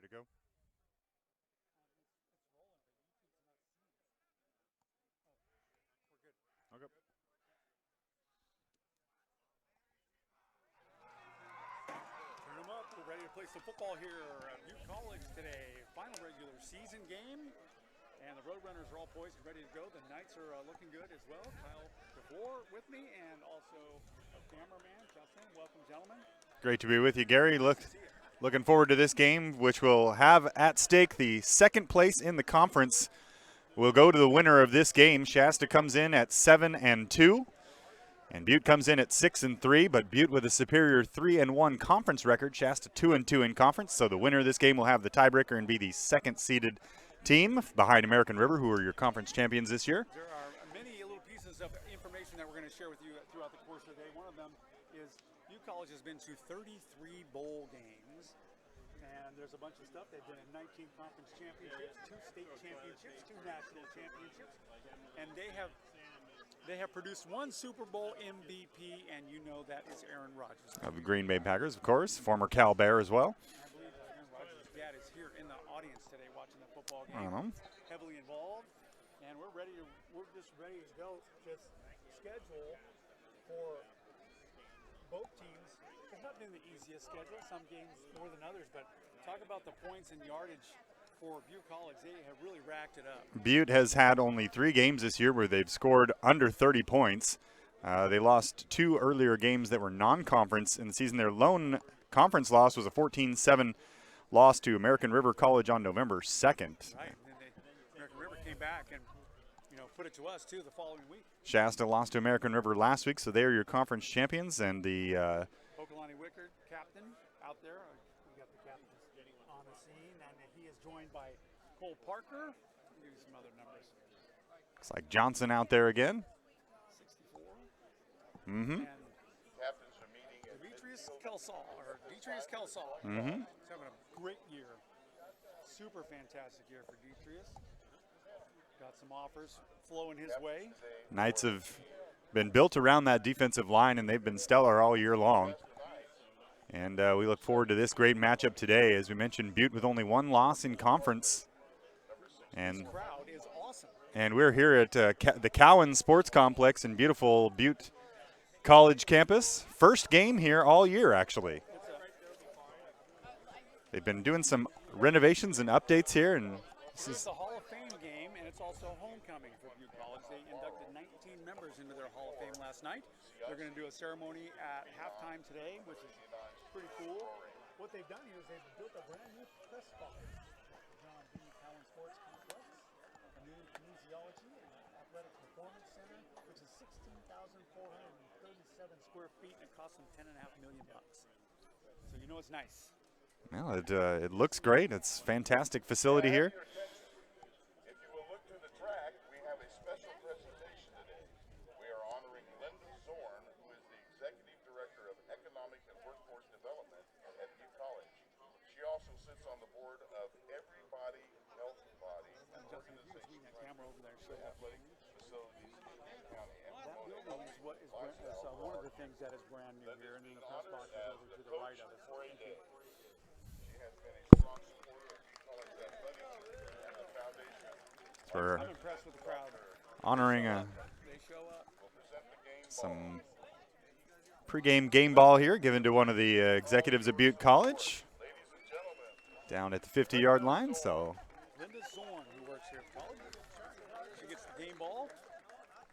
to go? Okay. Turn them up. We're ready to play some football here at Butte College today. Final regular season game. And the Roadrunners are all poised and ready to go. The Knights are looking good as well. Kyle DeVore with me and also our cameraman, Justin. Welcome, gentlemen. Great to be with you, Gary. Looking forward to this game, which will have at stake the second place in the conference. We'll go to the winner of this game. Shasta comes in at 7-2, and Butte comes in at 6-3. But Butte with a superior 3-1 conference record. Shasta 2-2 in conference. So the winner of this game will have the tiebreaker and be the second-seeded team behind American River, who are your conference champions this year. There are many little pieces of information that we're going to share with you throughout the course of the day. One of them is Butte College has been to 33 bowl games, and there's a bunch of stuff. They've been in 19 conference championships, 2 state championships, 2 national championships, and they have produced 1 Super Bowl MVP, and you know that is Aaron Rodgers. Of the Green Bay Packers, of course, former Cal Bear as well. I believe Aaron Rodgers' dad is here in the audience today watching the football game, heavily involved, and we're just ready to go. Just schedule for both teams. It's not been the easiest schedule, some games more than others, but talk about the points and yardage for Butte College. They have really racked it up. Butte has had only 3 games this year where they've scored under 30 points. They lost 2 earlier games that were non-conference in the season. Their lone conference loss was a 14-7 loss to American River College on November 2nd. Right, and then American River came back and put it to us too the following week. Shasta lost to American River last week, so they are your conference champions. And the Okalani Wickard, captain, out there. We got the captain on the scene, and he is joined by Cole Parker. I'll give you some other numbers. looks like Johnson out there again. 64. Mm-hmm. And Demetrius Kelsall. Mm-hmm. He's having a great year. Super fantastic year for Demetrius. Got some offers flowing his way. Knights have been built around that defensive line, and they've been stellar all year long. And we look forward to this great matchup today. As we mentioned, Butte with only 1 loss in conference. And this crowd is awesome. And we're here at the Cowan Sports Complex in beautiful Butte College campus. First game here all year, actually. They've been doing some renovations and updates here, and It's a Hall of Fame game, and it's also homecoming for Butte College. They inducted 19 members into their Hall of Fame last night. They're going to do a ceremony at halftime today, which is pretty cool. What they've done here is they've built a brand new press box. John B. Cowan Sports Complex, a new kinesiology and athletic performance center, which is 16,437 square feet, and it cost them $10.5 million. So you know it's nice. well, it looks great. It's a fantastic facility here. If you will look to the track, we have a special presentation today. We are honoring Linda Zorn, who is the Executive Director of Economic and Workforce Development at Butte College. She also sits on the board of Everybody Health Body, an organization That camera over there. for athletic facilities in the county. And That building is one of the things that is brand new here, and then the press box is over to the right of it. She has been a strong supporter of Butte College athletics and the foundation. For I'm impressed with the crowd. honoring They show up. some pregame game ball here given to one of the executives of Butte College down at the 50-yard line. So Linda Zorn, who works here at the college, she gets the game ball. And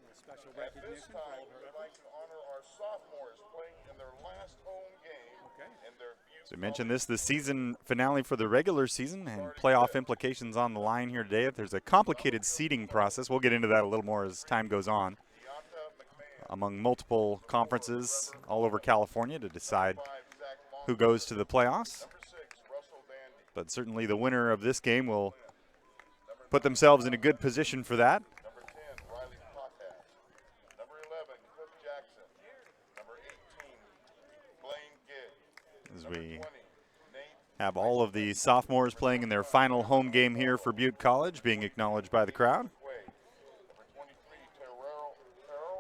a special At this recognition for all time, of her we'd efforts. like to honor our sophomores playing in their last home game in their Butte As I mentioned, this is the season finale for the regular season, and playoff implications on the line here today. There's a complicated seeding process. We'll get into that a little more as time goes on among multiple conferences all over California to decide who goes to the playoffs. But certainly the winner of this game will put themselves in a good position for that. Number 10, Riley Potash. Number 11, Cook Jackson. Number 18, Blaine Gibb. As we 20, Nate have all of the sophomores playing in their final home game here for Butte College being acknowledged by the crowd. Quay. Number 23, Terrell.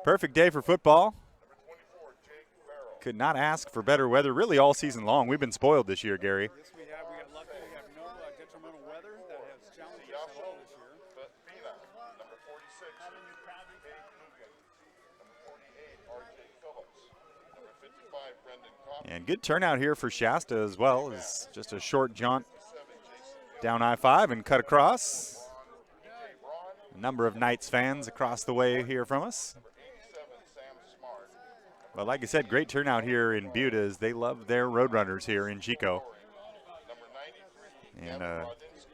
Perfect day for football. Number 24, Jake Farrell. Could not ask for better weather really all season long. We've been spoiled this year, Gary. Yes, we have. We got lucky. We have no inclemental weather that has challenged us at all this year. Fina, number 46, Kate Dugan, number 48, R.J. Phillips, number 55, Brendan Coffey, And good turnout here for Shasta as well. It's just a short jaunt down I-5 and cut across. A number of Knights fans across the way here from us. number 87, Sam Smart, But like I said, great turnout here in Butte as they love their Roadrunners here in Chico. number 93, And Gavin Rodinsky,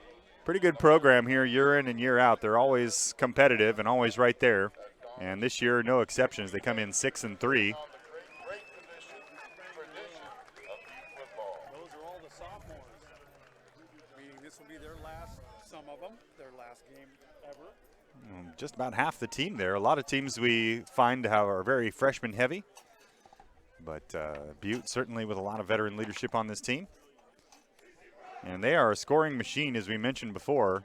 pretty good program here year in and year out. They're always competitive and always right there. And this year, no exceptions. They come in 6-3. on the great tradition of Butte football. Those are all the sophomores. Meaning this will be their last, some of them, their last game ever. Just about half the team there. A lot of teams we find are very freshman heavy. But Butte certainly with a lot of veteran leadership on this team. And they are a scoring machine, as we mentioned before.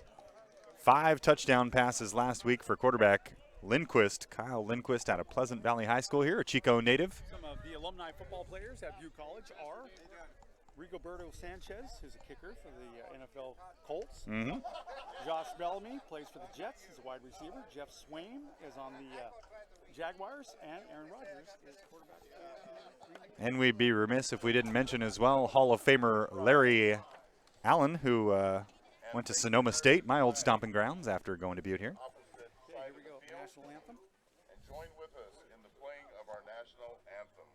5 touchdown passes last week for quarterback Lindquist, Kyle Lindquist out of Pleasant Valley High School here, a Chico native. Some of the alumni football players at Butte College are Rigoberto Sanchez, who's a kicker for the NFL Colts. Josh Bellamy plays for the Jets as a wide receiver. Jeff Swain is on the Jaguars, and Aaron Rodgers is quarterback. And we'd be remiss if we didn't mention as well Hall of Famer Larry Allen, who went to Sonoma State, my old stomping grounds, after going to Butte here. Opposite Okay, side here of we the go. field, National anthem. and join with us in the playing of our national anthem.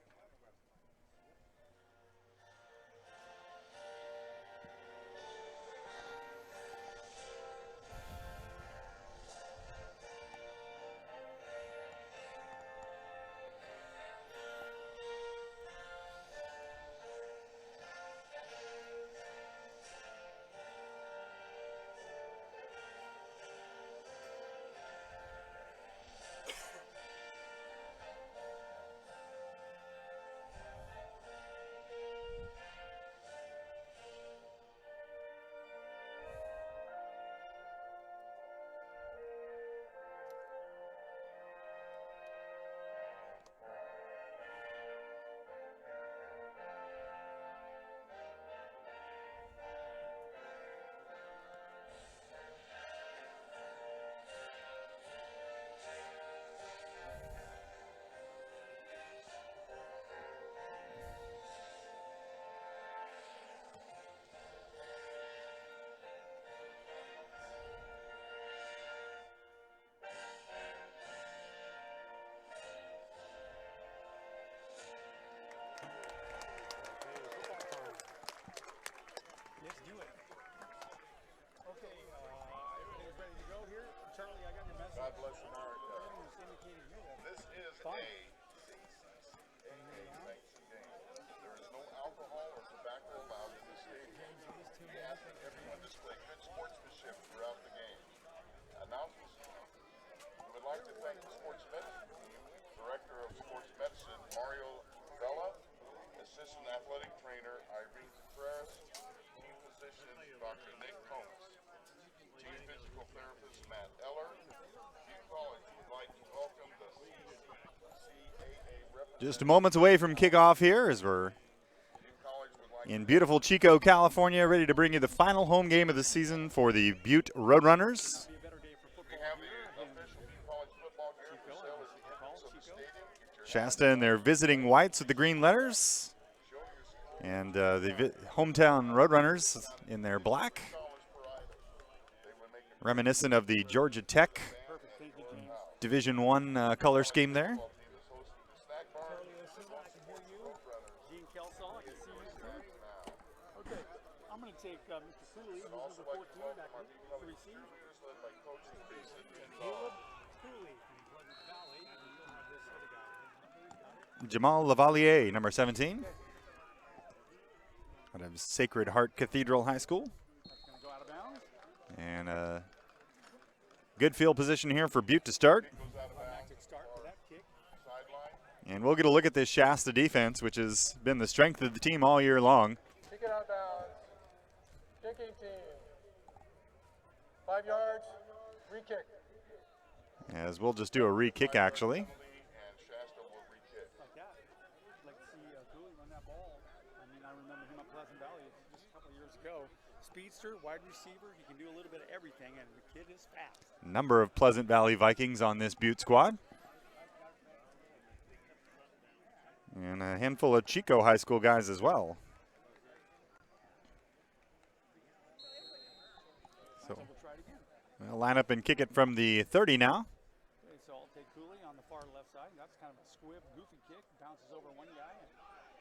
Let's do it. Okay, everything's ready to go here. Charlie, I got your message. God bless America. Everything's indicated here that This is Fine. a sanctioned game. There is no alcohol or tobacco allowed in the stadium. We ask that everyone display good sportsmanship throughout the game. Announcements. We would like to thank the sports medicine team, Director of Sports Medicine Mario Vela, Assistant Athletic Trainer Irene Contreras, Team Physician Dr. Nick Combs, Team Physical Therapist Matt Eller. Butte College would like to welcome the CAA representative. Just moments away from kickoff here as we're Butte College would like in beautiful Chico, California, ready to bring you the final home game of the season for the Butte Roadrunners. be a better day for We football have here. the official Butte College football gear for sale at the entrance of the stadium. Get your Shasta and their visiting whites with the green letters. And the hometown Roadrunners in their black, $1 per item. They would make a reminiscent of the Georgia Tech Perfect. Thank you, James. Division I color scheme there. football team is hosting the snack bar. Gene Kelsall, I can see you too. Okay, I'm going to take Mr. Cooley, who's Also number like to 14 welcome back our here Butte to College receive. cheerleaders led by coaches Jason and Caleb Cooley from Pleasant Valley, and you'll have this other guy. His number, got it? Jamal Lavalier, number 17. Out of Sacred Heart Cathedral High School. That's going to go out of bounds. And good field position here for Butte to start. Climactic start to that kick. sideline. And we'll get a look at this Shasta defense, which has been the strength of the team all year long. Kick it out of bounds. Kicking team. 5 yards. Re-kick. As we'll just do a re-kick, actually. And Shasta will re-kick. Like that. I'd like to see Cooley run that ball. I mean, I remember him at Pleasant Valley just a couple of years ago. speedster, wide receiver. He can do a little bit of everything, and the kid is fast. Number of Pleasant Valley Vikings on this Butte squad. And a handful of Chico High School guys as well. So we'll line up and kick it from the 30 now. Okay, so I'll take Cooley on the far left side. That's kind of a squib, goofy kick. Bounces over one guy, and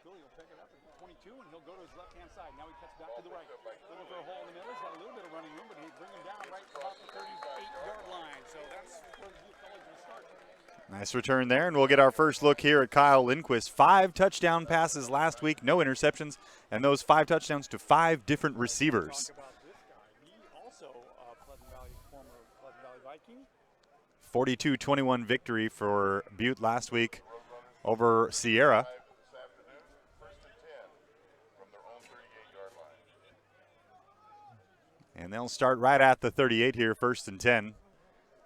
Cooley will pick it up at 22, and he'll go to his left-hand side. Now he cuts back to the right. Looking for a hole in the middle. He's got a little bit of running room, but he'll bring him down right about the 38-yard line. So that's where the Butte College will start. Nice return there, and we'll get our first look here at Kyle Lindquist. 5 touchdown passes last week, no interceptions, and those 5 touchdowns to 5 different receivers. Talk about this guy. He also Pleasant Valley, former Pleasant Valley Viking. 42-21 victory for Butte last week over Sierra. This afternoon, 1st and 10 from their own 38-yard line. And they'll start right at the 38 here, 1st and 10.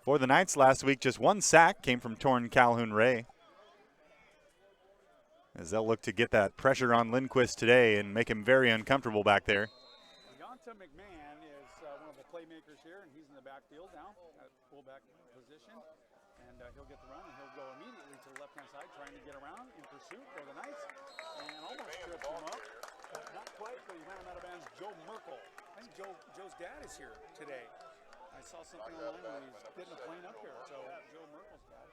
For the Knights last week, just 1 sack came from Torrin Calhoun-Ray. As they'll look to get that pressure on Lindquist today and make him very uncomfortable back there. Yonta McMahon is one of the playmakers here, and he's in the backfield now at fullback position. And he'll get the run, and he'll go immediately to the left-hand side, trying to get around in pursuit for the Knights. And almost trips him up. Not quite, but he ran him out of bounds. Joe Merkel. I think Joe's dad is here today. I saw something online where he's getting a plane up here. So Joe Merkel's dad.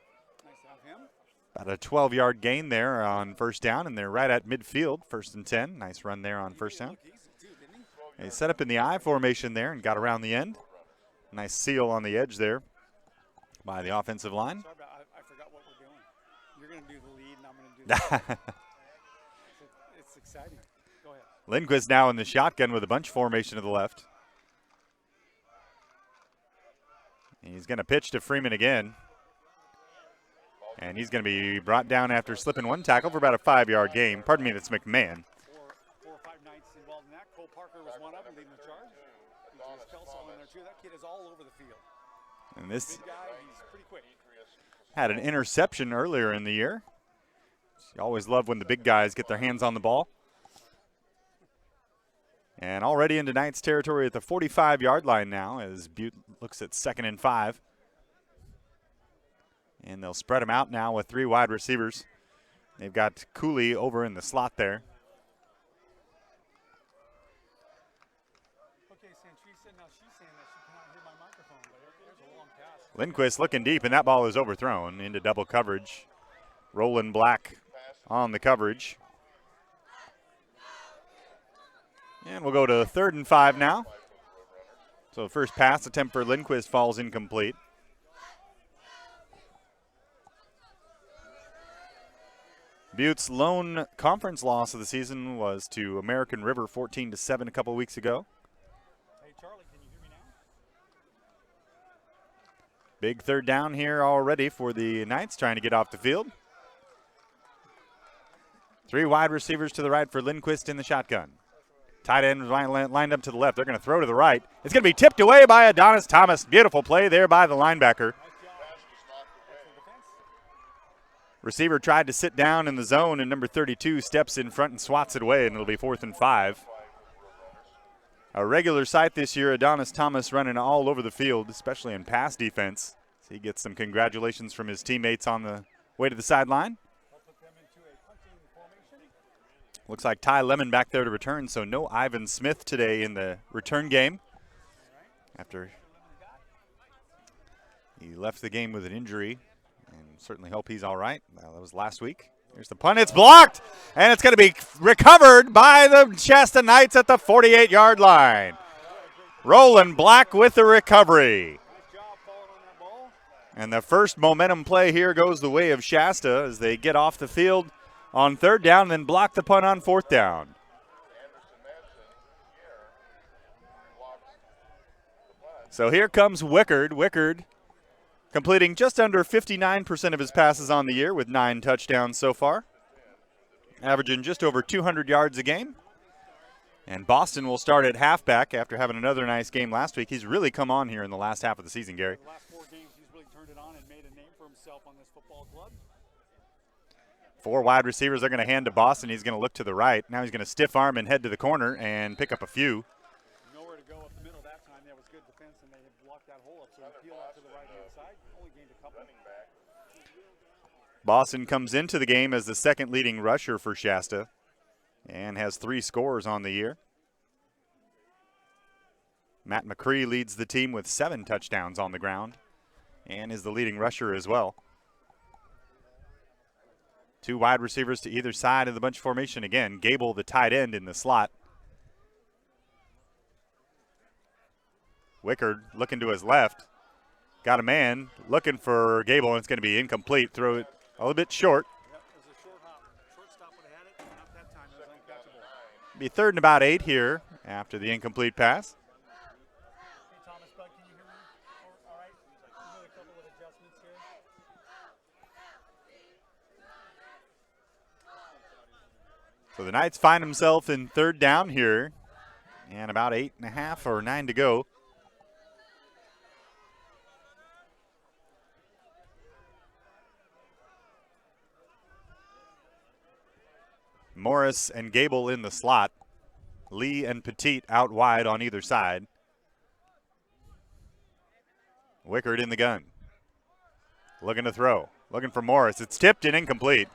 Nice to have him. About a 12-yard gain there on 1st down, and they're right at midfield, 1st and 10. Nice run there on 1st down. Look easy too, didn't he? He set up in the I formation there and got around the end. Nice seal on the edge there by the offensive line. Sorry about, I forgot what we're doing. You're going to do the lead, and I'm going to do the It's exciting. Go ahead. Lindquist now in the shotgun with a bunch formation to the left. He's going to pitch to Freeman again. And he's going to be brought down after slipping 1 tackle for about a 5-yard gain. Pardon me, that's McMahon. Four or 5 Knights involved in that. Cole Parker was one of them leading the charge. There's Kelso in there too. That kid is all over the field. And this Big guy, he's pretty quick. had an interception earlier in the year. You always love when the big guys get their hands on the ball. And already into Knights territory at the 45-yard line now as Butte looks at 2nd and 5. And they'll spread them out now with 3 wide receivers. They've got Cooley over in the slot there. Okay, Santrisa, now she's saying that she cannot hear my microphone, but there's a long pass. Lindquist looking deep, and that ball is overthrown into double coverage. Roland Black on the coverage. And we'll go to 3rd and 5 now. So the first pass attempt for Lindquist falls incomplete. Butte's lone conference loss of the season was to American River 14-7 a couple weeks ago. Hey, Charlie, can you hear me now? Big 3rd down here already for the Knights trying to get off the field. 3 wide receivers to the right for Lindquist in the shotgun. Tight end lined up to the left. They're going to throw to the right. It's going to be tipped away by Adonis Thomas. Beautiful play there by the linebacker. Receiver tried to sit down in the zone, and number 32 steps in front and swats it away, and it'll be 4th and 5. A regular sight this year, Adonis Thomas running all over the field, especially in pass defense. So he gets some congratulations from his teammates on the way to the sideline. Looks like Ty Lemon back there to return, so no Ivan Smith today in the return game after he left the game with an injury, and certainly hope he's all right. That was last week. Here's the punt. It's blocked, and it's going to be recovered by the Shasta Knights at the 48-yard line. Roland Black with the recovery. And the first momentum play here goes the way of Shasta as they get off the field on 3rd down and then block the punt on 4th down. So here comes Wickard. Wickard completing just under 59% of his passes on the year with 9 touchdowns so far, averaging just over 200 yards a game. And Boston will start at halfback after having another nice game last week. He's really come on here in the last half of the season, Gary. The last 4 games, he's really turned it on and made a name for himself on this football club. 4 wide receivers are going to hand to Boston. He's going to look to the right. Now he's going to stiff arm and head to the corner and pick up a few. Nowhere to go offense, and they had blocked that hole up. So he peeled out to the right-hand side, only gained a couple. Boston comes into the game as the second leading rusher for Shasta and has 3 scores on the year. Matt McCree leads the team with 7 touchdowns on the ground and is the leading rusher as well. 2 wide receivers to either side of the bunch formation again. Gable, the tight end, in the slot. Wickard looking to his left. Got a man looking for Gable, and it's going to be incomplete. Throw it a little bit short. Yep, it was a short hop. Shortstop would have had it, not that time. It was uncatchable. Be 3rd and about 8 here after the incomplete pass. Hey, Thomas, bud, can you hear me? All right. We made a couple of adjustments here. So the Knights find himself in 3rd down here, and about 8.5 or 9 to go. Morris and Gable in the slot. Lee and Petit out wide on either side. Wickard in the gun. Looking to throw. Looking for Morris. It's tipped and incomplete.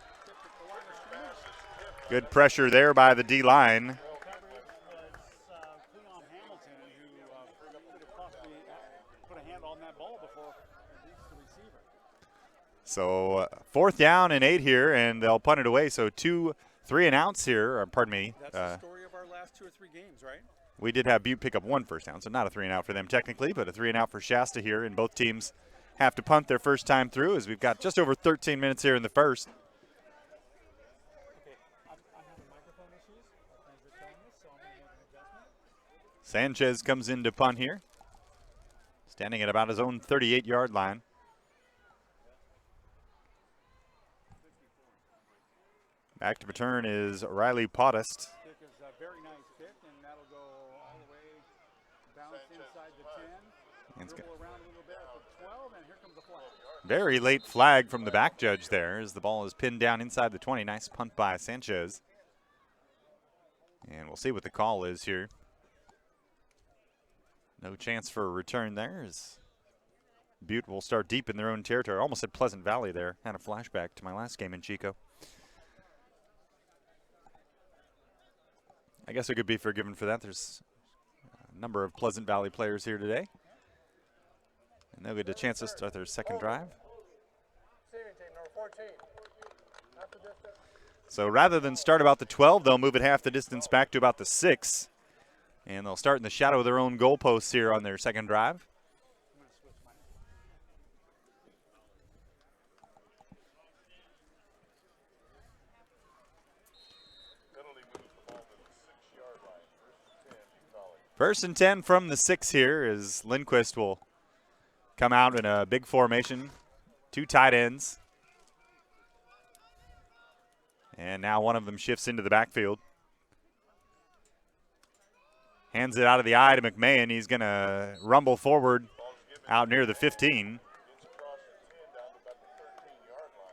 Good pressure there by the D-line. So 4th down and 8 here, and they'll punt it away. So 2 3-and-outs here. Or pardon me. That's the story of our last 2 or 3 games, right? We did have Butte pick up 1 first down, so not a 3-and-out for them technically, but a 3-and-out for Shasta here, and both teams have to punt their first time through as we've got just over 13 minutes here in the first. Okay, I'm having microphone issues. My friends are telling me, so I'm going to make an adjustment. Sanchez comes in to punt here, standing at about his own 38-yard line. Back to return is Riley Podest. Kick is a very nice kick, and that'll go all the way, bounce inside the 10, dribble around a little bit at the 12, and here comes the flag. Very late flag from the back judge there as the ball is pinned down inside the 20. Nice punt by Sanchez. And we'll see what the call is here. No chance for a return there as Butte will start deep in their own territory. Almost at Pleasant Valley there. Had a flashback to my last game in Chico. I guess we could be forgiven for that. There's a number of Pleasant Valley players here today. And they'll get a chance to start their second drive. So rather than start about the 12, they'll move it half the distance back to about the 6. And they'll start in the shadow of their own goalposts here on their second drive. First and 10 from the 6 here as Lindquist will come out in a big formation. 2 tight ends. And now one of them shifts into the backfield. Hands it out of the eye to McMahon. He's going to rumble forward out near the 15.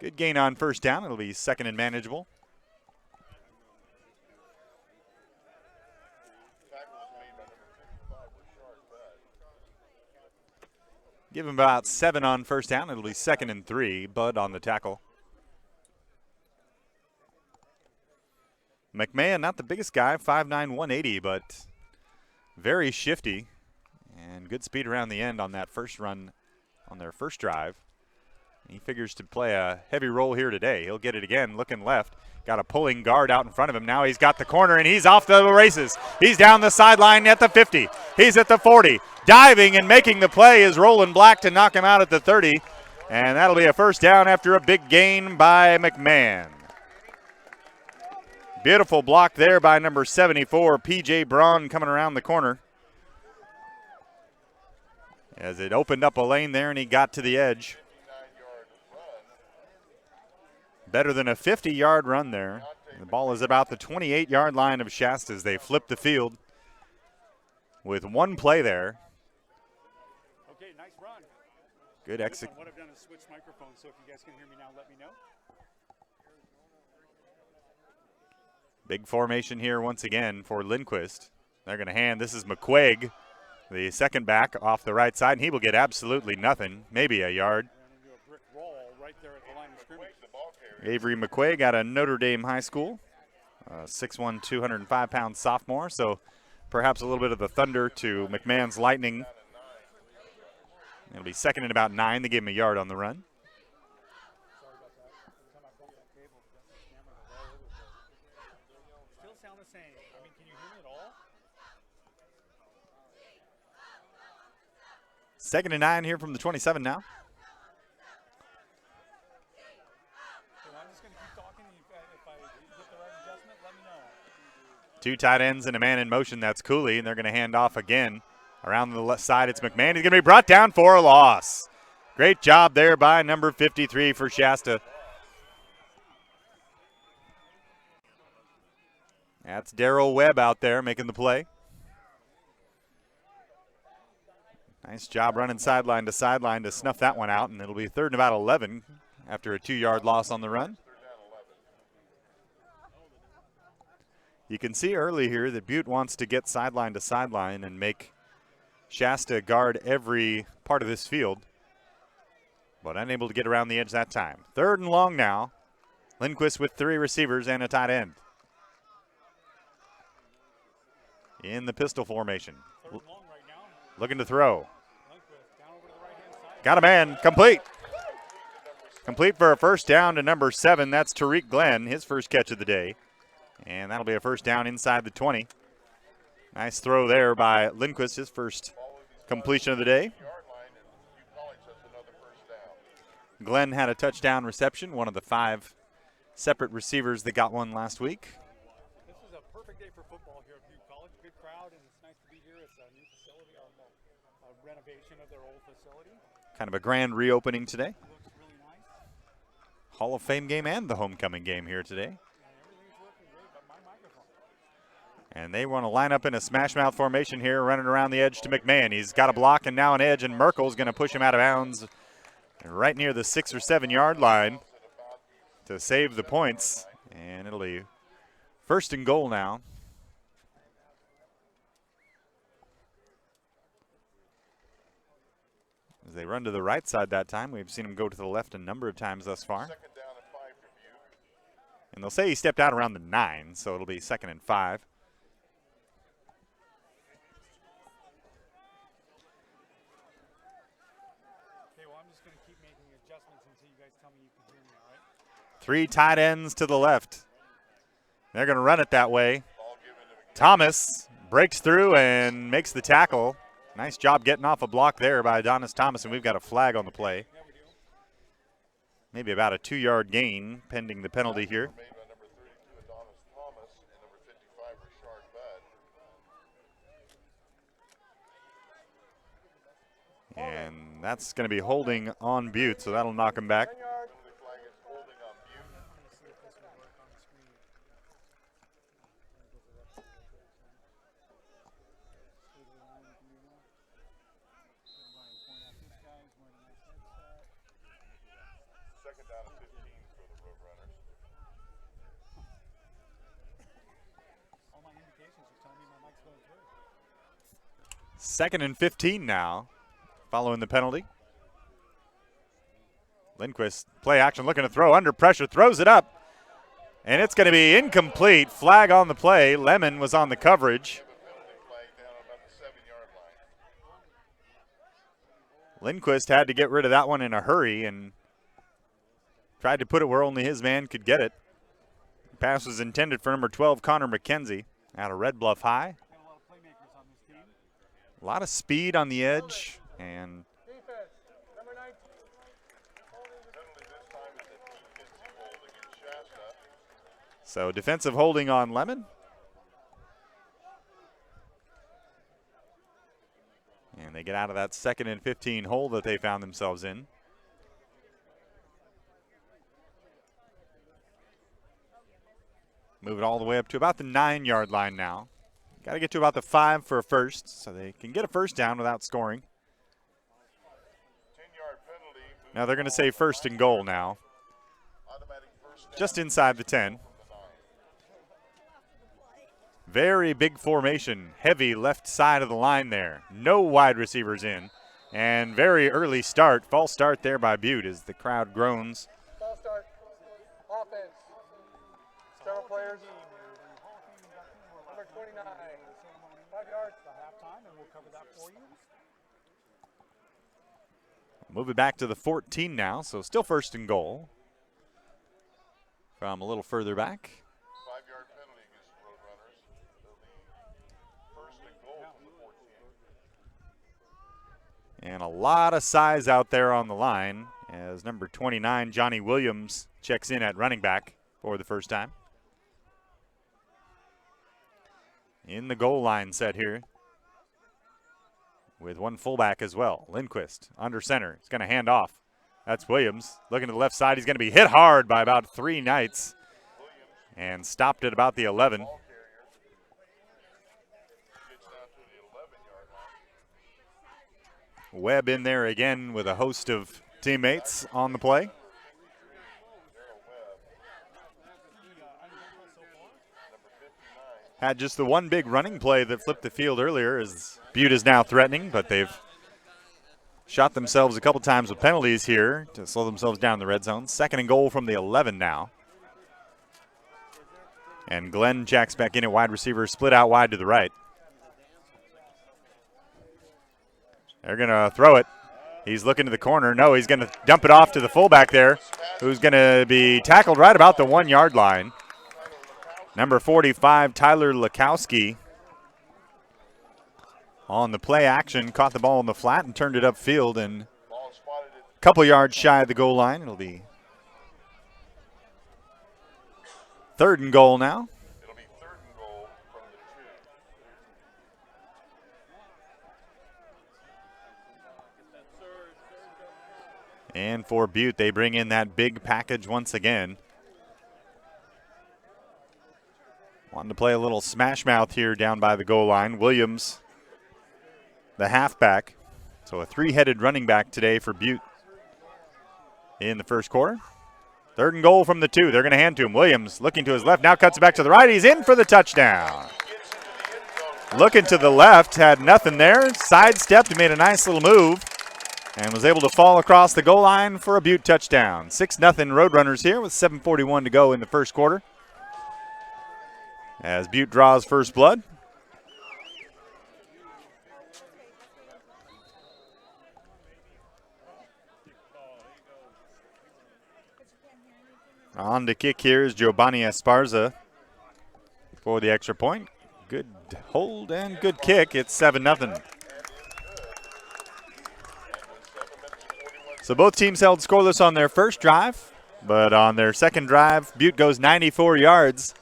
Good gain on first down. It'll be 2nd and manageable. Give him about 7 on first down. It'll be 2nd and 3. Bud on the tackle. McMahon, not the biggest guy, 5'9", 180, but very shifty and good speed around the end on that first run on their first drive. He figures to play a heavy role here today. He'll get it again, looking left. Got a pulling guard out in front of him. Now he's got the corner, and he's off to the races. He's down the sideline at the 50. He's at the 40. Diving and making the play is Roland Black to knock him out at the 30. And that'll be a first down after a big gain by McMahon. Beautiful block there by number 74, P.J. Braun, coming around the corner. As it opened up a lane there and he got to the edge. Better than a 50-yard run there. The ball is about the 28-yard line of Shasta as they flip the field with one play there. Okay, nice run. Good execution. What I've done is switch microphones, so if you guys can hear me now, let me know. Big formation here once again for Lindquist. They're going to hand. This is McQuaig the second back off the right side, and he will get absolutely nothing, maybe a yard. Ran into a brick wall right there at the line of scrimmage. Avery McQuaig out of Notre Dame High School, 6'1", 205-pound sophomore, so perhaps a little bit of the thunder to McMahon's lightning. It'll be second and about 9. They gave him a yard on the run. Still sound the same. I mean, can you hear me at all? Second and 9 here from the 27 now. Okay, well, I'm just going to keep talking. If I get the right adjustment, let me know. Two tight ends and a man in motion. That's Cooley, and they're going to hand off again. Around the left side, it's McMahon. He's going to be brought down for a loss. Great job there by number 53 for Shasta. That's Darrell Webb out there making the play. Nice job running sideline to snuff that one out, and it'll be third and about 11 after a 2-yard loss on the run. You can see early here that Butte wants to get sideline to sideline and make Shasta guard every part of this field, but unable to get around the edge that time. Third and long now. Lindquist with 3 receivers and a tight end. In the pistol formation. Third and long right now. Looking to throw. Lindquist down over to the right-hand side. Got a man. Complete. Complete for a first down to number 7. That's Tariq Glenn, his first catch of the day. And that'll be a first down inside the 20. Nice throw there by Lindquist, his first completion of the day. Glenn had a touchdown reception, one of the 5 separate receivers that got one last week. This is a perfect day for football here at Butte College. Good crowd, and it's nice to be here. It's a new facility, a renovation of their old facility. Kind of a grand reopening today. Looks really nice. Hall of Fame game and the homecoming game here today. And everything's working great, but my microphone. And they want to line up in a smash mouth formation here, running around the edge to McMahon. He's got a block and now an edge, and Merkel's going to push him out of bounds right near the 6 or 7 yard line to save the points. And it'll be first and goal now. As they run to the right side that time, we've seen him go to the left a number of times thus far. And they'll say he stepped out around the 9, so it'll be 2nd and 5. Okay, well, I'm just going to keep making adjustments until you guys tell me you can hear me, all right? 3 tight ends to the left. They're going to run it that way. Thomas breaks through and makes the tackle. Nice job getting off a block there by Adonis Thomas, and we've got a flag on the play. Yeah, we do. Maybe about a 2-yard gain pending the penalty here. Made by number 32, Adonis Thomas, and number 55, Richard Budd. And that's going to be holding on Butte, so that'll knock him back. 10 yards. The flag is holding on Butte. Let's see if this will work on the screen. Second down and 15 for the Roadrunners. All my indications are telling me my mic's going through. 2nd and 15 now, following the penalty. Lindquist, play action, looking to throw, under pressure, throws it up. And it's going to be incomplete. Flag on the play. Lemon was on the coverage. Penalty flag down about the 7-yard line. Lindquist had to get rid of that one in a hurry and tried to put it where only his man could get it. The pass was intended for number 12, Connor McKenzie, out of Red Bluff High. Got a lot of playmakers on this team. A lot of speed on the edge, and Defense. Number 19. Penalty this time is a defensive hold against Shasta. so defensive holding on Lemon. And they get out of that 2nd and 15 hole that they found themselves in. Move it all the way up to about the 9-yard line now. Got to get to about the 5 for a first, so they can get a first down without scoring. 10-yard penalty. Now they're going to say first and goal now, Automatic first down. just inside the 10. Very big formation, heavy left side of the line there. No wide receivers in. And very early start, false start there by Butte as the crowd groans. False start. Offense. Several players. Number 29. 5 yards. Halftime, and we'll cover that for you. Move it back to the 14 now, so still first and goal. From a little further back. 5-yard penalty against the Roadrunners. It'll be first and goal from the 14. And a lot of size out there on the line as number 29, Johnny Williams, checks in at running back for the first time. In the goal line set here with one fullback as well. Lindquist under center. He's going to hand off. That's Williams. Looking to the left side. He's going to be hit hard by about 3 Knights and stopped at about the 11. Webb in there again with a host of teammates on the play. Had just the one big running play that flipped the field earlier as Butte is now threatening, but they've shot themselves a couple times with penalties here to slow themselves down in the red zone. Second and goal from the 11 now. And Glenn checks back in at wide receiver, split out wide to the right. They're going to throw it. He's looking to the corner. No, he's going to dump it off to the fullback there, who's going to be tackled right about the 1 yard line. Number 45, Tyler Lakowski, on the play action, caught the ball in the flat and turned it upfield and a couple yards shy of the goal line. It'll be third and goal now. It'll be third and goal from the 2. And for Butte, they bring in that big package once again. Wanting to play a little smash mouth here down by the goal line. Williams, the halfback. So a 3-headed running back today for Butte in the first quarter. Third and goal from the 2. They're going to hand to him. Williams looking to his left. Now cuts it back to the right. He's in for the touchdown. Looking to the left. Had nothing there. Sidestepped. Made a nice little move. And was able to fall across the goal line for a Butte touchdown. 6-0 Roadrunners here with 7:41 to go in the first quarter. As Butte draws first blood. On to kick here is Giovanni Esparza for the extra point. Good hold and good kick. It's 7-0. So both teams held scoreless on their first drive, but on their second drive, Butte goes 94 yards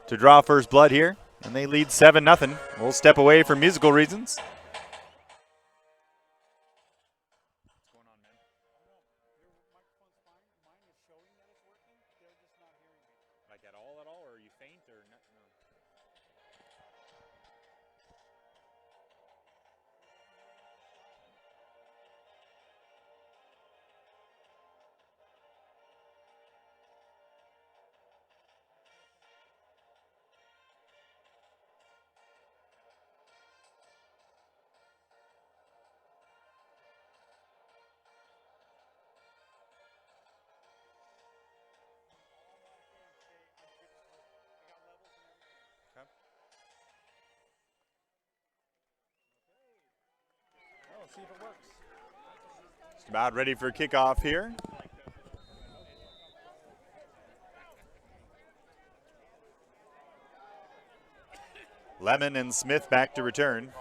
to draw first blood here, and they lead 7-0. We'll step away for musical reasons. See if it works. Just about ready for kickoff here. Lemon and Smith back to return.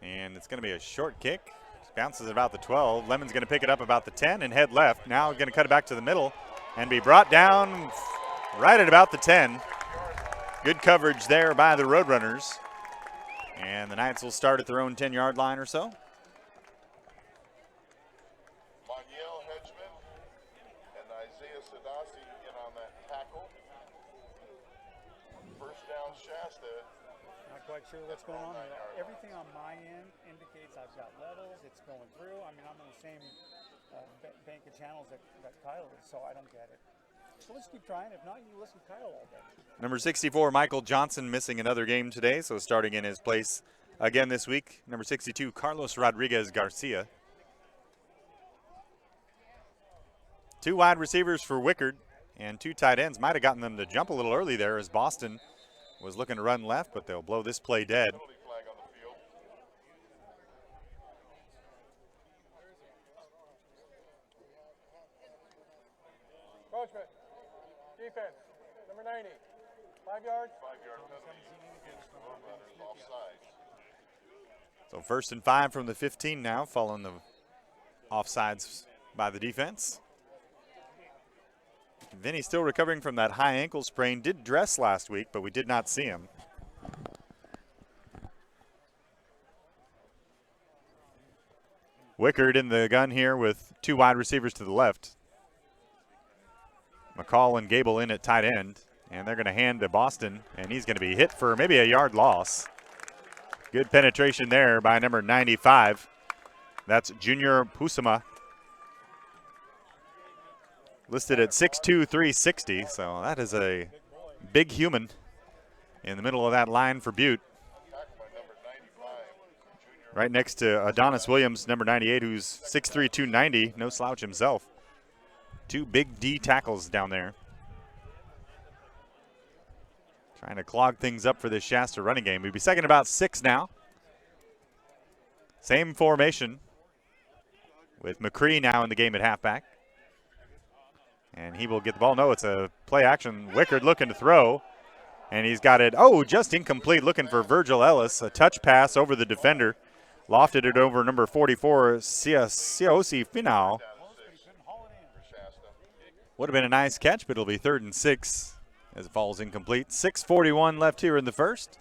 And it's going to be a short kick. Bounces about the 12. Lemon's going to pick it up about the 10 and head left. Now going to cut it back to the middle and be brought down right at about the 10. Good coverage there by the Roadrunners. And the Knights will start at their own 10-yard line or so. Moniel Hedgeman and Isaiah Sadasi in on that tackle. First down Shasta Not quite sure what's going on. Everything on my end indicates I've got levels. It's going through. I mean, I'm in the same bank of channels that Kyle is, so I don't get it. So let's keep trying. If not, you listen to Kyle all day. Number 64, Michael Johnson, missing another game today, so starting in his place again this week. Number 62, Carlos Rodriguez Garcia. 2 wide receivers for Wickard and 2 tight ends. Might have gotten them to jump a little early there as Boston was looking to run left, but they'll blow this play dead. Penalty flag on the field. Coachman, defense, number 90, 5 yards. 5-yard penalty against the road runners offside. So 1st and 5 from the 15 now, following the offsides by the defense. Vinny's still recovering from that high ankle sprain. Did dress last week, but we did not see him. Wickard in the gun here with 2 wide receivers to the left. McCall and Gable in at tight end. And they're going to hand to Boston, and he's going to be hit for maybe a yard loss. Good penetration there by number 95. That's Junior Pusama. Listed at 6'2", 360, so that is a big human in the middle of that line for Butte. Right next to Adonis Williams, number 98, who's 6'3", 290, no slouch himself. 2 big D tackles down there. Trying to clog things up for this Shasta running game. We'd be second about 6 now. Same formation with McCree now in the game at halfback. And he will get the ball. No, it's a play action. Wickard looking to throw. And he's got it. Oh, just incomplete. Looking for Virgil Ellis. A touch pass over the defender. Lofted it over number 44, Siosi Finau. Would have been a nice catch, but it'll be 3rd and 6 as it falls incomplete. 6:41 left here in the first.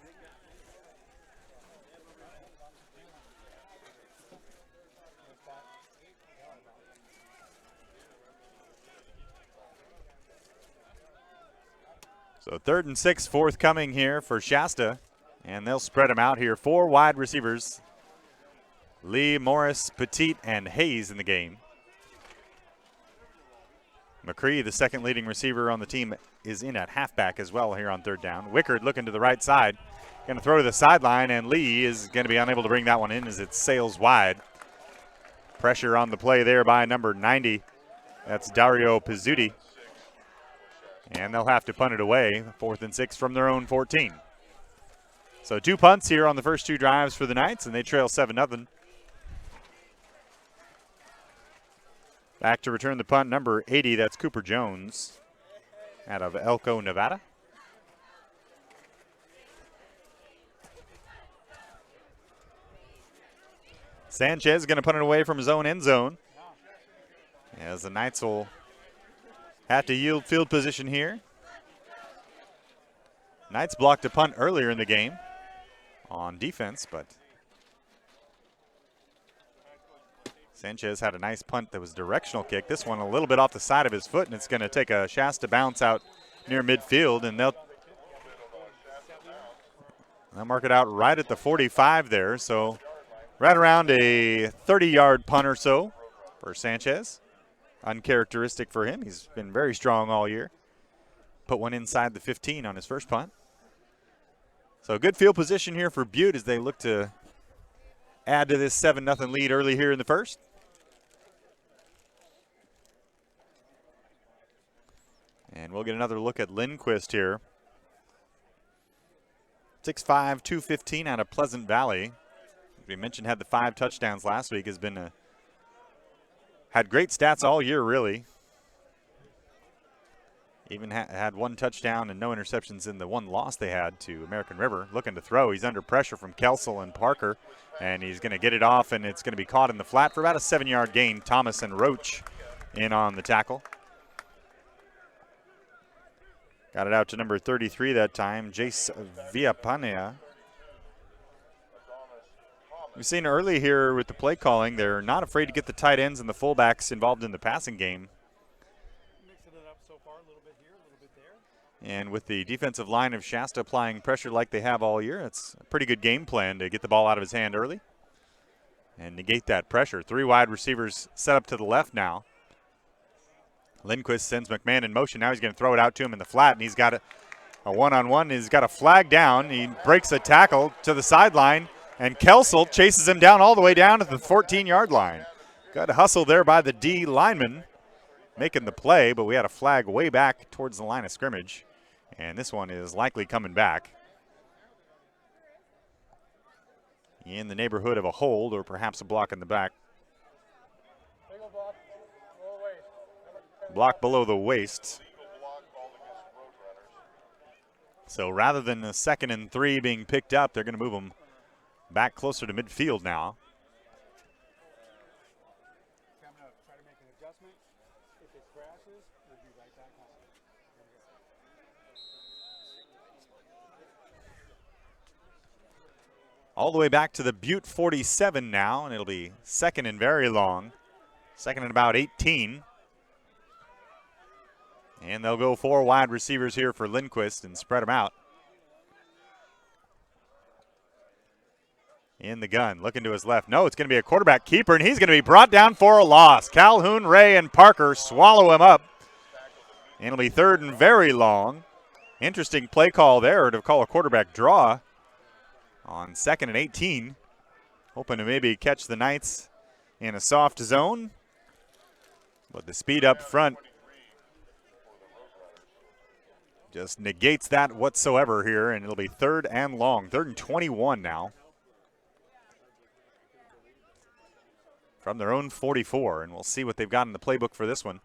So 3rd and 6 forthcoming here for Shasta, and they'll spread them out here. 4 wide receivers. Lee, Morris, Petit, and Hayes in the game. McCree, the second leading receiver on the team, is in at halfback as well here on 3rd down. Wickard looking to the right side. Going to throw to the sideline, and Lee is going to be unable to bring that one in as it sails wide. Pressure on the play there by number 90. That's Dario Pizzuti. And they'll have to punt it away. 4th and 6 from their own 14. So 2 punts here on the first 2 drives for the Knights, and they trail 7-0. Back to return the punt, number 80. That's Cooper Jones out of Elko, Nevada. Sanchez is going to punt it away from his own end zone. As the Knights will have to yield field position here. Knights blocked a punt earlier in the game on defense, but Sanchez had a nice punt that was directional kick. This one a little bit off the side of his foot, and it's going to take a Shasta bounce out near midfield, and they'll mark it out right at the 45 there. So right around a 30-yard punt or so for Sanchez. Uncharacteristic for him. He's been very strong all year. Put one inside the 15 on his first punt. So good field position here for Butte as they look to add to this 7-0 lead early here in the first. And we'll get another look at Lindquist here. 6'5", 215 out of Pleasant Valley. As we mentioned, had the 5 touchdowns last week. Has been had great stats all year, really. Even had 1 touchdown and no interceptions in the 1 loss they had to American River. Looking to throw. He's under pressure from Kelsel and Parker, and he's going to get it off, and it's going to be caught in the flat for about a 7-yard gain. Thomas and Roach in on the tackle. Got it out to number 33 that time, Jace Villapanea. We've seen early here with the play calling, they're not afraid to get the tight ends and the fullbacks involved in the passing game. Mixing it up so far, a little bit here, a little bit there. And with the defensive line of Shasta applying pressure like they have all year, it's a pretty good game plan to get the ball out of his hand early and negate that pressure. 3 wide receivers set up to the left now. Lindquist sends McMahon in motion. Now he's going to throw it out to him in the flat, and he's got a one-on-one. He's got a flag down. He breaks a tackle to the sideline, and Kelsel chases him down all the way down to the 14-yard line. Got a hustle there by the D lineman making the play, but we had a flag way back towards the line of scrimmage, and this one is likely coming back in the neighborhood of a hold or perhaps a block in the back. Block below the waist. So rather than the 2nd and 3 being picked up, they're going to move them back closer to midfield now. I'm going to try to make an adjustment. If it crashes, we'll be right back on. All the way back to the Butte 47 now, and it'll be 2nd and very long. 2nd and about 18. And they'll go 4 wide receivers here for Lindquist and spread them out. In the gun, looking to his left. No, it's going to be a quarterback keeper, and he's going to be brought down for a loss. Calhoun, Ray, and Parker swallow him up. And it'll be 3rd and very long. Interesting play call there to call a quarterback draw on 2nd and 18. Hoping to maybe catch the Knights in a soft zone. But the speed up front just negates that whatsoever here, and it'll be 3rd and long. 3rd and 21 now. From their own 44, and we'll see what they've got in the playbook for this one.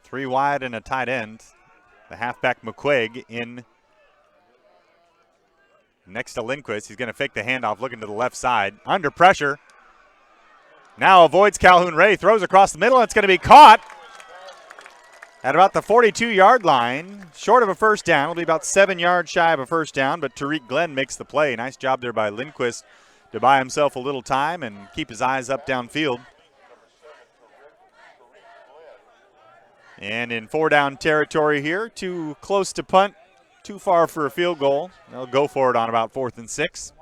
3 wide and a tight end. The halfback McQuaig in next to Lindquist. He's going to fake the handoff, looking to the left side. Under pressure. Now avoids Calhoun Ray, throws across the middle, and it's going to be caught at about the 42-yard line. Short of a first down. It'll be about 7 yards shy of a first down, but Tariq Glenn makes the play. Nice job there by Lindquist to buy himself a little time and keep his eyes up downfield. And in 4-down territory here, too close to punt, too far for a field goal. They'll go for it on about 4th and 6.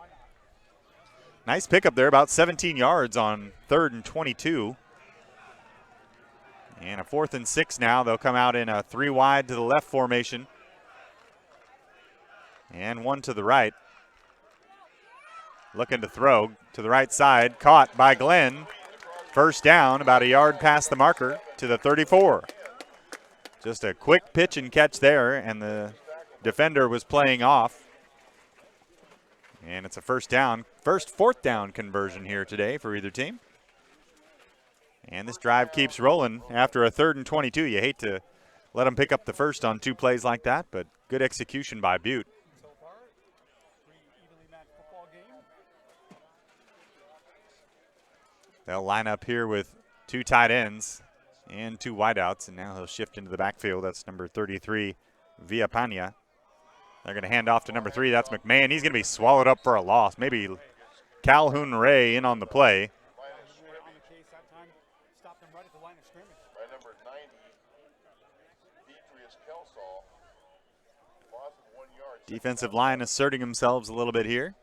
Nice pickup there, about 17 yards on 3rd and 22. And a 4th and 6 now. They'll come out in a 3 wide to the left formation. And 1 to the right. Looking to throw to the right side. Caught by Glenn. First down, about a yard past the marker to the 34. Just a quick pitch and catch there, and the defender was playing off. And it's a first down, first 4th down conversion here today for either team. And this drive keeps rolling after a 3rd and 22. You hate to let them pick up the first on 2 plays like that, but good execution by Butte. So far, 3 evenly matched football games. They'll line up here with 2 tight ends and 2 wideouts, and now he'll shift into the backfield. That's number 33, Villapana. They're going to hand off to number 3. That's McMahon. He's going to be swallowed up for a loss. Maybe Calhoun Ray in on the play. Defensive line asserting themselves a little bit here.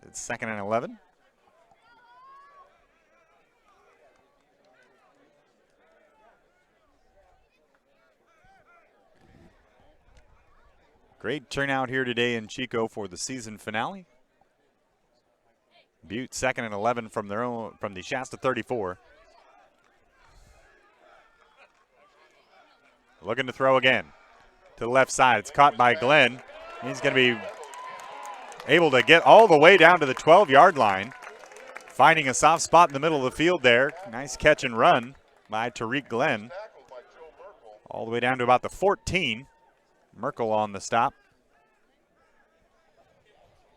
It's 2nd and 11. Great turnout here today in Chico for the season finale. Butte 2nd and 11 from their own, from the Shasta 34. Looking to throw again to the left side. It's caught by Glenn. He's going to be able to get all the way down to the 12-yard line, finding a soft spot in the middle of the field there. Nice catch and run by Tariq Glenn. All the way down to about the 14. Merkel on the stop.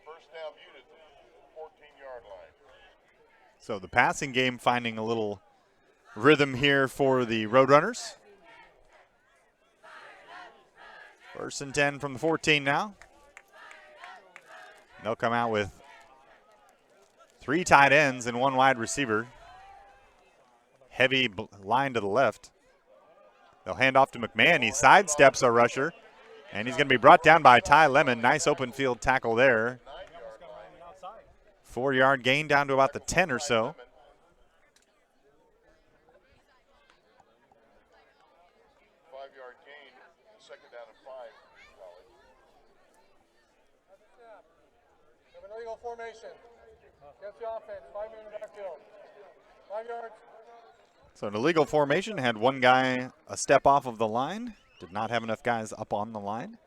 First down, Butte at the 14-yard line. So the passing game finding a little rhythm here for the Roadrunners. 1st and 10 from the 14 now. They'll come out with 3 tight ends and 1 wide receiver. Heavy line to the left. They'll hand off to McMahon. He sidesteps a rusher, and he's going to be brought down by Ty Lemon. Nice open field tackle there. 4-yard gain down to about the 10 or so. Illegal formation. Against the offense. 5 men in the backfield. 5 yards. So an illegal formation had one guy a step off of the line. Did not have enough guys up on the line.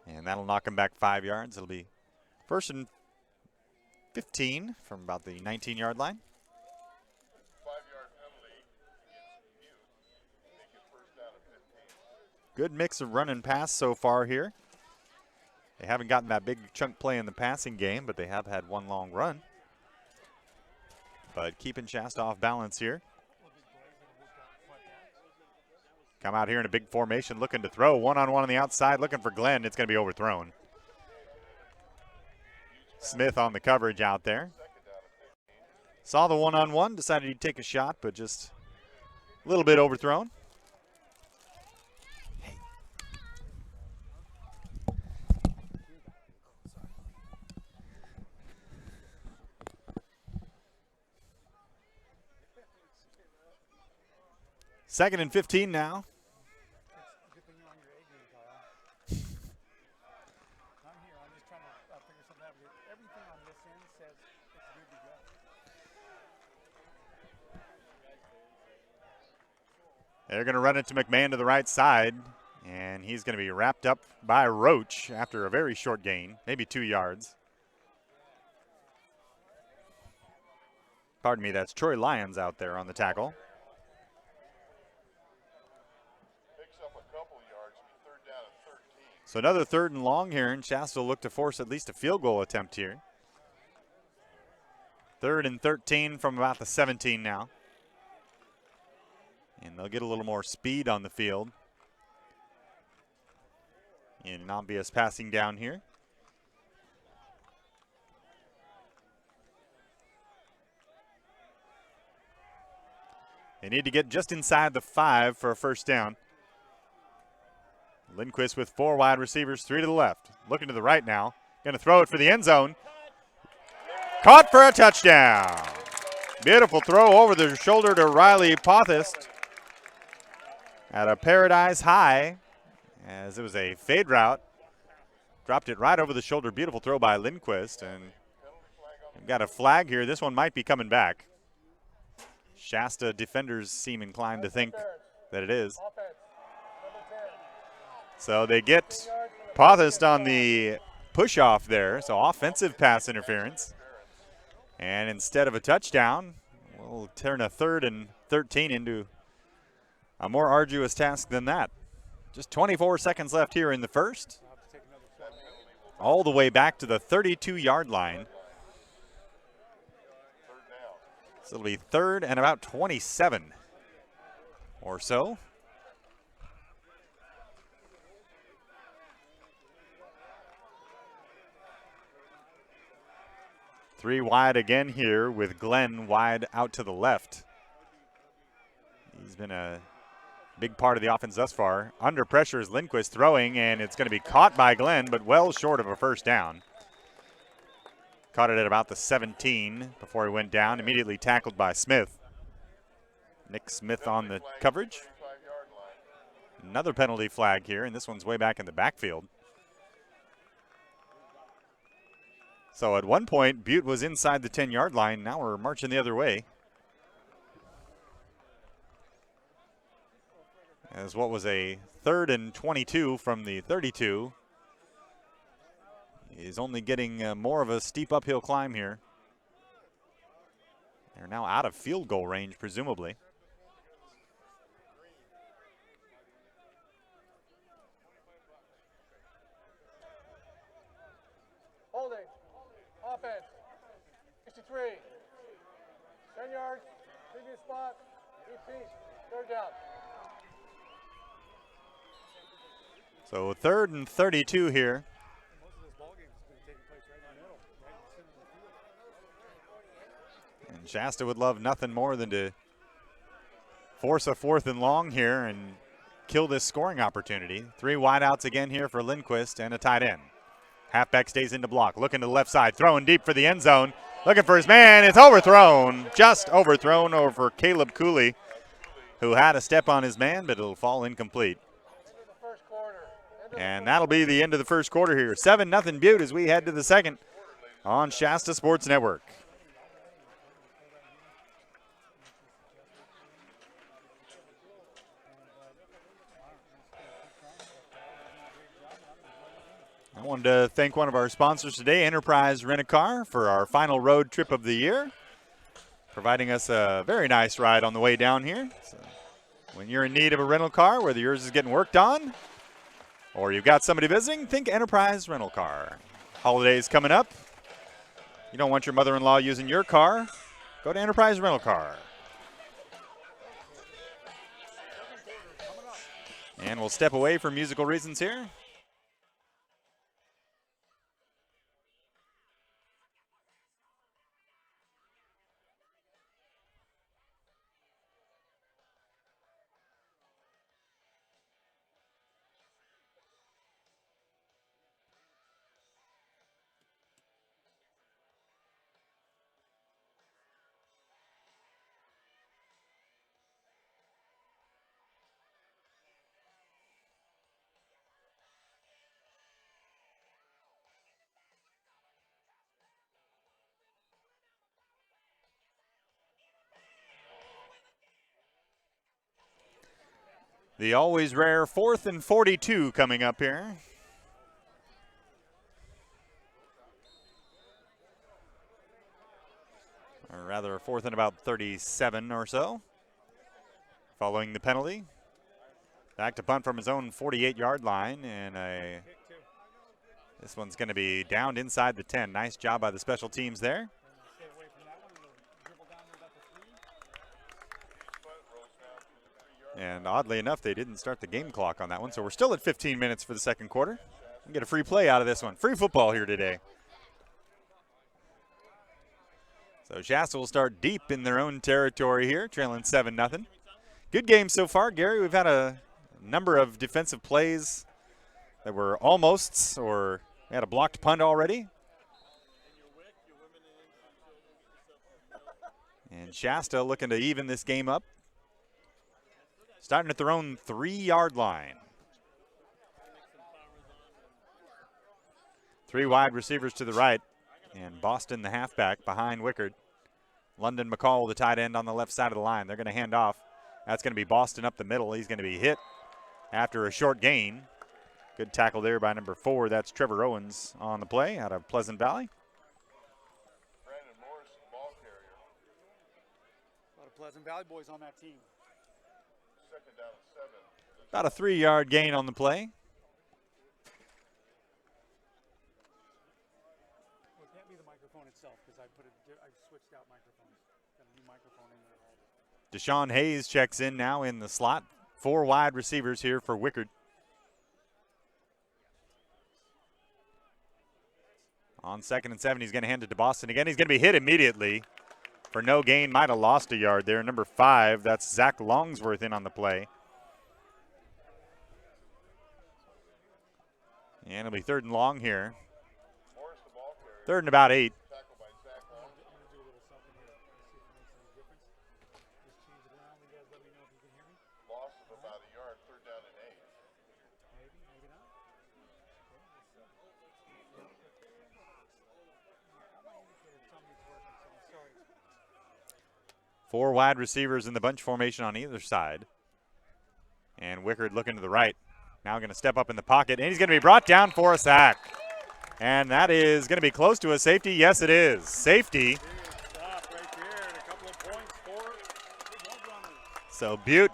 And that'll knock him back 5 yards. It'll be 1st and 15 from about the 19-yard line. 5-yard penalty against Butte. Make it 1st down and 15. Good mix of run and pass so far here. They haven't gotten that big chunk play in the passing game, but they have had one long run. But keeping Shasta off balance here. Come out here in a big formation looking to throw. One-on-one on the outside looking for Glenn. It's going to be overthrown. Smith on the coverage out there. Saw the one-on-one, decided he'd take a shot, but just a little bit overthrown. Second and 15 now. Good thing you're on your A game, Kyle. I'm here. I'm just trying to figure something out. Everything on this end says it's good to go. They're going to run it to McMahon to the right side, and he's going to be wrapped up by Roach after a very short gain, maybe 2 yards. Pardon me, that's Troy Lyons out there on the tackle. So another 3rd and long here, and Shasta will look to force at least a field goal attempt here. 3rd and 13 from about the 17 now. And they'll get a little more speed on the field in an obvious passing down here. They need to get just inside the 5 for a 1st down. Lindquist with 4 wide receivers, 3 to the left. Looking to the right now. Going to throw it for the end zone. Caught for a touchdown. Beautiful throw over the shoulder to Riley Pothist at a Paradise High, as it was a fade route. Dropped it right over the shoulder. Beautiful throw by Lindquist. And we've got a flag here. This one might be coming back. Shasta defenders seem inclined to think that it is. So they get Pothist on the push-off there, so offensive pass interference. And instead of a touchdown, we'll turn a 3rd and 13 into a more arduous task than that. Just 24 seconds left here in the 1st. All the way back to the 32-yard line. So it'll be 3rd and about 27 or so. Three wide again here with Glenn wide out to the left. He's been a big part of the offense thus far. Under pressure is Lindquist throwing, and it's going to be caught by Glenn, but well short of a 1st down. Caught it at about the 17 before he went down, immediately tackled by Smith. Nick Smith on the coverage. Another penalty flag here, and this one's way back in the backfield. So at one point, Butte was inside the 10-yard line. Now we're marching the other way. As what was a 3rd and 22 from the 32 is only getting more of a steep uphill climb here. They're now out of field goal range, presumably. Holding. Offense. 63. 10 yards. Previous spot. Repeat. 3rd down. So 3rd and 32 here. Most of this ball game has been taking place right in the middle, right in the center of the field. And Shasta would love nothing more than to force a 4th and long here and kill this scoring opportunity. 3 wideouts again here for Lindquist and a tight end. Halfback stays into block, looking to the left side, throwing deep for the end zone. Looking for his man. It's overthrown. Just overthrown over Caleb Cooley, who had a step on his man, but it'll fall incomplete. And that'll be the end of the first quarter here. 7-0 Butte as we head to the second on Shasta Sports Network. I wanted to thank one of our sponsors today, Enterprise Rent-A-Car, for our final road trip of the year, providing us a very nice ride on the way down here. So when you're in need of a rental car, whether yours is getting worked on or you've got somebody visiting, think Enterprise Rental Car. Holidays coming up. You don't want your mother-in-law using your car, go to Enterprise Rental Car. And we'll step away for musical reasons here. The always rare 4th and 42 coming up here. Or rather, 4th and about 37 or so. Following the penalty. Back to punt from his own 48-yard line. And this one's going to be downed inside the 10. Nice job by the special teams there. And oddly enough, they didn't start the game clock on that one. So we're still at 15 minutes for the second quarter. We get a free play out of this one. Free football here today. So Shasta will start deep in their own territory here, trailing 7-0. Good game so far, Gary. We've had a number of defensive plays that were almosts, or we had a blocked punt already. And Shasta looking to even this game up. Starting at their own 3-yard line. 3 wide receivers to the right. And Boston, the halfback, behind Wickard. London McCall, the tight end, on the left side of the line. They're going to hand off. That's going to be Boston up the middle. He's going to be hit after a short gain. Good tackle there by number 4. That's Trevor Owens on the play out of Pleasant Valley. Brandon Morris, the ball carrier. A lot of Pleasant Valley boys on that team. Second down and 7. About a 3-yard gain on the play. Well, it can't be the microphone itself because I switched out microphones. Got a new microphone in there. Deshaun Hayes checks in now in the slot. 4 wide receivers here for Wickard. On 2nd and 7, he's going to hand it to Boston again. He's going to be hit immediately for no gain. Might have lost a yard there. Number 5, that's Zach Longsworth in on the play. And it'll be 3rd and long here. 3rd and about 8. Loss of about a yard, 3rd down and 8. Maybe not. 4 wide receivers in the bunch formation on either side. And Wickard looking to the right. Now going to step up in the pocket, and he's going to be brought down for a sack. And that is going to be close to a safety. Yes, it is. Safety. So Butte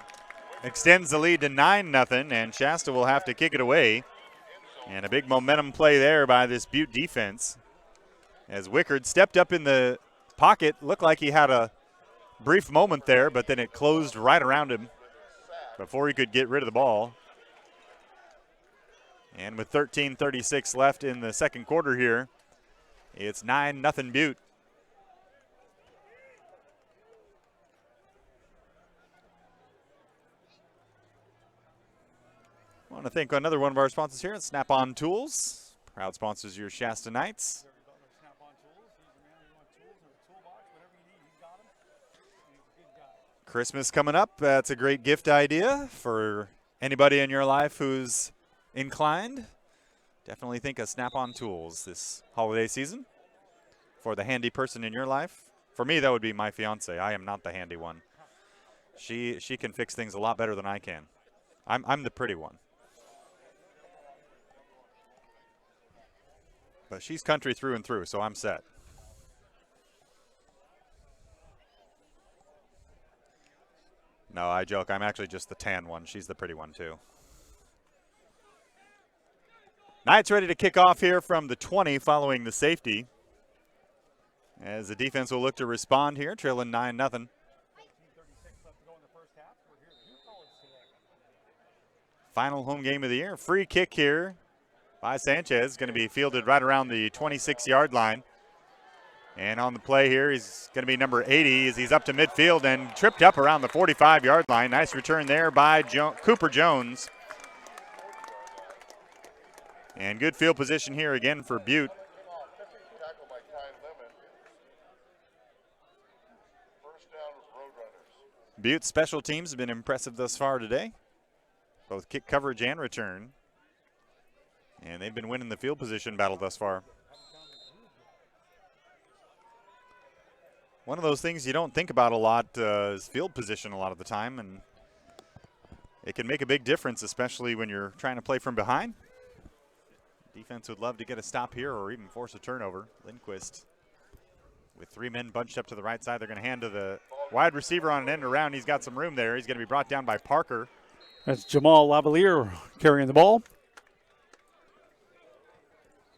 extends the lead to 9-0, and Shasta will have to kick it away. And a big momentum play there by this Butte defense. As Wickard stepped up in the pocket, looked like he had a brief moment there, but then it closed right around him before he could get rid of the ball. And with 13:36 left in the second quarter here, it's 9-0 Butte. I want to thank another one of our sponsors here at Snap-on Tools. Proud sponsors of your Shasta Knights. Snap-on tools. He's a man who wants tools or a toolbox, whatever you need, he's got them. And he's a good guy. Christmas coming up. That's a great gift idea for anybody in your life who's inclined. Definitely think of Snap-on Tools this holiday season for the handy person in your life. For me, that would be my fiance. I am not the handy one. She can fix things a lot better than I can. I'm the pretty one. But she's country through and through, so I'm set. No, I joke. I'm actually just the tan one. She's the pretty one, too. Knights ready to kick off here from the 20 following the safety. As the defense will look to respond here, trailing 9-0. 19:36 left to go in the first half. We're here at Butte College today. Final home game of the year. Free kick here by Sanchez. Going to be fielded right around the 26-yard line. And on the play here, he's going to be number 80 as he's up to midfield and tripped up around the 45-yard line. Nice return there by Cooper Jones. And good field position here again for Butte. Tackle by Ty Lemon. First down with Roadrunners. Butte's special teams have been impressive thus far today. Both kick coverage and return. And they've been winning the field position battle thus far. One of those things you don't think about a lot is field position a lot of the time, and it can make a big difference, especially when you're trying to play from behind. Defense would love to get a stop here or even force a turnover. Lindquist with 3 men bunched up to the right side. They're going to hand to the wide receiver on an end around. He's got some room there. He's going to be brought down by Parker. That's Jamal Lavalier carrying the ball.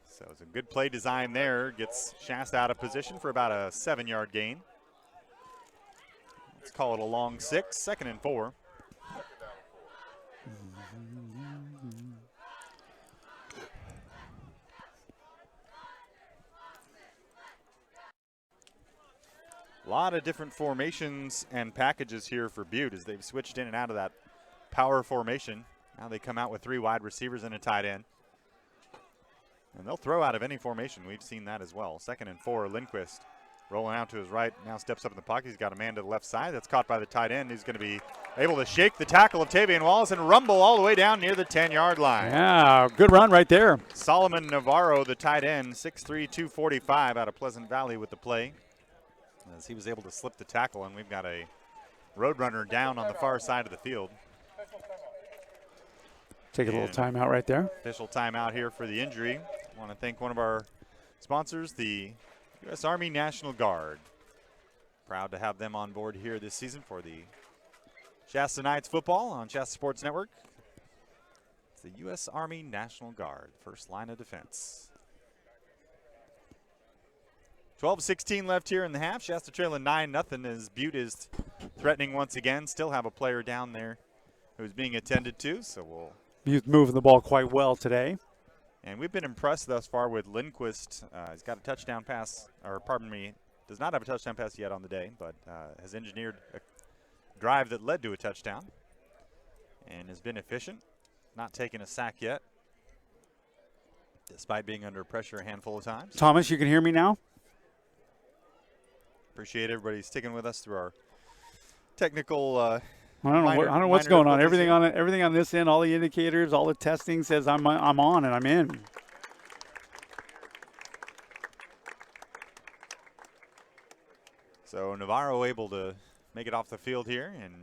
So it's a good play design there. Gets Shasta out of position for about a 7-yard gain. Let's call it a long 6, 2nd and 4. A lot of different formations and packages here for Butte as they've switched in and out of that power formation. Now they come out with 3 wide receivers and a tight end. And they'll throw out of any formation. We've seen that as well. 2nd and 4, Lindquist rolling out to his right. Now steps up in the pocket. He's got a man to the left side. That's caught by the tight end. He's going to be able to shake the tackle of Tavian Wallace and rumble all the way down near the 10-yard line. Yeah, good run right there. Solomon Navarro, the tight end, 6'3", 245 out of Pleasant Valley with the play. As he was able to slip the tackle, and we've got a Roadrunner down on the far side of the field. Take a little timeout right there. Official timeout here for the injury. I want to thank one of our sponsors, the U.S. Army National Guard. Proud to have them on board here this season for the Shasta Knights football on Shasta Sports Network. It's the U.S. Army National Guard, first line of defense. 12-16 left here in the half. Shasta trailing 9-0 as Butte is threatening once again. Still have a player down there who's being attended to, so we'll. Butte moving the ball quite well today. And we've been impressed thus far with Lindquist. He's got a touchdown pass, or pardon me, does not have a touchdown pass yet on the day, but has engineered a drive that led to a touchdown and has been efficient. Not taking a sack yet, despite being under pressure a handful of times. Thomas, you can hear me now? Appreciate everybody sticking with us through our technical I don't know what's going on. Everything on this end, all the indicators, all the testing says I'm on and I'm in. So Navarro able to make it off the field here, and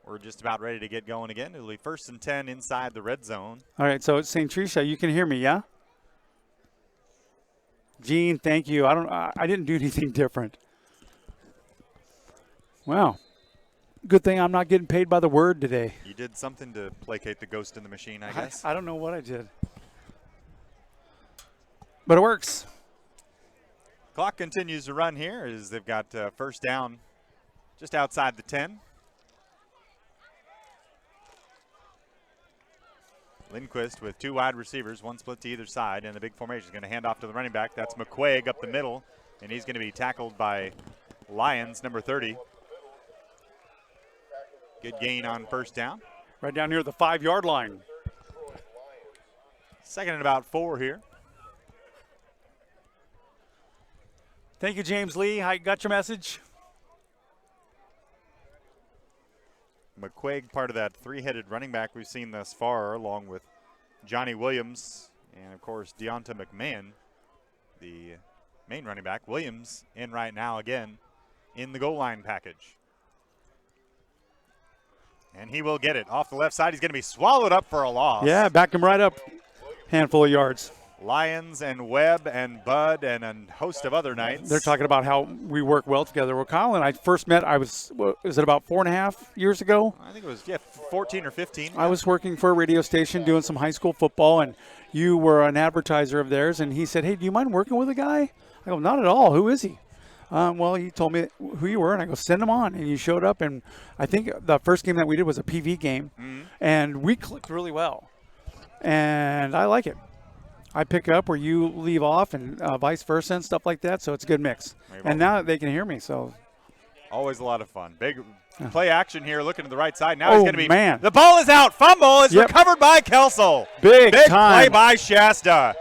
we're just about ready to get going again. It'll be 1st and 10 inside the red zone. All right, so it's St. Tricia. You can hear me, yeah? Gene, thank you. I didn't do anything different. Wow. Good thing I'm not getting paid by the word today. You did something to placate the ghost in the machine, I guess. I don't know what I did. But it works. Clock continues to run here as they've got first down just outside the 10. Lindquist with 2 wide receivers, 1 split to either side, and the big formation is going to hand off to the running back. That's McQuaig up the middle, and he's going to be tackled by Lyons, number 30. Good gain on first down. Right down near the 5-yard line. Second and about 4 here. Thank you, James Lee. I got your message. McQuaig, part of that three-headed running back we've seen thus far, along with Johnny Williams and, of course, Deonta McMahon, the main running back. Williams in right now again in the goal line package. And he will get it off the left side. He's going to be swallowed up for a loss. Yeah, back him right up. Handful of yards. Lyons and Webb and Bud and a host of other Knights. They're talking about how we work well together. Well, Kyle and I first met, is it about 4.5 years ago? I think it was, 14 or 15. I was working for a radio station doing some high school football, and you were an advertiser of theirs, and he said, hey, do you mind working with a guy? I go, not at all. Who is he? Well, he told me who you were, and I go, send him on. And you showed up, and I think the first game that we did was a PV game, and we clicked really well. And I like it. I pick up where you leave off and vice versa and stuff like that, so it's a good mix. And now they can hear me, so. Always a lot of fun. Big play action here, looking to the right side. Now he's going to be. Man. The ball is out. Fumble is recovered by Kelsel. Big time. Play by Shasta.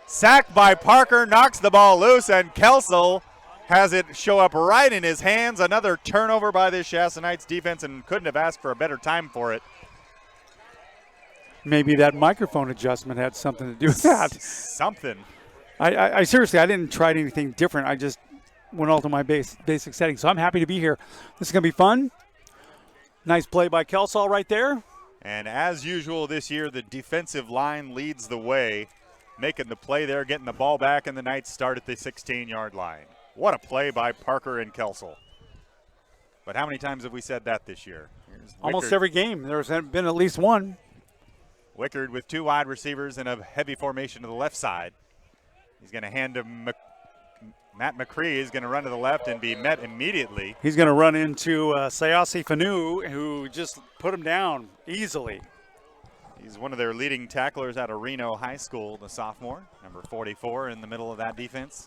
Sacked by Parker, knocks the ball loose, and Kelsel has it show up right in his hands. Another turnover by this Shasta Knights defense, and couldn't have asked for a better time for it. Maybe that microphone adjustment had something to do with that. Something. I seriously, I didn't try anything different. I just went all to my basic settings. So I'm happy to be here. This is going to be fun. Nice play by Kelsall right there. And as usual this year, the defensive line leads the way, making the play there, getting the ball back, and the Knights start at the 16-yard line. What a play by Parker and Kelsel. But how many times have we said that this year? Almost every game. There's been at least one. Wickard with two wide receivers and a heavy formation to the left side. He's going to hand to Matt McCree. Is going to run to the left and be met immediately. He's going to run into Sayasi Fanu, who just put him down easily. He's one of their leading tacklers out of Reno High School, the sophomore, number 44 in the middle of that defense.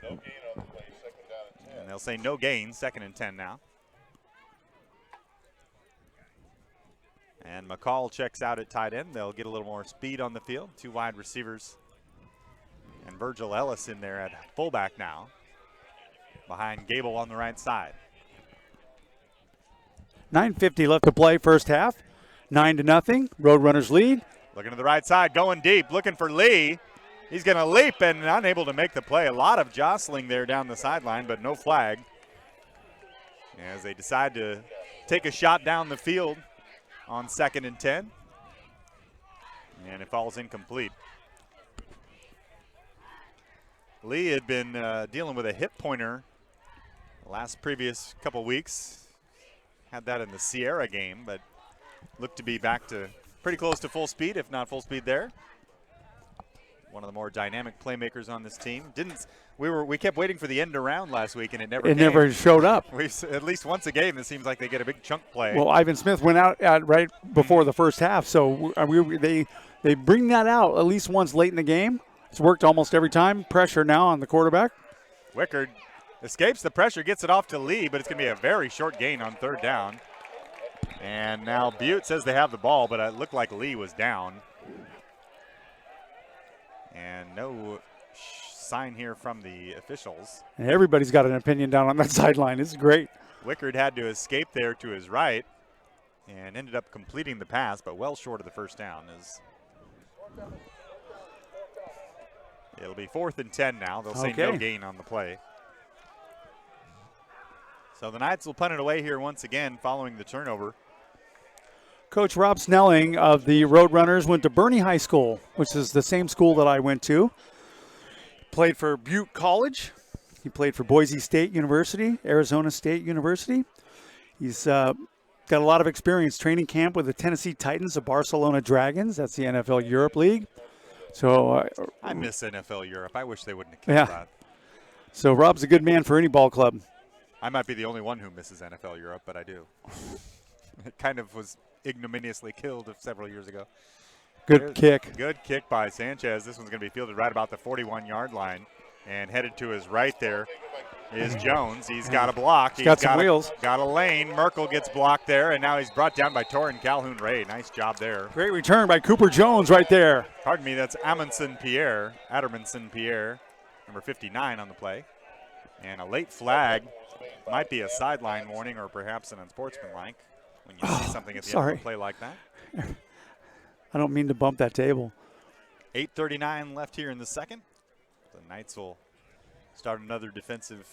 No gain on the play, 2nd down and 10. And they'll say no gain, 2nd and 10 now. And McCall checks out at tight end. They'll get a little more speed on the field. Two wide receivers. And Virgil Ellis in there at fullback now, behind Gable on the right side. 9:50 left to play first half. 9-0. Roadrunners lead. Looking to the right side, going deep, looking for Lee. He's going to leap and unable to make the play. A lot of jostling there down the sideline, but no flag. As they decide to take a shot down the field on 2nd and 10. And it falls incomplete. Lee had been dealing with a hip pointer the last previous couple weeks. Had that in the Sierra game, but looked to be back to pretty close to full speed, if not full speed there. One of the more dynamic playmakers on this team. We kept waiting for the end around last week, and it never came. Never showed up. At least once a game, it seems like they get a big chunk play. Well, Ivan Smith went out right before the first half, so they bring that out at least once late in the game. It's worked almost every time. Pressure now on the quarterback. Wickard escapes the pressure, gets it off to Lee, but it's going to be a very short gain on 3rd down. And now Butte says they have the ball, but it looked like Lee was down. And no sign here from the officials. And everybody's got an opinion down on that sideline. It's great. Wickard had to escape there to his right and ended up completing the pass, but well short of the first down. It'll be 4th and 10 now. They'll say no gain on the play. So the Knights will punt it away here once again following the turnover. Coach Rob Snelling of the Roadrunners went to Bernie High School, which is the same school that I went to. Played for Butte College. He played for Boise State University, Arizona State University. He's got a lot of experience training camp with the Tennessee Titans, the Barcelona Dragons. That's the NFL Europe League. So I miss NFL Europe. I wish they wouldn't have kept that. So Rob's a good man for any ball club. I might be the only one who misses NFL Europe, but I do. It kind of was ignominiously killed several years ago. Good kick. Good kick by Sanchez. This one's going to be fielded right about the 41-yard line and headed to his right there. is Jones. He's got a block. He's got some wheels. Got a lane. Merkel gets blocked there, and now he's brought down by Torrin Calhoun-Ray. Nice job there. Great return by Cooper Jones right there. Pardon me, that's Amundsen Pierre, number 59 on the play. And a late flag. Might be a sideline warning or perhaps an unsportsmanlike when you see something at the end of a play like that. I don't mean to bump that table. 8:39 left here in the second. The Knights will start another defensive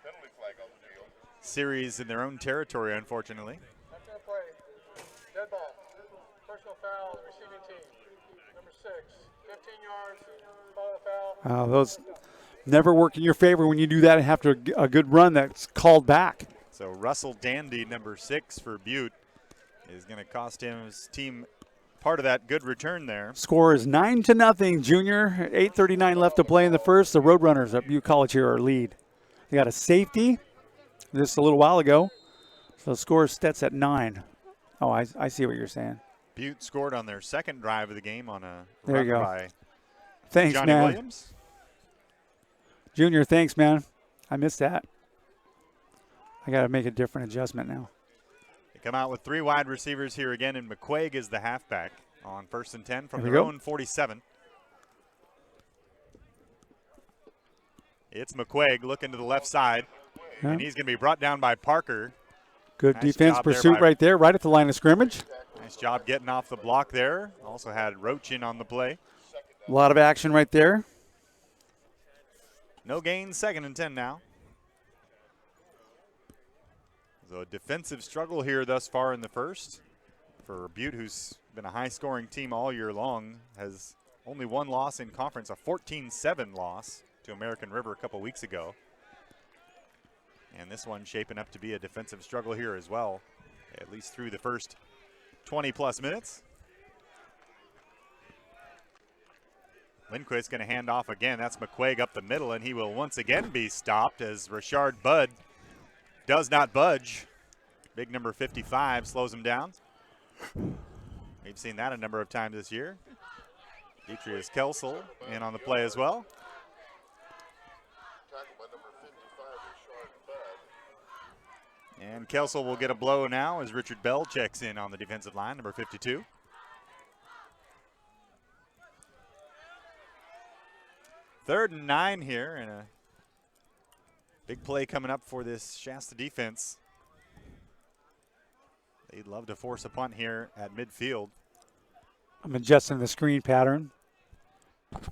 Penalty flag on the deal. series in their own territory, unfortunately. After the play, dead ball, personal foul, receiving team, number 6, 15 yards, foul. Those never work in your favor when you do that after a good run that's called back. So Russell Dandy, number 6 for Butte, is going to cost his team part of that good return there. Score is 9-0, Junior. 8:39 left to play in the first. The Roadrunners at Butte College here are lead. They got a safety just a little while ago. So the score stats at 9. Oh, I see what you're saying. Butte scored on their second drive of the game on a There you run go. by Thanks, Johnny man. Williams. Junior, thanks, man. I missed that. I got to make a different adjustment now. They come out with 3 wide receivers here again, and McQuaig is the halfback on 1st and 10 from There we their go. own 47. It's McQuaig looking to the left side, Yeah. and he's going to be brought down by Parker. Good Nice defense job there pursuit by- right there, right at the line of scrimmage. Nice job getting off the block there. Also had Roach in on the play. A lot of action right there. No gain, 2nd and 10 now. So a defensive struggle here thus far in the first. For Butte, who's been a high-scoring team all year long, has only one loss in conference, a 14-7 loss to American River a couple weeks ago. And this one shaping up to be a defensive struggle here as well, at least through the first 20-plus minutes. Lindquist going to hand off again. That's McQuaig up the middle, and he will once again be stopped as Rashard Budd does not budge. Big number 55 slows him down. We've seen that a number of times this year. Demetrius Kelsel in on the play as well. Tackled by number 55, Rashard Budd. And Kelsel will get a blow now as Richard Bell checks in on the defensive line, number 52. Third and 9 here, and a big play coming up for this Shasta defense. They'd love to force a punt here at midfield. I'm adjusting the screen pattern so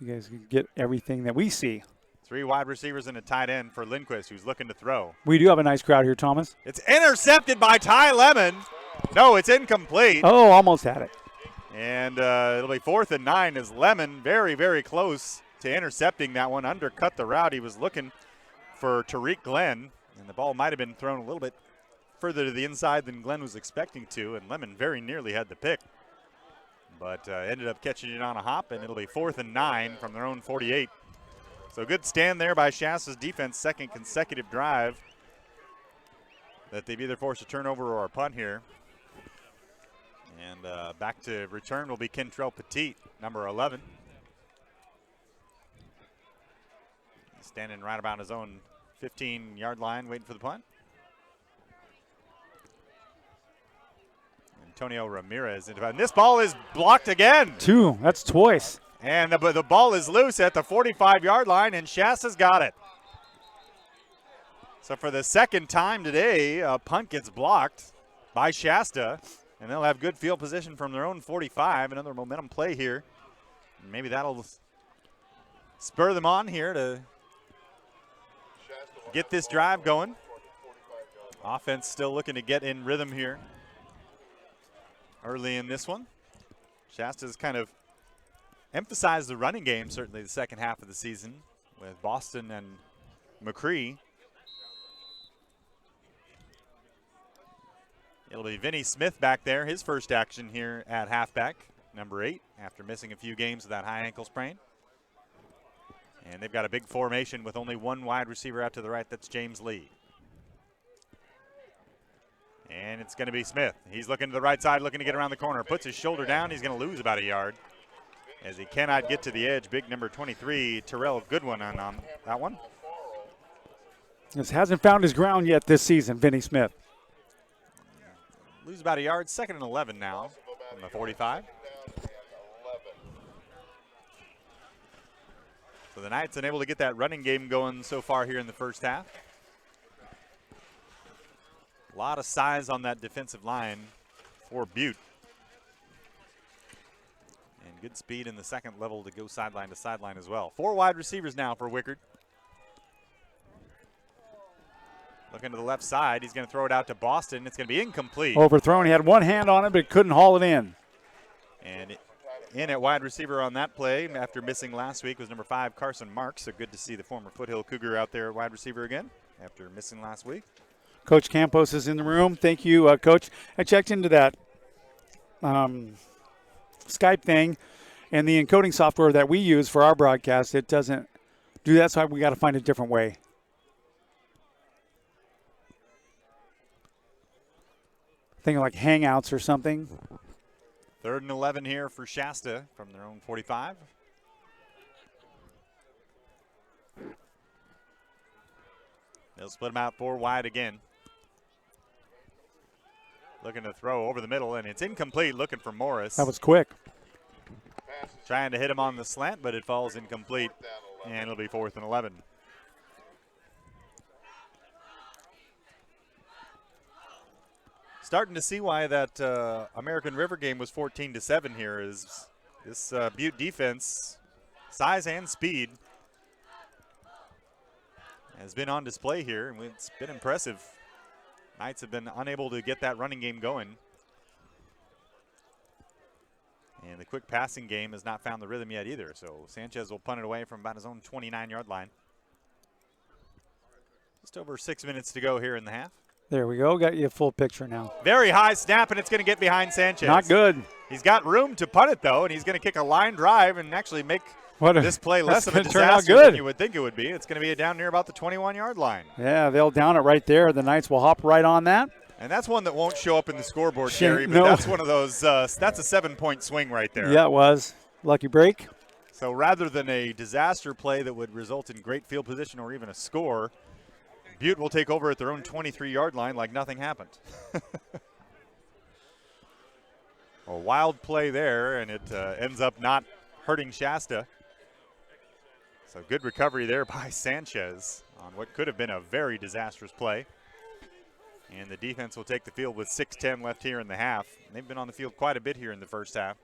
you guys can get everything that we see. 3 wide receivers and a tight end for Lindquist, who's looking to throw. We do have a nice crowd here, Thomas. It's intercepted by Ty Lemon. No, it's incomplete. Oh, almost had it. And it'll be 4th and 9 as Lemon very, very close to intercepting that one. Undercut the route. He was looking for Tariq Glenn, and the ball might have been thrown a little bit further to the inside than Glenn was expecting to, and Lemon very nearly had the pick. But ended up catching it on a hop, and it'll be 4th and 9 from their own 48. So good stand there by Shasta's defense, second consecutive drive that they've either forced a turnover or a punt here. And back to return will be Kentrell Petit, number 11. He's standing right about his own 15-yard line waiting for the punt. Antonio Ramirez. And this ball is blocked again. 2. That's twice. And the ball is loose at the 45-yard line, and Shasta's got it. So for the second time today, a punt gets blocked by Shasta, and they'll have good field position from their own 45. Another momentum play here. And maybe that'll spur them on here to get this drive going. Offense still looking to get in rhythm here early in this one. Shasta's kind of emphasized the running game, certainly the second half of the season, with Boston and McCree. It'll be Vinny Smith back there, his first action here at halfback, number 8, after missing a few games with that high ankle sprain. And they've got a big formation with only one wide receiver out to the right. That's James Lee. And it's going to be Smith. He's looking to the right side, looking to get around the corner. Puts his shoulder down. He's going to lose about a yard as he cannot get to the edge. Big number 23, Terrell Goodwin on that one. This hasn't found his ground yet this season, Vinny Smith. Lose about a yard, 2nd and 11 now from the 45. So the Knights unable to get that running game going so far here in the first half. A lot of size on that defensive line for Butte. And good speed in the second level to go sideline to sideline as well. 4 wide receivers now for Wickard. Looking to the left side. He's going to throw it out to Boston. It's going to be incomplete. Overthrown. He had one hand on it, but couldn't haul it in. And in at wide receiver on that play after missing last week was number 5, Carson Marks. So good to see the former Foothill Cougar out there at wide receiver again after missing last week. Coach Campos is in the room. Thank you, Coach. I checked into that Skype thing, and the encoding software that we use for our broadcast, it doesn't do that, so we got to find a different way. Thinking like Hangouts or something. 3rd and 11 here for Shasta from their own 45. They'll split them out 4 wide again. Looking to throw over the middle, and it's incomplete, looking for Morris. That was quick. Trying to hit him on the slant, but it falls incomplete, and it'll be 4th and 11. Starting to see why that American River game was 14-7 here is this Butte defense, size and speed, has been on display here, and it's been impressive. Knights have been unable to get that running game going. And the quick passing game has not found the rhythm yet either, so Sanchez will punt it away from about his own 29-yard line. Just over 6 minutes to go here in the half. There we go. Got you a full picture now. Very high snap, and it's going to get behind Sanchez. Not good. He's got room to punt it, though, and he's going to kick a line drive and actually make this play less of a disaster than you would think it would be. It's going to be down near about the 21-yard line. Yeah, they'll down it right there. The Knights will hop right on that. And that's one that won't show up in the scoreboard, Gary, but that's one of those, that's a 7-point swing right there. Yeah, it was. Lucky break. So rather than a disaster play that would result in great field position or even a score, Butte will take over at their own 23-yard line like nothing happened. A wild play there, and it ends up not hurting Shasta. So good recovery there by Sanchez on what could have been a very disastrous play. And the defense will take the field with 6:10 left here in the half. They've been on the field quite a bit here in the first half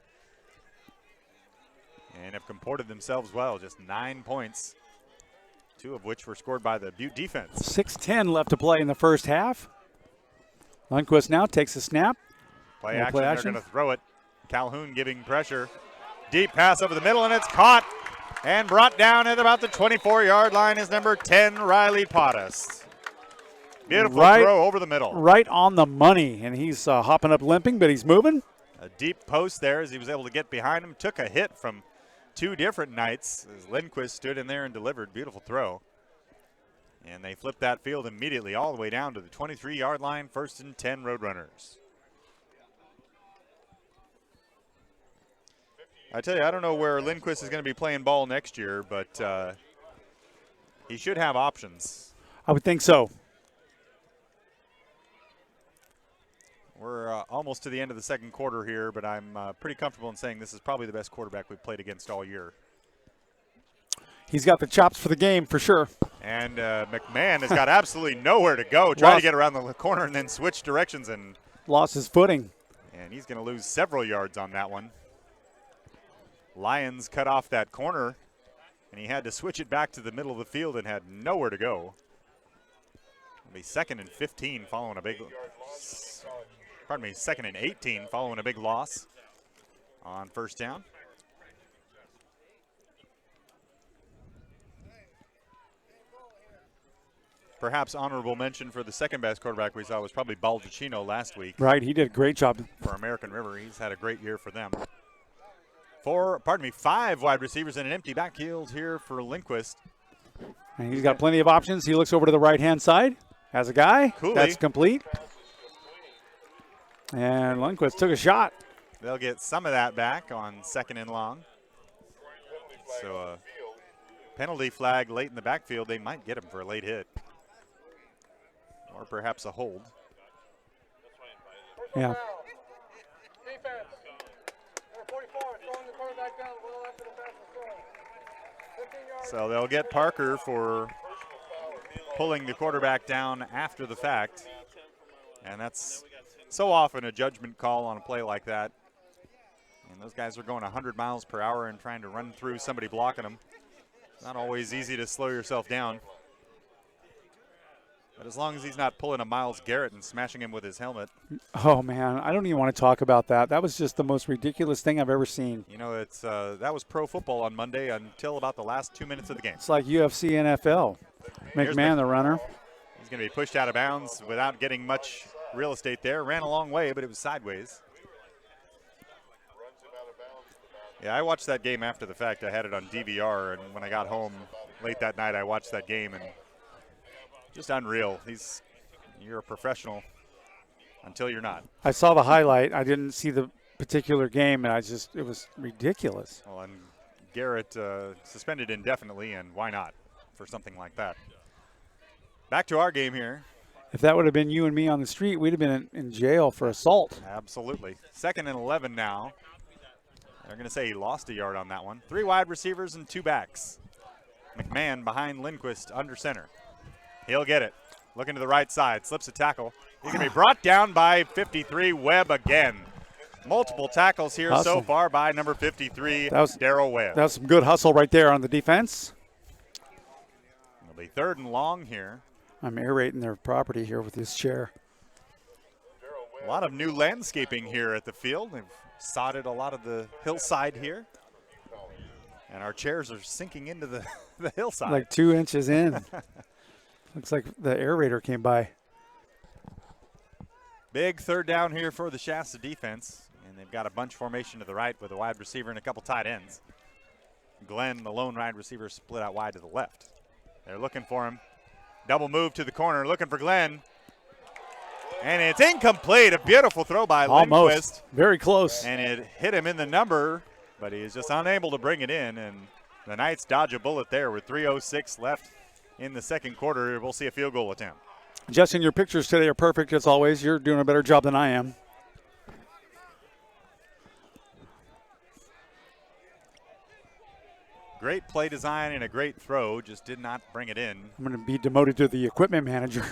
and have comported themselves well. Just 9 points, 2 of which were scored by the Butte defense. 6:10 left to play in the first half. Lundquist now takes a snap. Play action. They're going to throw it. Calhoun giving pressure. Deep pass over the middle, and it's caught and brought down at about the 24-yard line is number 10, Riley Pottas. Beautiful throw over the middle. Right on the money, and he's hopping up limping, but he's moving. A deep post there as he was able to get behind him. Took a hit from 2 different Knights as Lindquist stood in there and delivered. Beautiful throw. And they flipped that field immediately all the way down to the 23-yard line. 1st and 10 Roadrunners. I tell you, I don't know where Lindquist is going to be playing ball next year, but he should have options. I would think so. We're almost to the end of the second quarter here, but I'm pretty comfortable in saying this is probably the best quarterback we've played against all year. He's got the chops for the game for sure. And McMahon has got absolutely nowhere to go. Trying to get around the corner and then switch directions and lost his footing. And he's going to lose several yards on that one. Lions cut off that corner, and he had to switch it back to the middle of the field and had nowhere to go. It'll be 2nd and 15 following a big, 2nd and 18 following a big loss on 1st down. Perhaps honorable mention for the second best quarterback we saw was probably Baldacchino last week. Right, he did a great job. For American River, he's had a great year for them. 5 wide receivers in an empty backfield here for Lindquist. And he's got plenty of options. He looks over to the right-hand side. Has a guy. Cooley. That's complete. And Lundquist took a shot. They'll get some of that back on 2nd and long. So penalty flag late in the backfield. They might get him for a late hit. or perhaps a hold. Yeah. Defense. Number 44, throwing the quarterback down well after the pass was thrown. 15 yards. So they'll get Parker for pulling the quarterback down after the fact. And that's so often a judgment call on a play like that. And those guys are going 100 miles per hour and trying to run through somebody blocking them. It's not always easy to slow yourself down. But as long as he's not pulling a Myles Garrett and smashing him with his helmet. Oh, man, I don't even want to talk about that. That was just the most ridiculous thing I've ever seen. You know, it's that was pro football on Monday until about the last 2 minutes of the game. It's like UFC, NFL. McMahon, the runner. He's going to be pushed out of bounds without getting much real estate there. Ran a long way, but it was sideways. Yeah, I watched that game after the fact. I had it on DVR, and when I got home late that night, I watched that game, and just unreal. You're a professional until you're not. I saw the highlight. I didn't see the particular game, and it was ridiculous. Well, and Garrett suspended indefinitely, and why not for something like that? Back to our game here. If that would have been you and me on the street, we'd have been in jail for assault. Absolutely. 2nd and 11 now. They're going to say he lost a yard on that one. 3 wide receivers and 2 backs. McMahon behind Lindquist under center. He'll get it. Looking to the right side. Slips a tackle. He's going to be brought down by 53, Webb again. Multiple tackles here so far by number 53, Darrell Webb. That was some good hustle right there on the defense. It'll be 3rd and long here. I'm aerating their property here with this chair. A lot of new landscaping here at the field. They've sodded a lot of the hillside here. And our chairs are sinking into the hillside. Like 2 inches in. Looks like the aerator came by. Big 3rd down here for the Shasta defense. And they've got a bunch formation to the right with a wide receiver and a couple tight ends. Glenn, the lone wide receiver, split out wide to the left. They're looking for him. Double move to the corner, looking for Glenn. And it's incomplete. A beautiful throw by Lindquist. Almost. Very close. And it hit him in the number, but he is just unable to bring it in. And the Knights dodge a bullet there with 3:06 left in the 2nd quarter. We'll see a field goal attempt. Justin, your pictures today are perfect as always. You're doing a better job than I am. Great play design and a great throw, just did not bring it in. I'm going to be demoted to the equipment manager.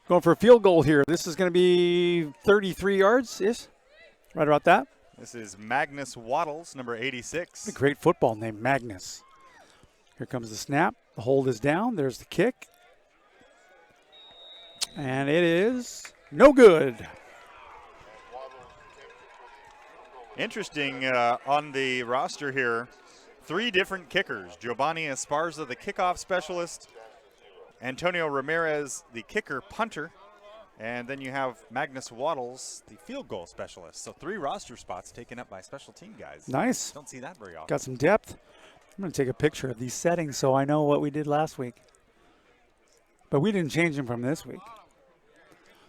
Going for a field goal here. This is going to be 33 yards-ish, right about that. This is Magnus Waddles, number 86. A great football name, Magnus. Here comes the snap. The hold is down. There's the kick. And it is no good. Interesting on the roster here, 3 different kickers. Giovanni Esparza, the kickoff specialist. Antonio Ramirez, the kicker punter. And then you have Magnus Waddles, the field goal specialist. So 3 roster spots taken up by special team guys. Nice. Don't see that very often. Got some depth. I'm going to take a picture of these settings so I know what we did last week. But we didn't change them from this week.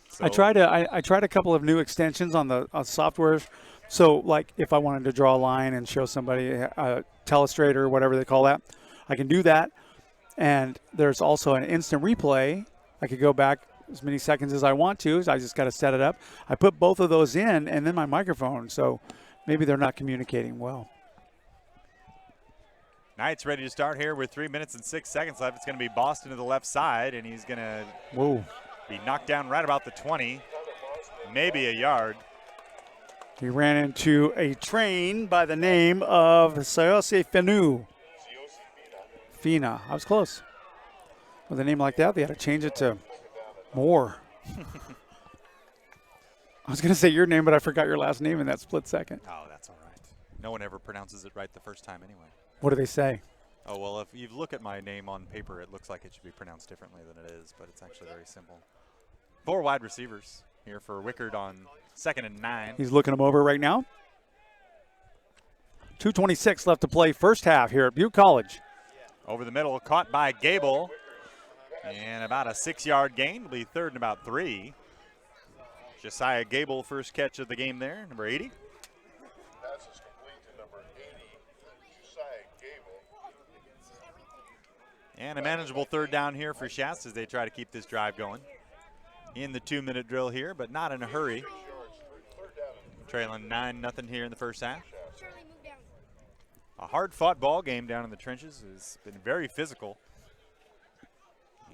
So I tried a couple of new extensions on the software. So, like, if I wanted to draw a line and show somebody a telestrator or whatever they call that, I can do that. And there's also an instant replay. I could go back as many seconds as I want to. So I just got to set it up. I put both of those in and then my microphone. So maybe they're not communicating well. Knights ready to start here with 3 minutes and 6 seconds left. It's going to be Boston to the left side, and he's going to be knocked down right about the 20, maybe a yard. He ran into a train by the name of Sayose Finu. Fina. I was close. With a name like that, they had to change it to Moore. I was going to say your name, but I forgot your last name in that split second. Oh, that's all right. No one ever pronounces it right the first time anyway. What do they say? Oh, well, if you look at my name on paper, it looks like it should be pronounced differently than it is, but it's actually very simple. 4 wide receivers here for Wickard on 2nd and 9. He's looking them over right now. 2:26 left to play first half here at Butte College. Over the middle, caught by Gable. And about a 6-yard gain. It'll be 3rd and about 3. Josiah Gable, first catch of the game there, number 80. Pass is complete to number 80, Josiah Gable. And a manageable third down here for Shasta as they try to keep this drive going. In the 2-minute drill here, but not in a hurry. Trailing 9-0 here in the first half. A hard-fought ball game down in the trenches. Has been very physical.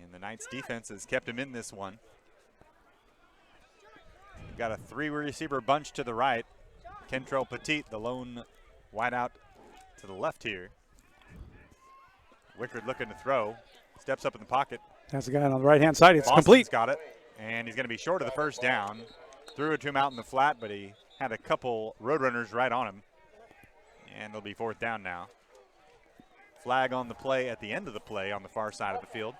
And the Knights defense has kept him in this one. We've got a 3-receiver bunch to the right. Kentrell Petit, the lone wideout, to the left here. Wickard looking to throw. Steps up in the pocket. That's the guy on the right-hand side. It's Boston's complete. Got it. And he's going to be short of the first down. Threw it to him out in the flat, but he had a couple Roadrunners right on him. And it'll be fourth down now. Flag on the play at the end of the play on the far side of the field.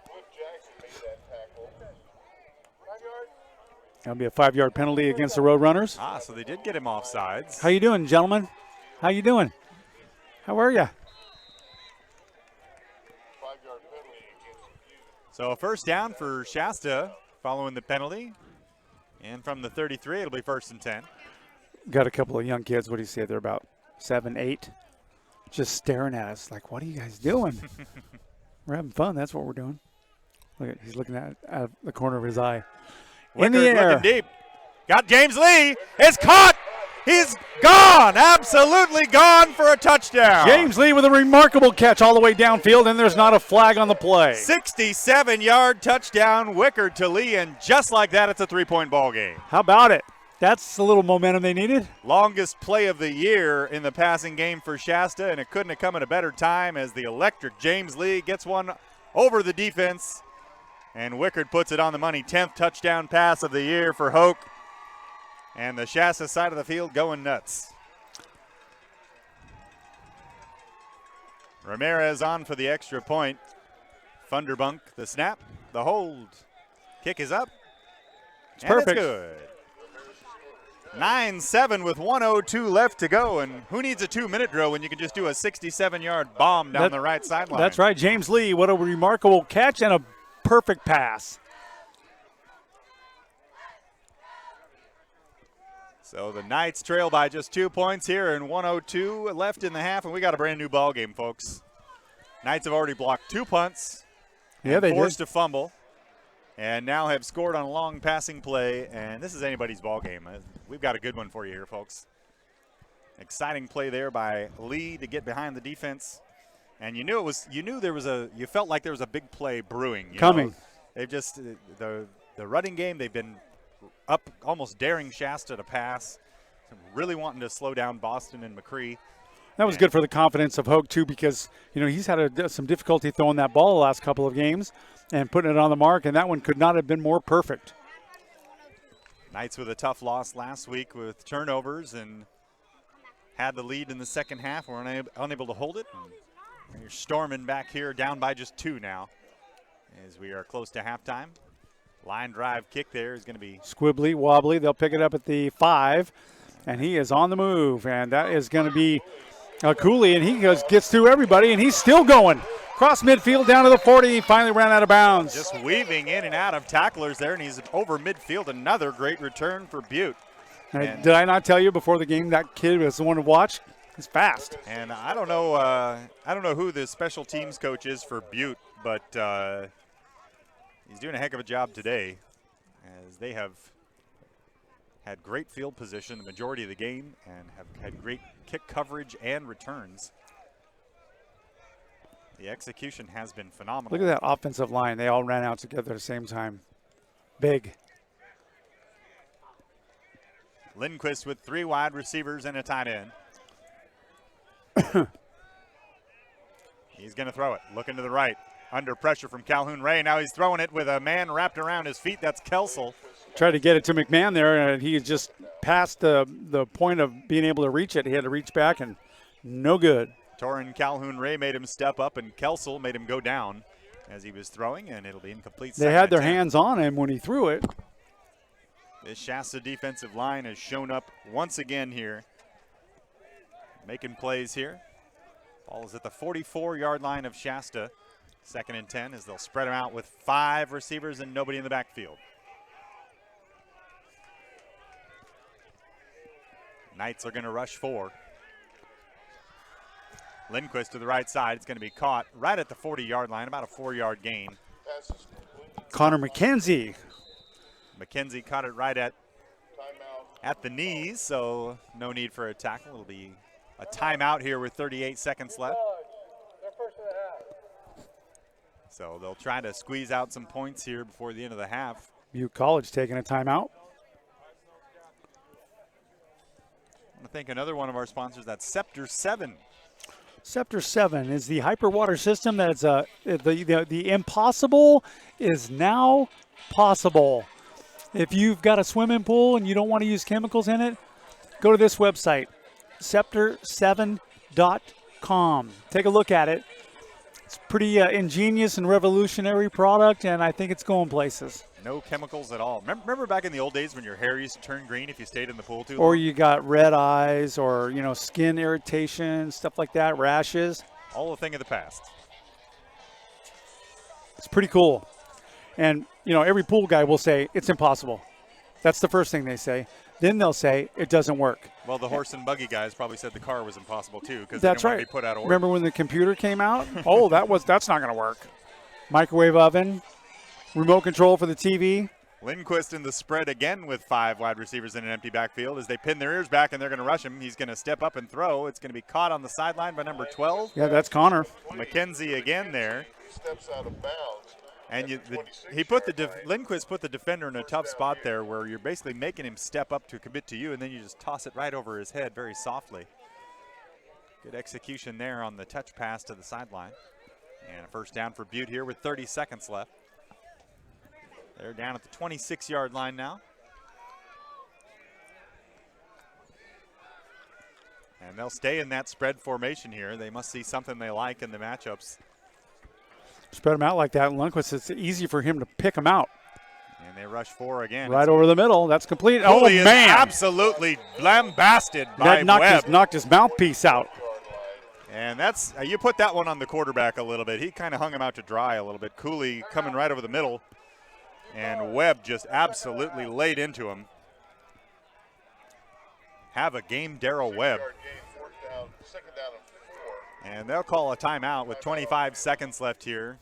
That'll be a 5-yard penalty against the Roadrunners. Ah, so they did get him offsides. How you doing, gentlemen? How you doing? How are you? So a first down for Shasta following the penalty. And from the 33, it'll be 1st and 10. Got a couple of young kids. What do you say? They're about 7, 8. Just staring at us like, what are you guys doing? We're having fun. That's what we're doing. Look at, he's looking at the corner of his eye. In the Wickard air. looking deep. Got James Lee. It's caught. He's gone. Absolutely gone for a touchdown. James Lee with a remarkable catch all the way downfield, and there's not a flag on the play. 67-yard touchdown, Wickard to Lee, and just like that, it's a 3-point ball game. How about it? That's a little momentum they needed. Longest play of the year in the passing game for Shasta, and it couldn't have come at a better time as the electric James Lee gets one over the defense, and Wickard puts it on the money. 10th touchdown pass of the year for Hoke. And the Shasta side of the field going nuts. Ramirez on for the extra point. Funderbunk, the snap, the hold. Kick is up. It's and perfect. It's good. 9-7 with 1:02 left to go. And who needs a 2-minute drill when you can just do a 67-yard bomb down the right sideline? That's right. James Lee, what a remarkable catch and a perfect pass. So the Knights trail by just 2 points here and 1:02 left in the half, and we got a brand new ball game, folks. Knights have already blocked 2 punts. Yeah, they forced did. a fumble, and now have scored on a long passing play, and this is anybody's ball game. We've got a good one for you here, folks. Exciting play there by Lee to get behind the defense, and you felt like there was a big play brewing. Coming. They've just the running game. They've been up, almost daring Shasta to pass, really wanting to slow down Boston and McCree. That was good for the confidence of Hoke, too, because, he's had some difficulty throwing that ball the last couple of games and putting it on the mark, and that one could not have been more perfect. Knights with a tough loss last week with turnovers and had the lead in the second half. Were unable to hold it. And you're storming back here, down by just 2 now as we are close to halftime. Line drive kick there is going to be Squibbly, wobbly. They'll pick it up at the 5, and he is on the move, and that is going to be Cooley, and he gets through everybody, and he's still going. Cross midfield down to the 40. He finally ran out of bounds. just weaving in and out of tacklers there, and he's over midfield. Another great return for Butte. Did I not tell you before the game that kid was the one to watch? He's fast. And I don't know who the special teams coach is for Butte, but he's doing a heck of a job today as they have had great field position the majority of the game and have had great kick coverage and returns. The execution has been phenomenal. Look at that offensive line. They all ran out together at the same time. Big. Lindquist with 3 wide receivers and a tight end. He's going to throw it. Looking to the right. Under pressure from Calhoun Ray. Now he's throwing it with a man wrapped around his feet. That's Kelsel. Tried to get it to McMahon there, and he just passed the point of being able to reach it. He had to reach back, and no good. Torrin Calhoun Ray made him step up, and Kelsel made him go down as he was throwing, and it'll be incomplete. They had their hands on him when he threw it. This Shasta defensive line has shown up once again here, making plays here. Ball is at the 44-yard line of Shasta. 2nd and 10 as they'll spread them out with 5 receivers and nobody in the backfield. Knights are going to rush 4. Lindquist to the right side. It's going to be caught right at the 40-yard line, about a 4-yard gain. Passes completely. Connor McKenzie. McKenzie caught it right at the knees, so no need for a tackle. It'll be a timeout here with 38 seconds left. They're first in the half. So they'll try to squeeze out some points here before the end of the half. Butte College taking a timeout. I want to thank another one of our sponsors. That's Scepter 7. Scepter 7 is the hyperwater system that is the impossible is now possible. If you've got a swimming pool and you don't want to use chemicals in it, go to this website, scepter7.com. Take a look at it. It's pretty ingenious and revolutionary product, and I think it's going places. No chemicals at all. Remember back in the old days when your hair used to turn green if you stayed in the pool too long? Or you got red eyes or, skin irritation, stuff like that, rashes. All a thing of the past. It's pretty cool. And, every pool guy will say, it's impossible. That's the first thing they say. Then they'll say, it doesn't work. Well, the horse and buggy guys probably said the car was impossible too because That's they didn't want right. to be put out of order. Remember when the computer came out? Oh, that's not going to work. Microwave oven, remote control for the TV. Lindquist in the spread again with 5 wide receivers in an empty backfield as they pin their ears back and they're going to rush him. He's going to step up and throw. It's going to be caught on the sideline by number 12. Yeah, that's Connor. McKenzie again there. Steps out of bounds. And Lindquist put the defender in a tough spot there where you're basically making him step up to commit to you, and then you just toss it right over his head very softly. Good execution there on the touch pass to the sideline. And a first down for Butte here with 30 seconds left. They're down at the 26-yard line now. And they'll stay in that spread formation here. They must see something they like in the matchups. Spread them out like that, and Lundquist, it's easy for him to pick them out. And they rush 4 again. Right over the middle. That's complete. Cooley Oh, man. is absolutely lambasted by That Webb. knocked his mouthpiece out. And that's you put that one on the quarterback a little bit. He kind of hung him out to dry a little bit. Cooley coming right over the middle. And Webb just absolutely laid into him. Have a game, Darrell Webb. And they'll call a timeout with 25 seconds left here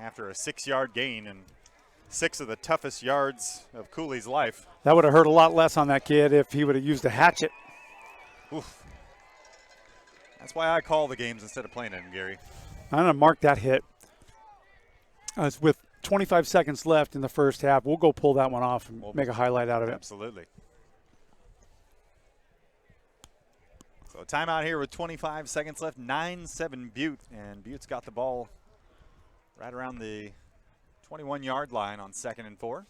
after a 6-yard gain and 6 of the toughest yards of Cooley's life. That would have hurt a lot less on that kid if he would have used a hatchet. Oof. That's why I call the games instead of playing them, Gary. I'm going to mark that hit. With 25 seconds left in the first half, we'll go pull that one off and make a highlight out of it. Absolutely. So timeout here with 25 seconds left, 9-7 Butte, and Butte's got the ball right around the 21-yard line on 2nd and 4,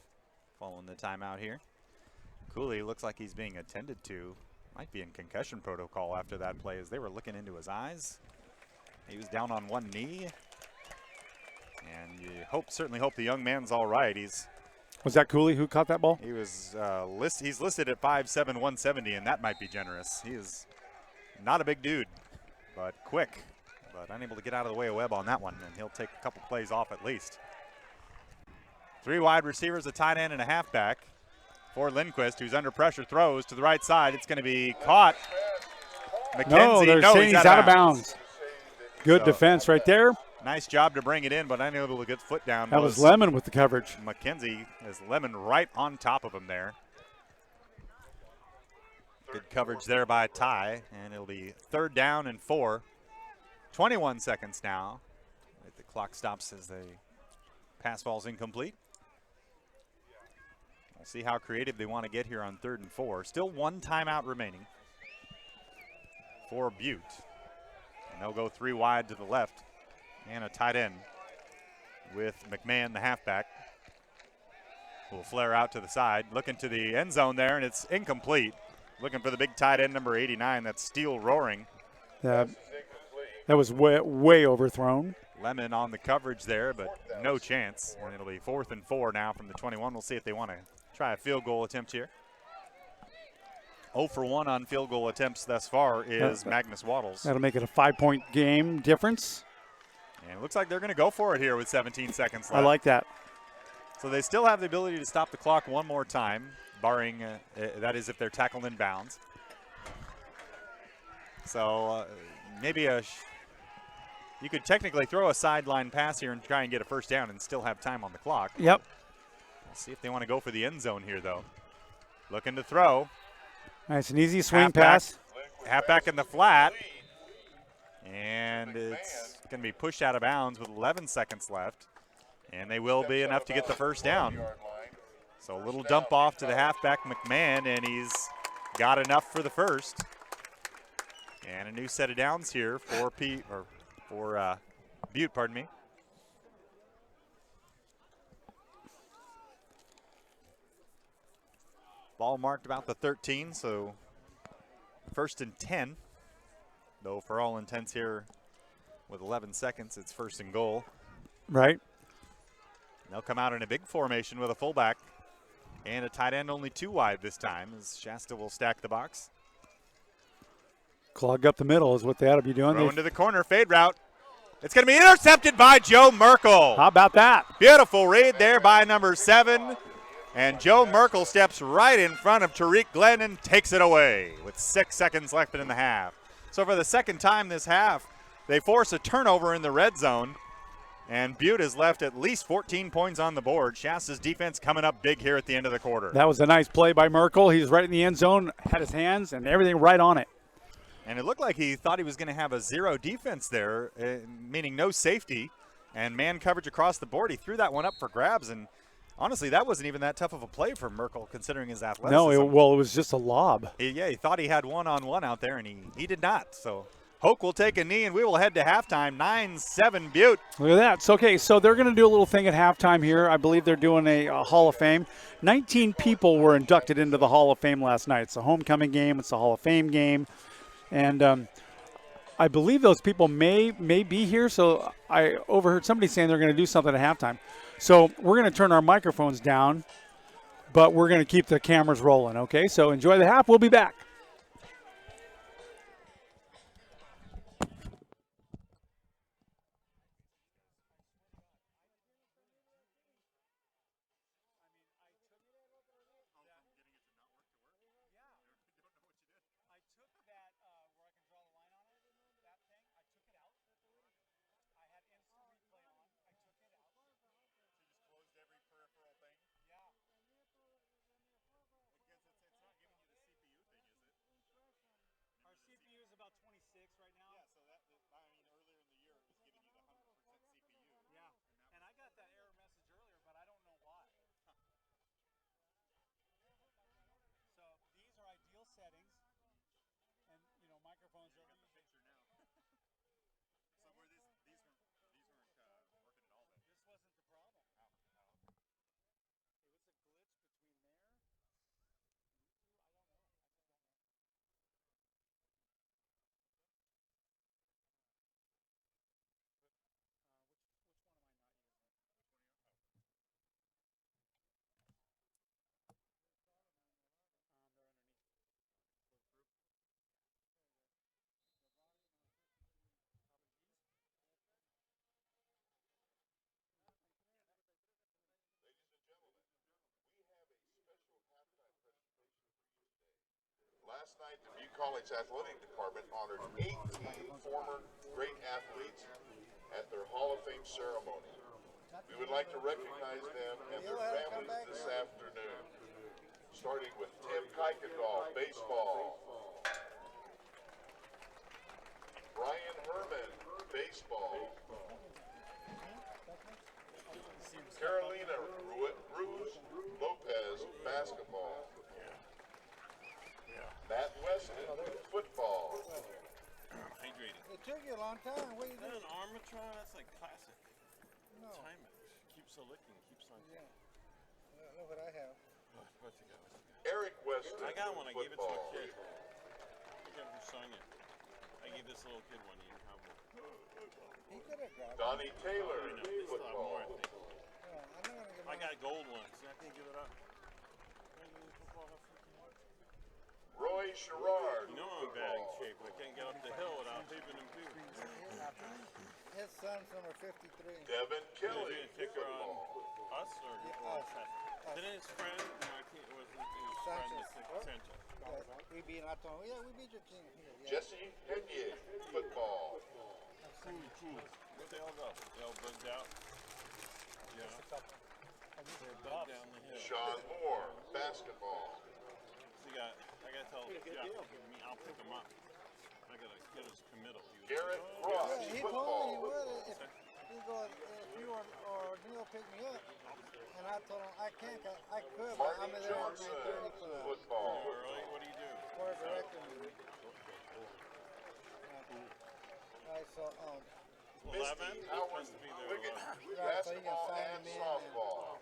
following the timeout here. Cooley looks like he's being attended to. Might be in concussion protocol after that play as they were looking into his eyes. He was down on one knee, and you certainly hope the young man's all right. Was that Cooley who caught that ball? He was he's listed at 5'7", 170, and that might be generous. He is not a big dude, but quick, but unable to get out of the way of Webb on that one, and he'll take a couple plays off at least. 3 wide receivers, a tight end, and a halfback for Lindquist, who's under pressure, throws to the right side. It's going to be caught. McKenzie, no, he's out of bounds. Good defense right there. Nice job to bring it in, but unable to get the foot down. That was Lemon with the coverage. McKenzie has Lemon right on top of him there. Good coverage there by Ty, and it'll be 3rd down and 4. 21 seconds now. The clock stops as the pass ball's incomplete. We'll see how creative they want to get here on 3rd and 4. Still 1 timeout remaining for Butte. And they'll go 3 wide to the left and a tight end with McMahon, the halfback, who will flare out to the side. Looking to the end zone there, and it's incomplete. Looking for the big tight end, number 89. That's Steele roaring. That was way overthrown. Lemon on the coverage there, but no chance. And it'll be 4th and 4 now from the 21. We'll see if they want to try a field goal attempt here. 0 for 1 on field goal attempts thus far is Magnus Waddles. That'll make it a 5-point game difference. And it looks like they're going to go for it here with 17 seconds left. I like that. So they still have the ability to stop the clock one more time, barring, that is if they're tackled in bounds. So maybe you could technically throw a sideline pass here and try and get a first down and still have time on the clock. Yep. Let's see if they want to go for the end zone here, though. Looking to throw. Nice and easy swing pass. Halfback in the flat. And it's going to be pushed out of bounds with 11 seconds left. And they will be enough to get the first down. So a little dump off to the halfback, McMahon, and he's got enough for the first. And a new set of downs here for Butte, pardon me. Ball marked about the 13, so first and 10. Though for all intents here, with 11 seconds, it's first and goal. Right. They'll come out in a big formation with a fullback and a tight end, only 2 wide this time, as Shasta will stack the box. Clog up the middle is what they ought to be doing. Throw into the corner, fade route. It's going to be intercepted by Joe Merkel. How about that? Beautiful read there by number 7. And Joe Merkel steps right in front of Tariq Glenn and takes it away with 6 seconds left in the half. So for the second time this half, they force a turnover in the red zone. And Butte has left at least 14 points on the board. Shasta's defense coming up big here at the end of the quarter. That was a nice play by Merkel. He's right in the end zone, had his hands and everything right on it. And it looked like he thought he was going to have a zero defense there, meaning no safety and man coverage across the board. He threw that one up for grabs, and honestly, that wasn't even that tough of a play for Merkel considering his athleticism. No, it was just a lob. He thought he had one-on-one out there, and he did not. So Hoke will take a knee, and we will head to halftime. 9-7 Butte. Look at that. So, okay, so they're going to do a little thing at halftime here. I believe they're doing a Hall of Fame. 19 people were inducted into the Hall of Fame last night. It's a homecoming game. It's a Hall of Fame game. And I believe those people may be here. So I overheard somebody saying they're going to do something at halftime. So we're going to turn our microphones down, but we're going to keep the cameras rolling, okay? So enjoy the half. We'll be back. Last night, the Butte College Athletic Department honored 18 former great athletes at their Hall of Fame ceremony. We would like to recognize them and their families this afternoon, starting with Tim Kuykendall, baseball. Brian Herman, baseball. Carolina Ruiz Lopez, basketball. Matt Weston, football. Hydrating. It took you a long time. What are you Is that doing? an armatron? That's like classic. No. Time it. Keeps on licking. Keeps on. Yeah. Look what I have. What's it got? Eric Weston, I got one. I gave it to a football. kid. I forget who signed it. I gave this little kid one. He didn't have one. He could have grabbed it. Donnie Taylor, I know. They still have more, I football. think. No, I'm not gonna give I him. got gold ones. I can't give it up. I give it football up. Roy Sherrard, You know I'm in bad football. shape. I can't get up the hill without taping them too. His son's number 53. Devin Is Kelly, he a kicker on football. us or Yeah, us. Didn't his friend? No, I can't. It wasn't his friend. Sanchez. Center. We beat. I told him, yeah, we beat your team. Yeah. Jesse Henier, football. Where'd they all go? They all bugged out? Yeah. They're bugged down the hill. Sean Moore, basketball. So I gotta tell Jeff, I'll pick him up. I gotta get his committal. Garrett Ross, Yeah, he told me he football. would. He goes, if you or Neil pick me up, and I told him I can't. I could, but I'm Marty there at Johnson, 9:30 for the football. Early, what do you do? board of director meeting. Right, so 11? Misty It's Howard, supposed to be there Wigan, 11. Right, so you can basketball sign and him in softball.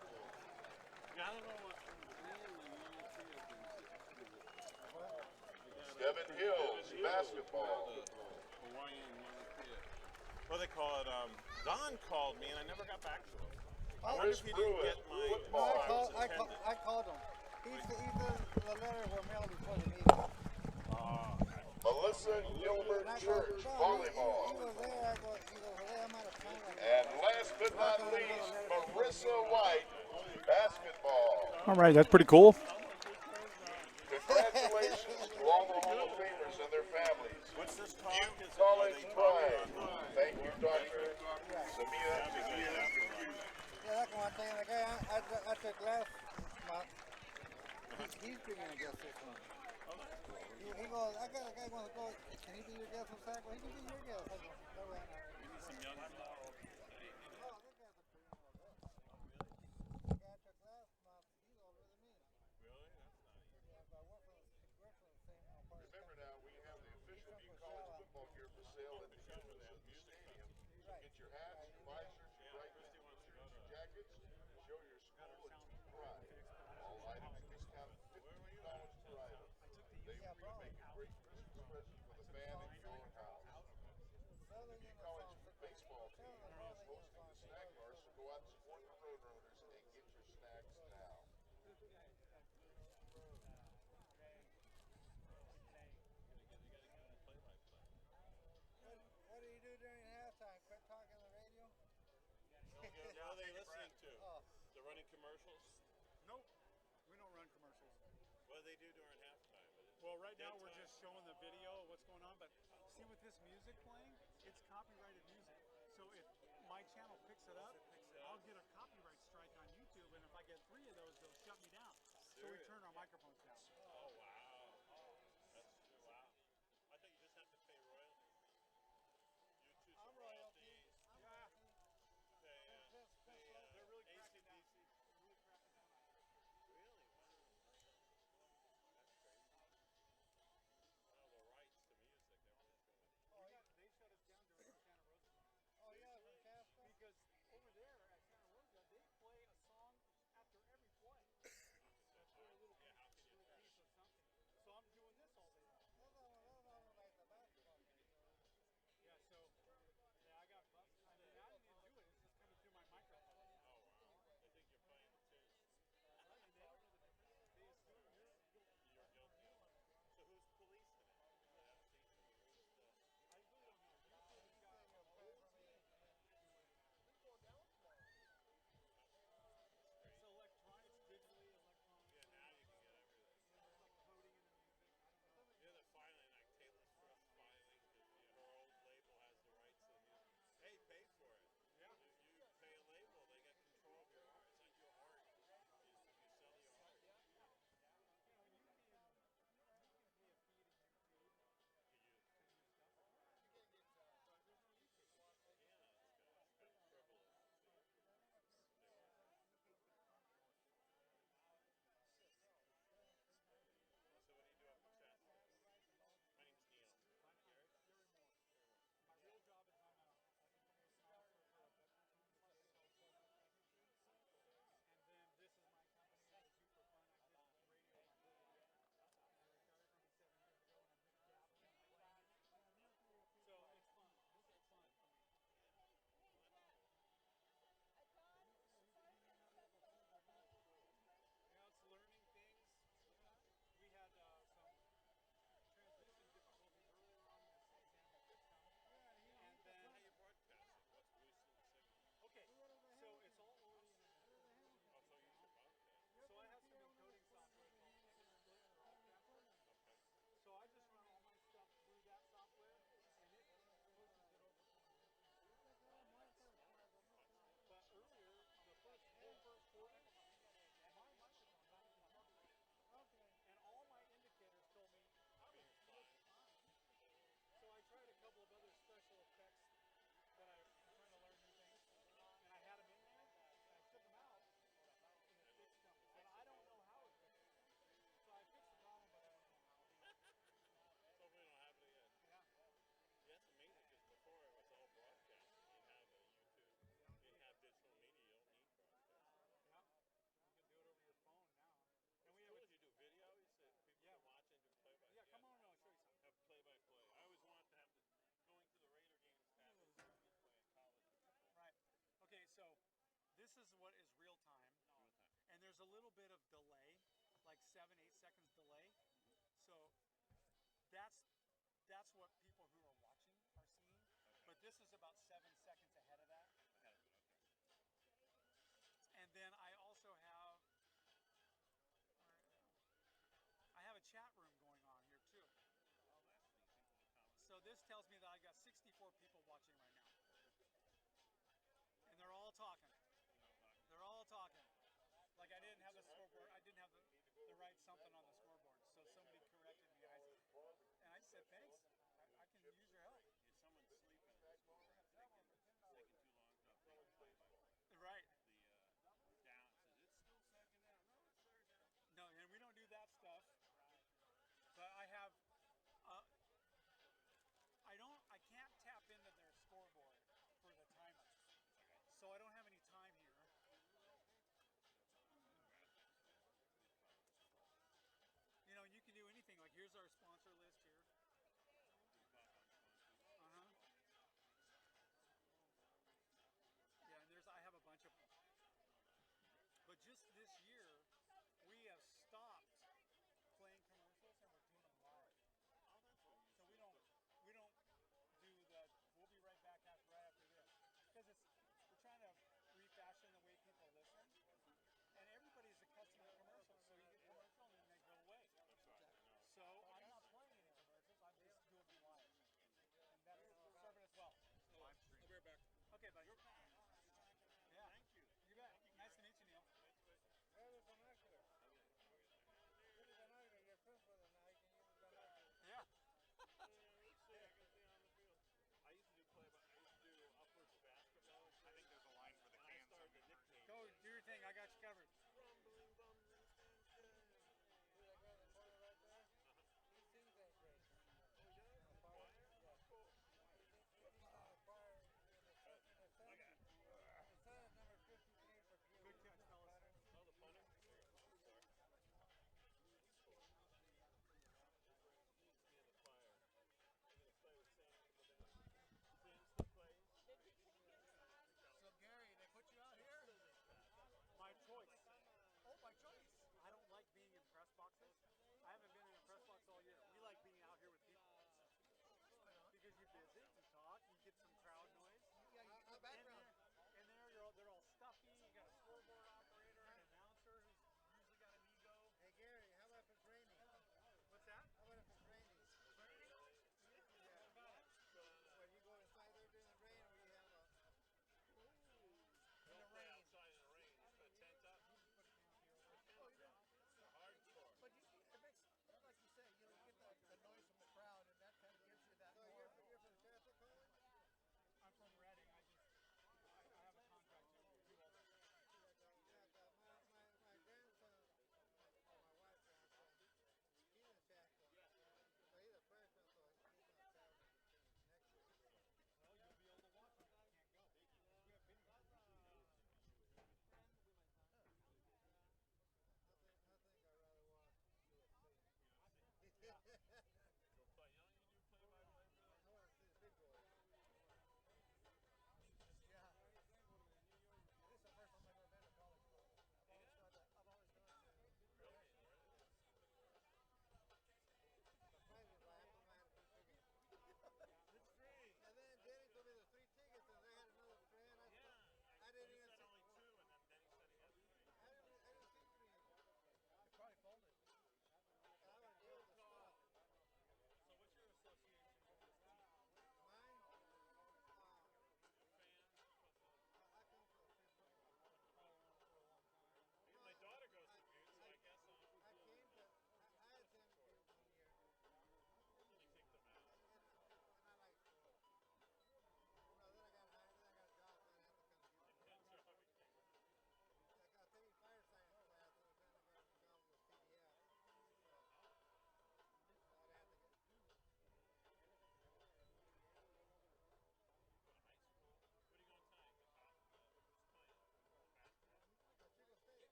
Yeah, I don't know what. Devin Hills, basketball. Hawaiian what do they call it? Don called me and I never got back to him. I wonder if he didn't get my Football. I called him. He said the letter was mailed before the meeting. Melissa Gilbert And I Church, he volleyball. was there. I go, hey, I'm out of town right now. And last but not least, Marissa White, basketball. All right, that's pretty cool. Congratulations to all the Hall of Famers and their families. What's this talk? Butte College Pride. Thank you, Dr. Samia. Yeah, that's one thing. The guy I took last month, he's bringing a guest this month. He goes, I got a guy who wants to go. Can he be your guest from Sac? Well, he can be your guest. I go, all right. We need some young Oh, that guy's a pretty one. The guy I took last month, he's older than me. Really? That's nice. Yeah, but we're from the same part. Remember now, we have the official Butte College football gear for sale at the entrance of the stadium. So get your hats, your visors, your bright red shirts, your jackets, and show your school and team pride. All items discounted $50 per item. They will make a great Christmas present for the fan in your house. Butte College baseball team is hosting the snack bar, so go out and support the Roadrunners and get your snacks now. What do you do during halftime? Quit talking on the radio? What are they listening to? They're running commercials? Nope, we don't run commercials. What do they do during halftime? Well, right now we're just showing the video of what's going on, but see with this music playing, it's copyrighted music. So if my channel picks it up, I'll get a copyright strike on YouTube, and if I get 3 of those, they'll shut me down. So we turn our microphones down. Oh, wow. That's wow. I thought you just have to pay royalties. YouTube some royalties. They're really cracking down. AC/DC. Really cracking down on it. Really? Wow. That's crazy. Wow, the rights to music. They shut us down during the Santa Rosa game. Oh, yeah, from Shasta? Because over there at Santa Rosa, they play a song after every play. this is what is real time. Real time. And there's a little bit of delay, like 7-8 seconds delay. So that's what people who are watching are seeing. Okay. But this is about 7 seconds ahead of that. Ahead of it, okay. And then I also have a chat room going on here too. Oh, that's neat. People will comment. So this tells me that I got 64 people watching right now. And they're all talking. They're all talking. Like I didn't have the scoreboard. I didn't have the right something on the scoreboard. So somebody corrected me. And I said, thanks. I can use your help. If someone's sleeping in the scoreboard, it's taking too long to update the play-by-play. Right. The down says it's still second down. No, it's third down. No, and we don't do that stuff. But I have, I can't tap into their scoreboard for the timer. So I don't have any time here. You know, and you can do anything. Like here's our sponsor list here. Yeah, and I have a bunch of them. But just this year, we have stopped playing commercials and we're doing them live. So we don't do the. We'll be right back right after this because we're trying to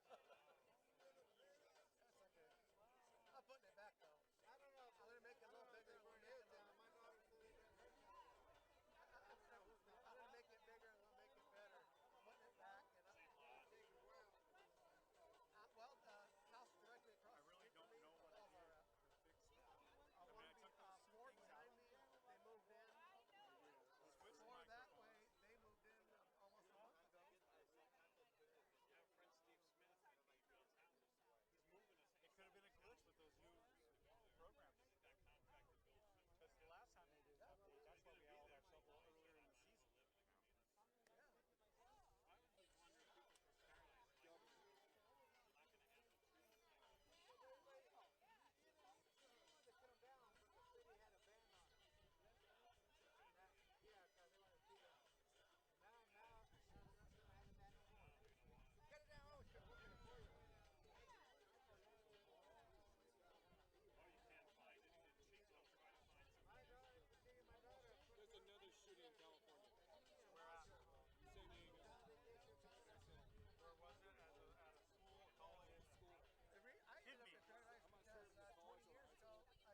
That's okay. I'm putting it back though. I don't know. I'm gonna make it a little bigger. I'm gonna make it my daughter said it didn't hurt that much. I'm gonna make it bigger and I'm gonna make it better. I'm putting it back and I'm taking it well. Well, the house directly across. I really don't know what I did to fix that. One of the floor behind me, they moved in. Floor that way, they moved in almost a month ago. Yeah, friend Steve Smith, when he builds houses, he's moving us. It could have been a glitch with those new programs. That contractor built. Because the last time they did an update, that's why we had all our stuff earlier in the season. There's another shooting in California. Where at? San Diego. Where was it? At a school, college? School. I ended up in paradise because 20 years ago, I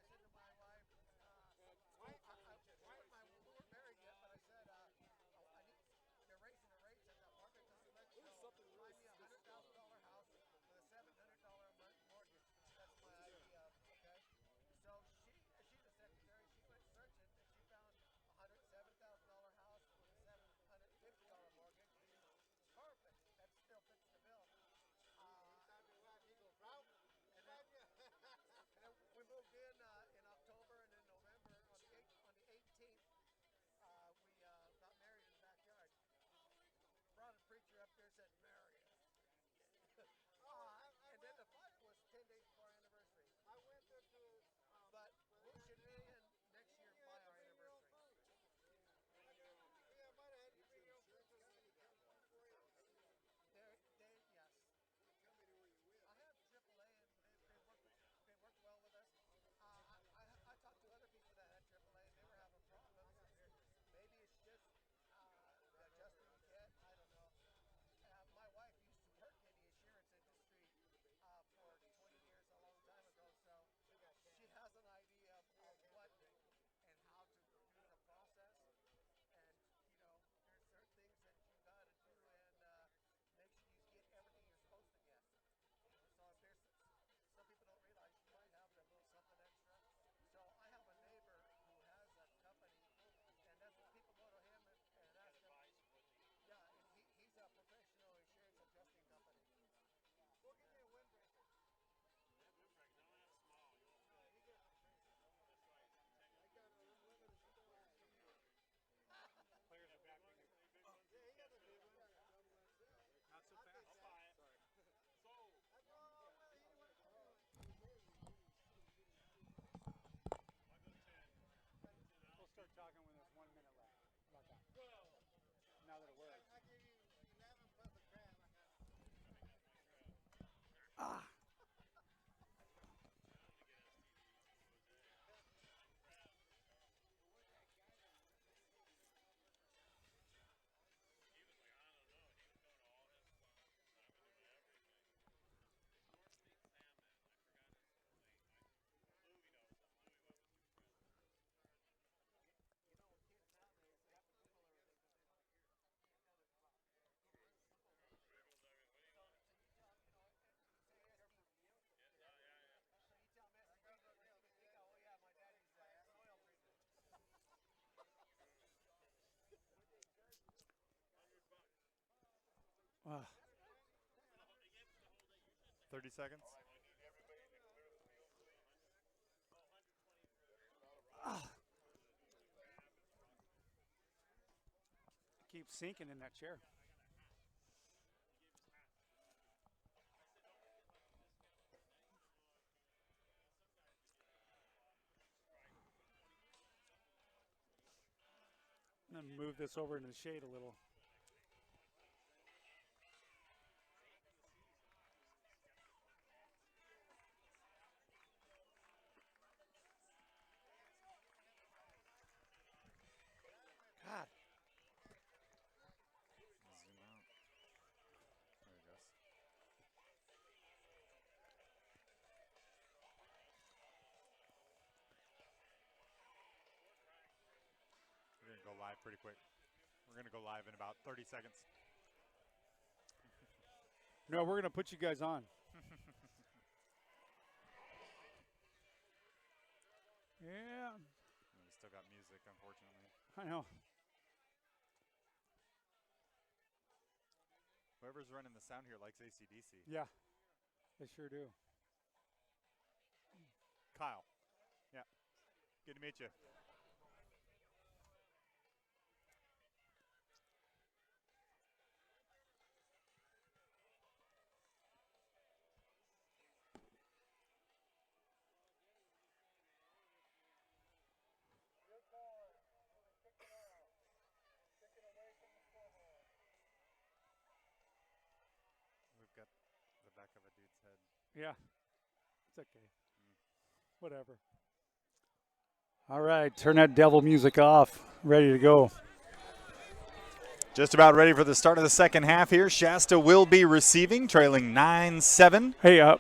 said to my wife, we weren't married yet, but I said, they're raising the rates at that market complex. So buy me a $100,000 house with a $700 a month mortgage. That's my idea, okay? So she's a secretary. She went searching and she found a $107,000 house with a $750 mortgage. Perfect. That still fits the bill. And then we moved in October, and in November on the 18th, we got married in the backyard. Brought a preacher up there, said, "Marry us." And then the fire was 10 days before our anniversary. I went there to, but we'll shoot it in next year by our anniversary. Yeah, I might have had to bring your yes. Tell me where you will. I have AAA, and they work well with us. I talked to other people that had AAA, and they were having problems. Maybe it's just the adjustment you get. I don't know. My wife used to work in the insurance industry for 20 years, a long time ago, so she has an idea of what and how to do the process. And, you know, there's certain things that you got to do and make sure you get everything you're supposed to get. So if there's some people don't realize you might have a little something extra. So I have a neighbor who has a company, and that's what people go to him and ask him. Yeah, and he's a professional insurance adjusting company. We'll give you a windbreaker. Windbreaker, no, that's small. You won't feel it. That's right. I got an unlimited storage. Players are back. Yeah, he got the big one. Not so fast. I'll buy it. Sorry. Sold. I'll go 10. We'll start talking when there's 1 minute left. How about that? Now that it works. I give you 11 plus a crab. He was like, I don't know. He was going to all his spots. I've been doing everything. North State Salmon. I forgot his full name. Louie knows him. Louie went with two friends. You know, kids nowadays, half the people are they don't hear. Can't tell them about Riggles, I mean, what do you want? So you tell them, you know, say SD. Yeah. So you tell them SD, they go, oh yeah, my daddy's soil treatment. Ah, They gave us the whole day. You should 30 seconds. I need everybody to clear the field, please. Keep sinking in that chair. I'm going to move this over into the shade a little. God. Zoom out. There it goes. pretty quick. We're going to go live in about 30 seconds. No, we're going to put you guys on. Yeah. We still got music, unfortunately. I know. Whoever's running the sound here likes AC/DC. Yeah, they sure do. Kyle. Yeah. Good to meet you. We've got the back of a dude's head. Yeah, it's okay. Whatever. All right, turn that devil music off. Ready to go. Just about ready for the start of the second half here. Shasta will be receiving, trailing 9-7. Hey,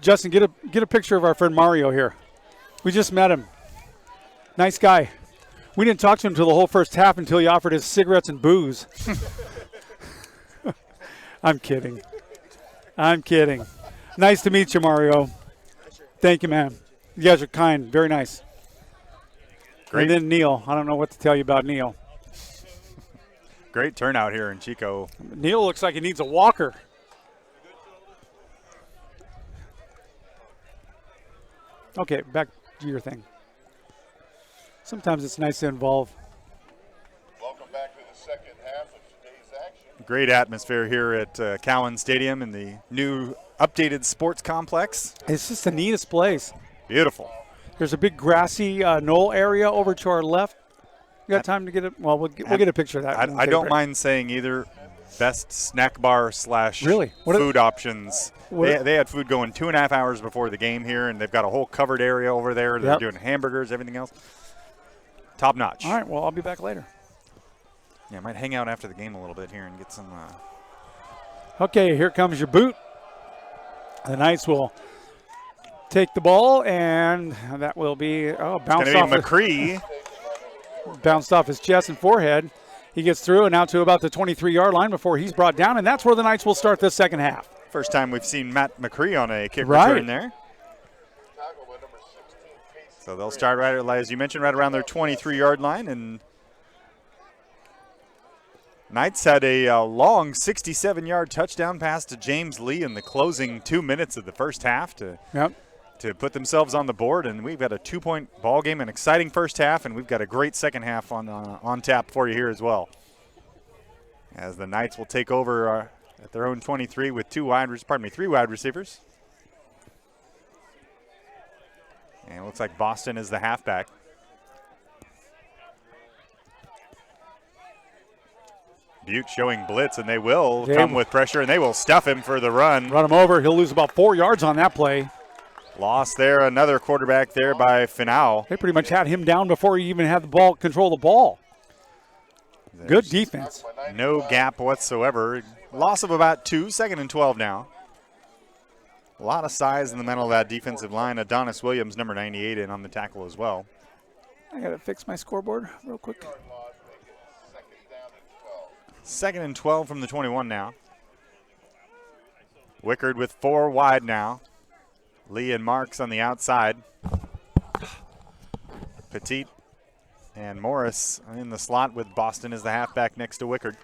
Justin, get a picture of our friend Mario here. We just met him. Nice guy. We didn't talk to him until the whole first half until he offered us cigarettes and booze. I'm kidding. I'm kidding. Nice to meet you, Mario. Thank you, man. You guys are kind. Very nice. Great. And then Neil. I don't know what to tell you about Neil. Great turnout here in Chico. Neil looks like he needs a walker. Okay, back to your thing. Sometimes it's nice to involve. Welcome back to the second half of today's action. Great atmosphere here at Cowan Stadium in the new updated sports complex. It's just the neatest place. Beautiful. There's a big grassy knoll area over to our left. You got time to get it? Well, we'll get a picture of that. I don't mind saying either. Best snack bar / Really? food options. What They had food going 2.5 hours before the game here, and they've got a whole covered area over there. They're Yep. doing hamburgers, everything else. Top notch. All right, well, I'll be back later. Yeah, I might hang out after the game a little bit here and get some. Okay, here comes your boot. The Knights will take the ball, and that will be Going bounced to off, be McCree. bounced off his chest and forehead. He gets through and out to about the 23-yard line before he's brought down, and that's where the Knights will start the second half. First time we've seen Matt McCree on a kick Right. return there. So they'll start right, as you mentioned, right around their 23-yard line. And Knights had a long 67-yard touchdown pass to James Lee in the closing 2 minutes of the first half to put themselves on the board. And we've got a 2-point ball game, an exciting first half, and we've got a great second half on tap for you here as well. As the Knights will take over at their own 23 with 3 wide receivers. And it looks like Boston is the halfback. Butte showing blitz, and they will come with pressure, and they will stuff him for the run. Run him over. He'll lose about 4 yards on that play. Lost there, another quarterback there by Finau. They pretty much had him down before he even had the ball, control the ball. Good defense. No gap whatsoever. Loss of about 2, 2nd and 12 now. A lot of size in the middle of that defensive line. Adonis Williams, number 98, in on the tackle as well. I got to fix my scoreboard real quick. 2nd and 12 from the 21 now. Wickard with 4 wide now. Lee and Marks on the outside. Petit and Morris in the slot with Boston as the halfback next to Wickard.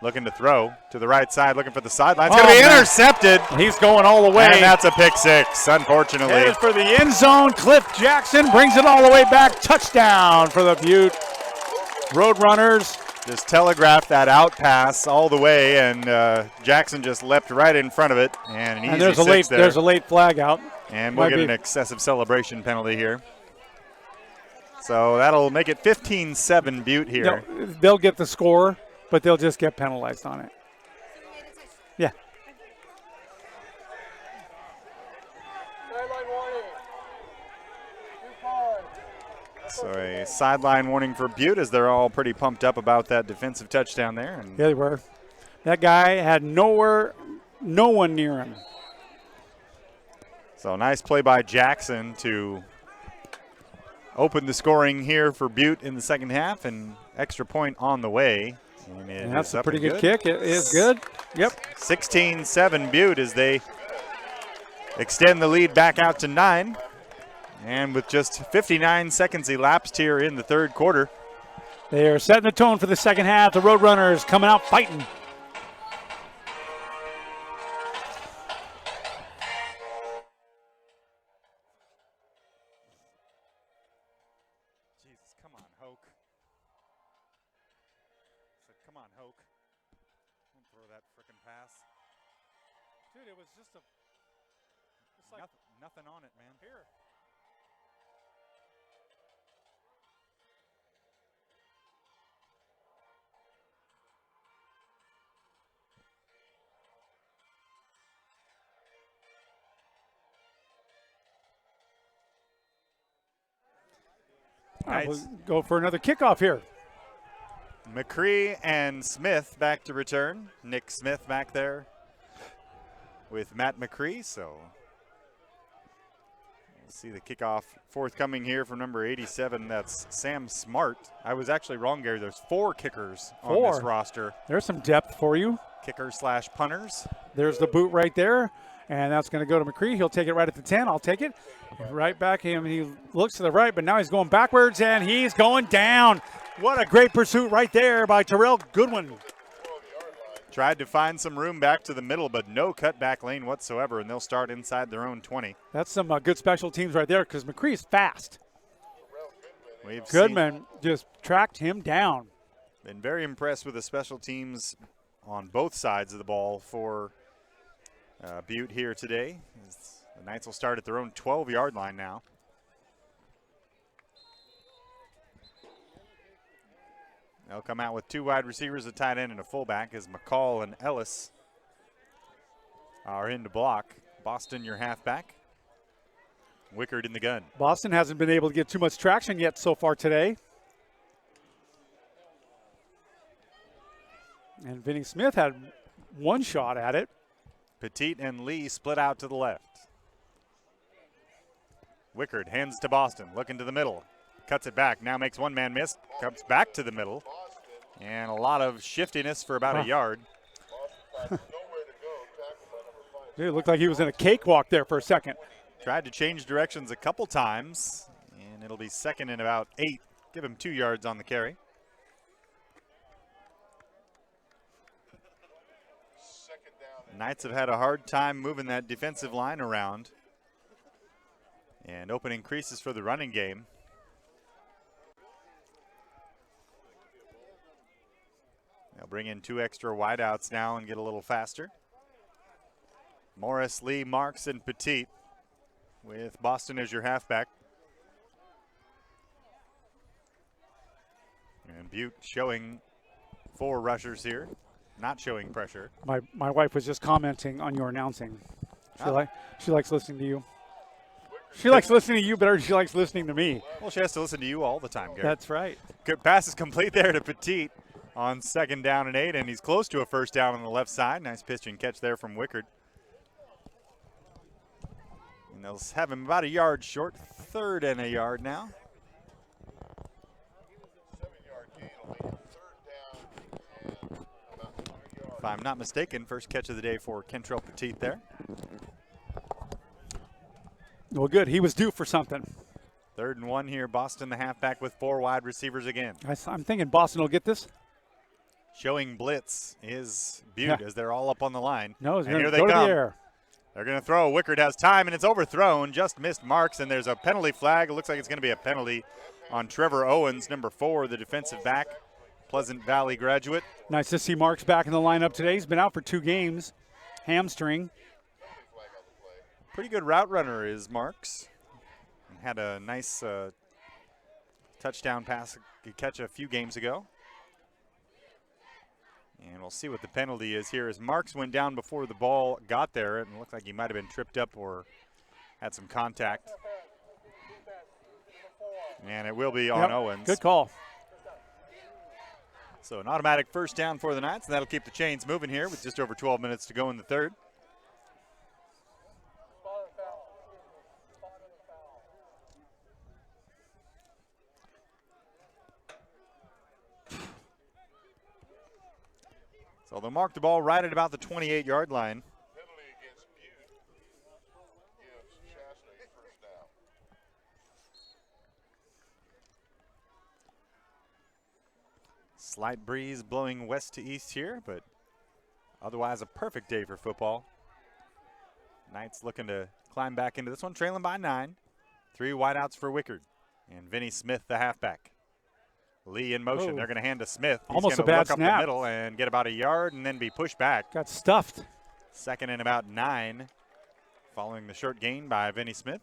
Looking to throw to the right side, looking for the sideline. It's going to be intercepted. He's going all the way. And that's a pick 6, unfortunately. Headed for the end zone. Cliff Jackson brings it all the way back. Touchdown for the Butte Roadrunners. Just telegraphed that out pass all the way, and Jackson just leapt right in front of it. And an easy there's a 6 late there. there's a late flag out. And we'll get an excessive celebration penalty here. So that'll make it 15-7 Butte here. No, they'll get the score, but they'll just get penalized on it. Yeah. Sideline warning. 2-5. So a sideline warning for Butte as they're all pretty pumped up about that defensive touchdown there. And Yeah, they were. That guy had no one near him. so nice play by Jackson to opened the scoring here for Butte in the second half, and extra point on the way. And that's a up pretty and good kick. It is good. Yep. 16-7 Butte as they extend the lead back out to 9. And with just 59 seconds elapsed here in the third quarter. They are setting the tone for the second half. The Roadrunners coming out fighting. Jesus, come on, Hoke. Come on, Hoke. Don't throw that frickin' pass. Dude, it was just a. It's like Nothing on it, man. here. All right, we'll go for another kickoff here. McCree and Smith back to return. Nick Smith back there with Matt McCree. So we'll see the kickoff forthcoming here from number 87. That's Sam Smart. I was actually wrong, Gary. There's 4 kickers on this roster. There's some depth for you. Kicker/punters. There's the boot right there, and that's going to go to McCree. He'll take it right at the 10. I'll take it. Right back him. He looks to the right, but now he's going backwards, and he's going down. What a great pursuit right there by Terrell Goodwin. Tried to find some room back to the middle, but no cutback lane whatsoever, and they'll start inside their own 20. That's some good special teams right there because McCree is fast. Goodman just tracked him down. Been very impressed with the special teams on both sides of the ball for Butte here today. The Knights will start at their own 12-yard line now. They'll come out with 2 wide receivers, a tight end, and a fullback as McCall and Ellis are in to block. Boston, your halfback. Wickard in the gun. Boston hasn't been able to get too much traction yet so far today. And Vinny Smith had one shot at it. Petit and Lee split out to the left. Wickard hands to Boston, looking to the middle. Cuts it back, now makes one man miss. Comes back to the middle. And a lot of shiftiness for about a yard. Dude, it looked like he was in a cakewalk there for a second. Tried to change directions a couple times, and it'll be second and about 8. Give him 2 yards on the carry. Knights have had a hard time moving that defensive line around and opening creases for the running game. They'll bring in 2 extra wideouts now and get a little faster. Morris, Lee, Marks, and Petit with Boston as your halfback. And Butte showing 4 rushers here, not showing pressure. My wife was just commenting on your announcing. She likes listening to you. She likes listening to you better than she likes listening to me. Well, she has to listen to you all the time, Gary. That's right. Good pass is complete there to Petit on 2nd down and 8, and he's close to a first down on the left side. Nice pitch and catch there from Wickard. And they'll have him about a yard short, 3rd and a yard now. 7-yard gain, only 3rd down and about 2 yards. If I'm not mistaken, first catch of the day for Kentrell Petit there. Well, good. He was due for something. 3rd and 1 here. Boston, the halfback, with 4 wide receivers again. I'm thinking Boston will get this. Showing blitz is Butte as they're all up on the line. No, he's and going here to they go to come. the air. They're going to throw. Wickard has time, and it's overthrown. Just missed Marks, and there's a penalty flag. It looks like it's going to be a penalty on Trevor Owens, number 4, the defensive back, Pleasant Valley graduate. Nice to see Marks back in the lineup today. He's been out for 2 games. Hamstring. Pretty good route runner is Marks. Had a nice touchdown pass catch a few games ago. And we'll see what the penalty is here as Marks went down before the ball got there, and it looked like he might have been tripped up or had some contact. And it will be on Owens. Good call. So an automatic first down for the Knights, and that'll keep the chains moving here with just over 12 minutes to go in the 3rd. So they'll mark the ball right at about the 28-yard line. Penalty against Butte gives Shasta a first down. Slight breeze blowing west to east here, but otherwise a perfect day for football. Knights looking to climb back into this one, trailing by 9. 3 wideouts for Wickard. And Vinny Smith, the halfback. Lee in motion. Oh. They're going to hand to Smith. He's Almost gonna a bad look up the snap. middle and get about a yard and then be pushed back. Got stuffed. Second and about 9, following the short gain by Vinny Smith.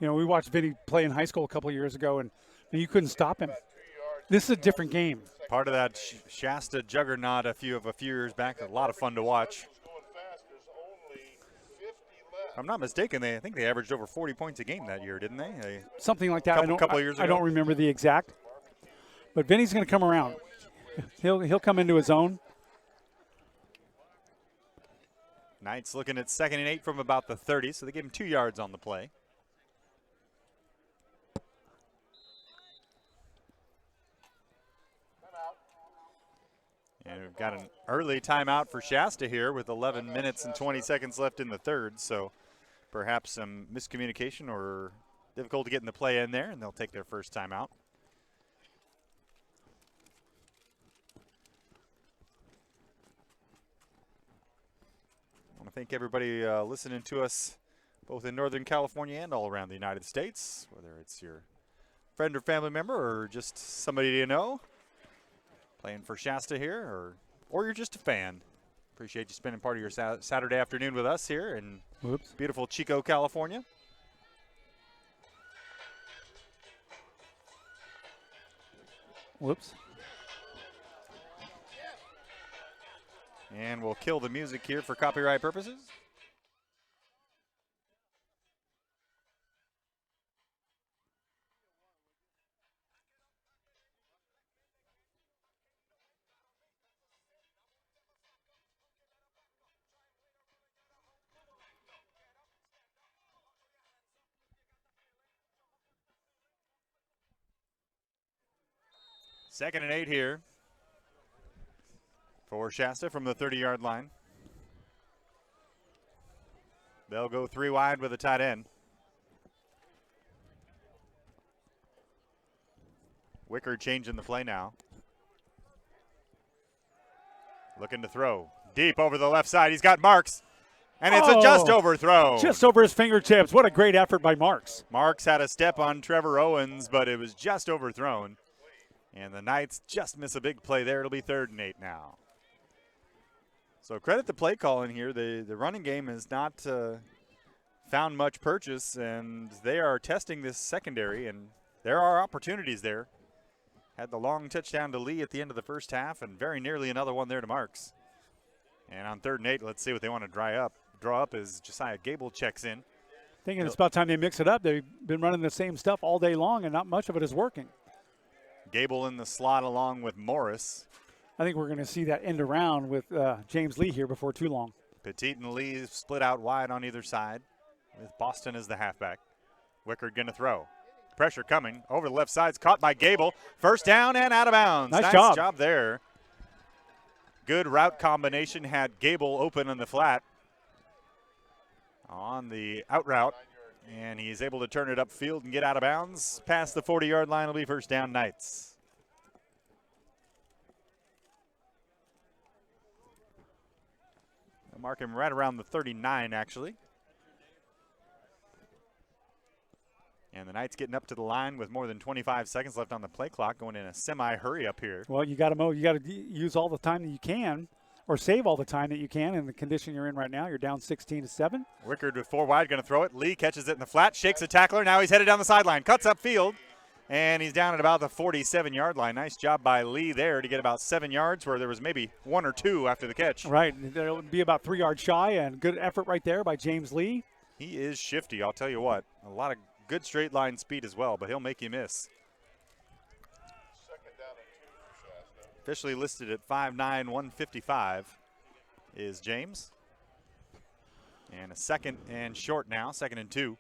You know, we watched Vinny play in high school a couple of years ago, and you couldn't stop him. This is a different game. Part of that Shasta juggernaut a few years back. A lot of fun to watch. Going fast. There's only 50 left. If I'm not mistaken, I think they averaged over 40 points a game that year, didn't they? Something like that. Couple years I ago. don't remember the exact. But Vinny's going to come around. He'll come into his own. Knights looking at 2nd and 8 from about the 30, so they gave him 2 yards on the play. And we've got an early timeout for Shasta here with 11 minutes and 20 seconds left in the third, so perhaps some miscommunication or difficulty getting the play in there, and they'll take their first timeout. I want to thank everybody listening to us both in Northern California and all around the United States, whether it's your friend or family member or just somebody you know playing for Shasta here, or you're just a fan. Appreciate you spending part of your Saturday afternoon with us here in beautiful Chico, California. Whoops. And we'll kill the music here for copyright purposes. Second and 8 here for Shasta from the 30-yard line. They'll go 3 wide with a tight end. Wickard changing the play now. Looking to throw. Deep over the left side. He's got Marks. And it's a just overthrow. Just over his fingertips. What a great effort by Marks. Marks had a step on Trevor Owens, but it was just overthrown. And the Knights just miss a big play there. It'll be 3rd and 8 now. So credit the play calling here. The running game has not found much purchase, and they are testing this secondary, and there are opportunities there. Had the long touchdown to Lee at the end of the first half, and very nearly another one there to Marks. And on 3rd and 8, let's see what they want to draw up as Josiah Gable checks in. Thinking it's about time they mix it up. They've been running the same stuff all day long, and not much of it is working. Gable in the slot along with Morris. I think we're going to see that end around with James Lee here before too long. Petit and Lee split out wide on either side with Boston as the halfback. Wickard going to throw. Pressure coming over the left side's caught by Gable. First down and out of bounds. Nice job there. Good route combination had Gable open in the flat on the out route. And he's able to turn it upfield and get out of bounds. Past the 40-yard line will be first down Knights. They'll mark him right around the 39, actually. And the Knights getting up to the line with more than 25 seconds left on the play clock, going in a semi-hurry up here. Well, you got to use all the time that you can, or save all the time that you can in the condition you're in right now. You're down 16-7. Wickard with 4 wide, going to throw it. Lee catches it in the flat, shakes a tackler. Now he's headed down the sideline, cuts upfield, and he's down at about the 47-yard line. Nice job by Lee there to get about 7 yards where there was maybe 1 or 2 after the catch. Right. There'll be about 3 yards shy, and good effort right there by James Lee. He is shifty, I'll tell you what. A lot of good straight line speed as well, but he'll make you miss. Second down and 2 for Shasta. Officially listed at 5'9", 155 is James. And a second and short now, 2nd and 2.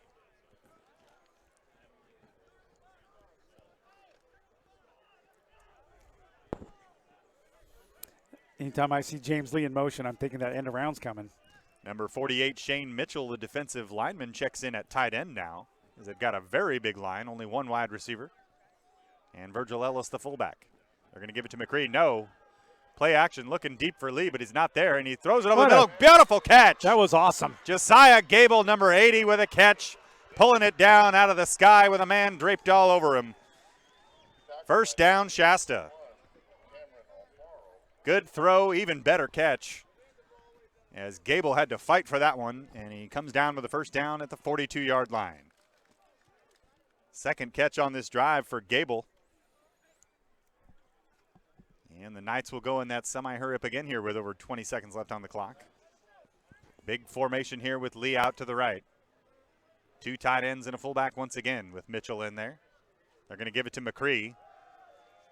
Anytime I see James Lee in motion, I'm thinking that end around's coming. Number 48, Shane Mitchell, the defensive lineman, checks in at tight end now, as they've got a very big line, only one wide receiver. And Virgil Ellis, the fullback. They're going to give it to McCree. No. Play action, looking deep for Lee, but he's not there, and he throws it over the middle. Beautiful catch. That was awesome. Josiah Gable, number 80, with a catch, pulling it down out of the sky with a man draped all over him. First down, Shasta. Good throw, even better catch, as Gable had to fight for that one, and he comes down with a first down at the 42-yard line. Second catch on this drive for Gable. And the Knights will go in that semi-hurry-up again here with over 20 seconds left on the clock. Big formation here with Lee out to the right. Two tight ends and a fullback once again with Mitchell in there. They're going to give it to McCree.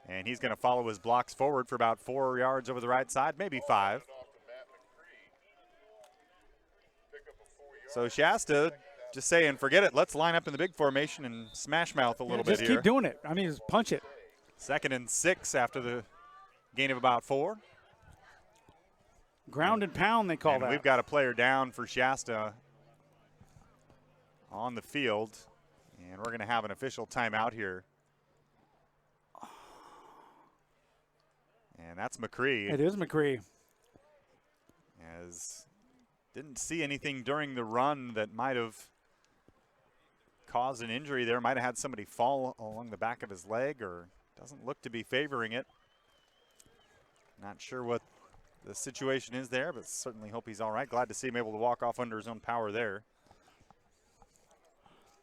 And he's going to follow his blocks forward for about 4 yards over the right side, maybe 5. So Shasta just saying, forget it. Let's line up in the big formation and smash mouth a little bit here. Just keep doing it. I mean, just punch it. 2nd and 6 after the gain of about 4. Ground and pound, they call that. We've got a player down for Shasta on the field, and we're going to have an official timeout here. And that's McCree. It is McCree. As didn't see anything during the run that might have caused an injury there. Might have had somebody fall along the back of his leg, or doesn't look to be favoring it. Not sure what the situation is there, but certainly hope he's all right. Glad to see him able to walk off under his own power there.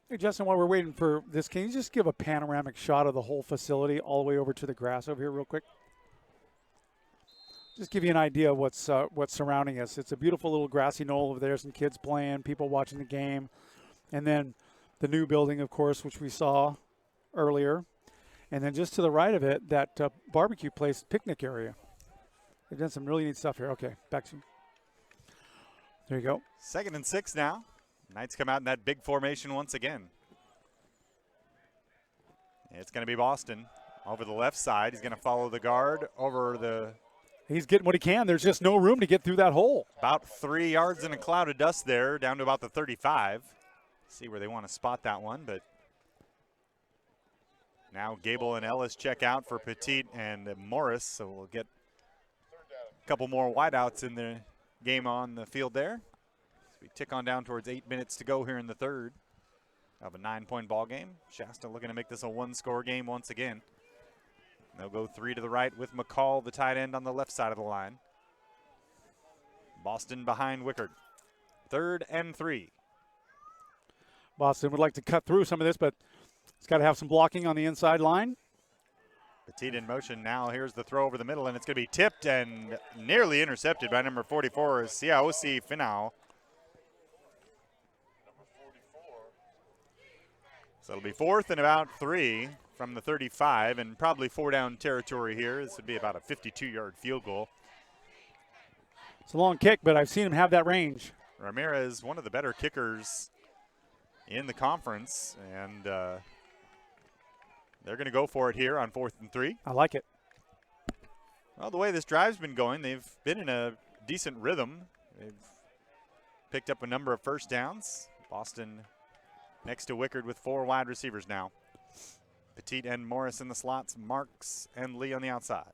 Hey, Justin, while we're waiting for this, can you just give a panoramic shot of the whole facility all the way over to the grass over here real quick? Just give you an idea of what's surrounding us. It's a beautiful little grassy knoll over there, some kids playing, people watching the game. And then the new building, of course, which we saw earlier. And then just to the right of it, that barbecue place, picnic area. They've done some really neat stuff here. Okay, back to you. There you go. 2nd and 6 now. Knights come out in that big formation once again. It's going to be Boston over the left side. He's going to follow the guard over the... He's getting what he can. There's just no room to get through that hole. About 3 yards in a cloud of dust there, down to about the 35. See where they want to spot that one, but now Gable and Ellis check out for Petit and Morris, so we'll get a couple more wideouts in the game on the field there. So we tick on down towards 8 minutes to go here in the third of a 9-point ball game. Shasta looking to make this a one-score game once again. They'll go 3 to the right with McCall, the tight end, on the left side of the line. Boston behind Wickard. 3rd and 3. Boston would like to cut through some of this, but it's got to have some blocking on the inside line. Petit in motion now. Here's the throw over the middle, and it's going to be tipped and nearly intercepted by number 44, Siaosi Finau. So it'll be 4th and about 3 from the 35, and probably 4-down territory here. This would be about a 52-yard field goal. It's a long kick, but I've seen him have that range. Ramirez, one of the better kickers in the conference, and they're going to go for it here on 4th and 3. I like it. Well, the way this drive's been going, they've been in a decent rhythm. They've picked up a number of first downs. Boston next to Wickard with 4 wide receivers now. Petit and Morris in the slots, Marks and Lee on the outside.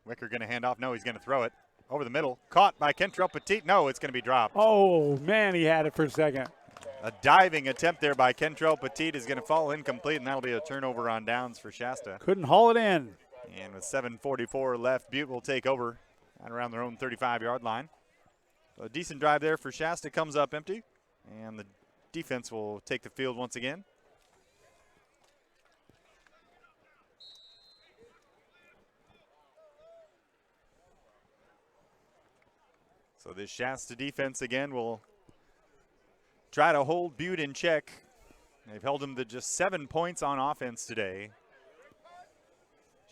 Wickard going to hand off. No, he's going to throw it over the middle. Caught by Kentrell Petit. No, it's going to be dropped. Oh, man, he had it for a second. A diving attempt there by Kentrell Petit is going to fall incomplete, and that'll be a turnover on downs for Shasta. Couldn't haul it in. And with 7:44 left, Butte will take over at around their own 35-yard line. So a decent drive there for Shasta. Comes up empty, and the defense will take the field once again. So this Shasta defense again will try to hold Butte in check. They've held them to just 7 points on offense today.